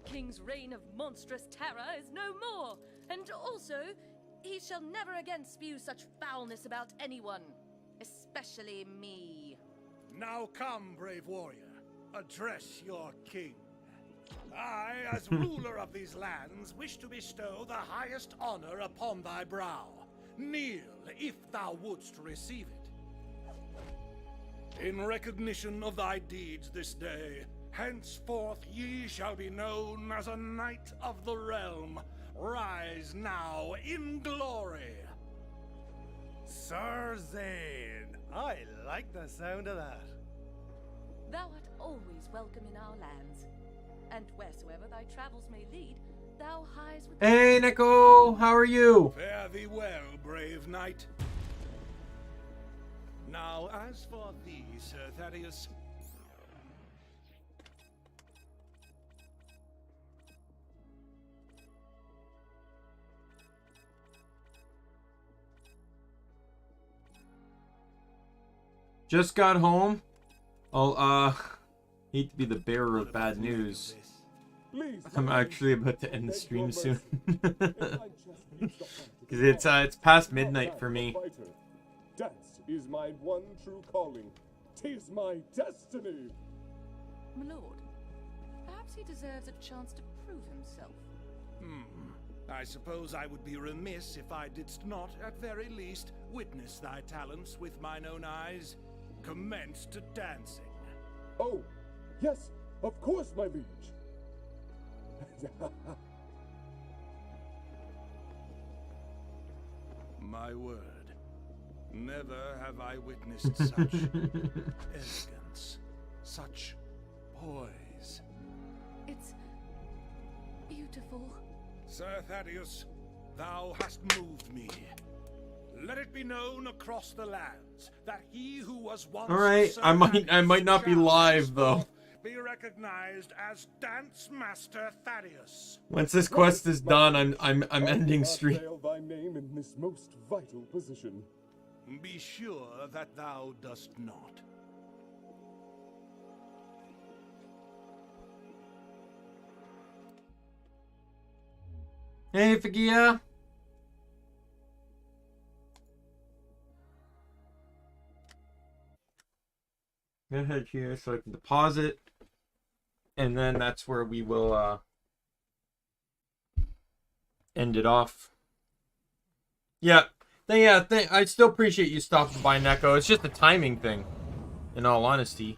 King's reign of monstrous terror is no more, and also, he shall never again spew such foulness about anyone, especially me. Now come, brave warrior, address your king. I, as ruler of these lands, wish to bestow the highest honor upon thy brow. Kneel, if thou wouldst receive it. In recognition of thy deeds this day, henceforth ye shall be known as a knight of the realm. Rise now in glory. Sir Zane, I like the sound of that. Thou art always welcome in our lands, and wheresoever thy travels may lead, thou hies with... Hey, Nico! How are you? Fare thee well, brave knight. Now, as for thee, Sir Thaddeus, just got home. I'll hate to be the bearer of bad news. I'm actually about to end the stream soon. Because it's past midnight for me. Dance is my one true calling. 'Tis my destiny. My lord, perhaps he deserves a chance to prove himself. I suppose I would be remiss if I didst not, at very least, witness thy talents with mine own eyes. Commence to dancing. Oh, yes, of course, my liege. My word, never have I witnessed such elegance, such poise. It's beautiful. Sir Thaddeus, thou hast moved me. Let it be known across the lands that he who was once Alright, I might not be live though. Be recognized as Dance Master Thaddeus. Once this quest is done, I'm ending stream. Thy name in this most vital position. Be sure that thou dost not. Hey, Fagia. Go ahead here so I can deposit. And then that's where we will end it off. Yeah. I still appreciate you stopping by, Neko. It's just a timing thing, in all honesty.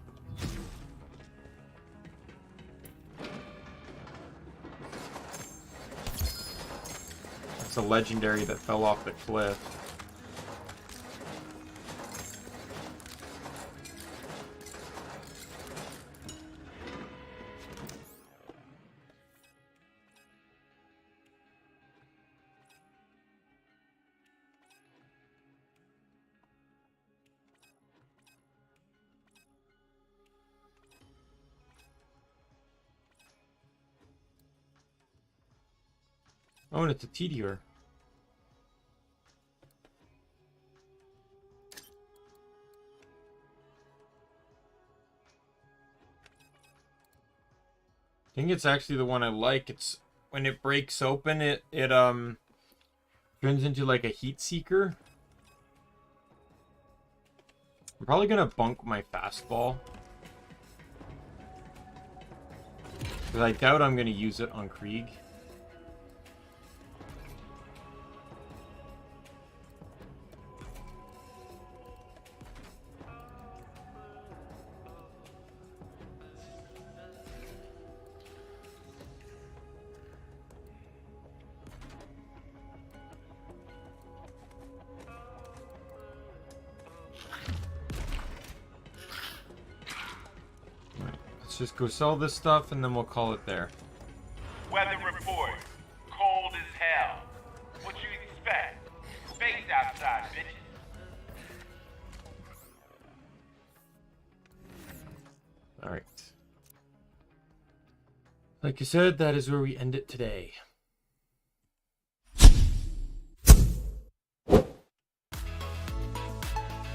It's a legendary that fell off the cliff. Oh, and it's a Tediore. I think it's actually the one I like. It's when it breaks open, it turns into like a heat seeker. I'm probably gonna bunk my fastball, because I doubt I'm gonna use it on Krieg. Let's just go sell this stuff and then we'll call it there. Weather report. Cold as hell. What you expect? Space outside, bitches. Alright. Like I said, that is where we end it today.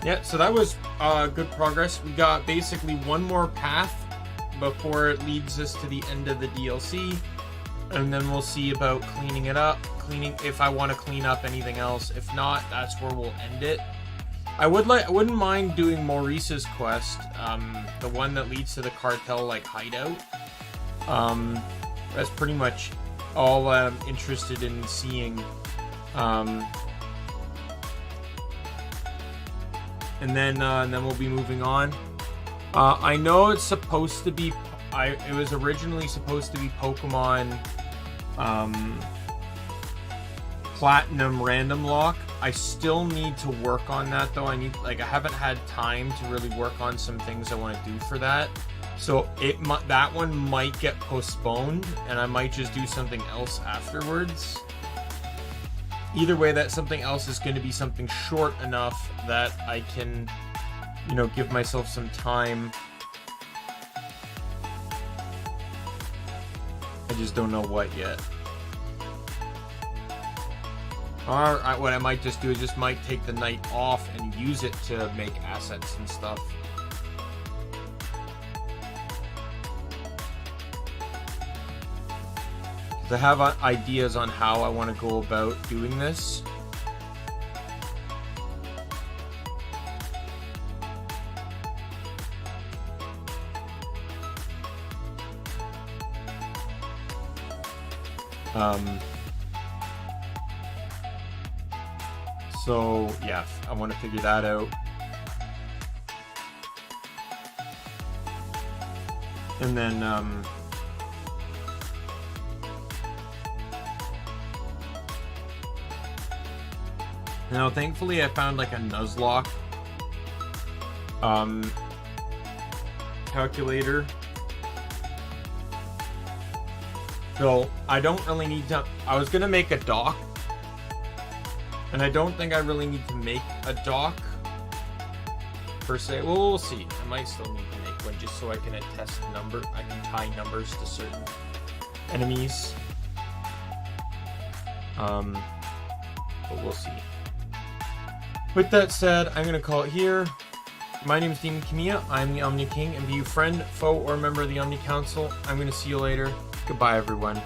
Yeah, so that was good progress. We got basically one more path before it leads us to the end of the DLC, and then we'll see about cleaning it up, if I want to clean up anything else. If not, that's where we'll end it. I wouldn't mind doing Maurice's quest, the one that leads to the cartel like hideout. That's pretty much all I'm interested in seeing. And then we'll be moving on. I know it's supposed to be. It was originally supposed to be Pokemon Platinum Random Lock. I still need to work on that though. I haven't had time to really work on some things I want to do for that. So that one might get postponed, and I might just do something else afterwards. Either way, that something else is going to be something short enough that I can, give myself some time. I just don't know what yet. Or what I might just do is just might take the night off and use it to make assets and stuff. I have ideas on how I want to go about doing this. So yeah, I want to figure that out. And then now, thankfully, I found like a Nuzlocke calculator. So I don't really need to. I was gonna make a dock, and I don't think I really need to make a dock per se. Well, we'll see. I might still need to make one just so I can attest number. I can tie numbers to certain enemies. But we'll see. With that said, I'm going to call it here. My name is Daimien Kamiya. I'm the Omni King, and be you friend, foe, or member of the Omni Council. I'm going to see you later. Goodbye, everyone.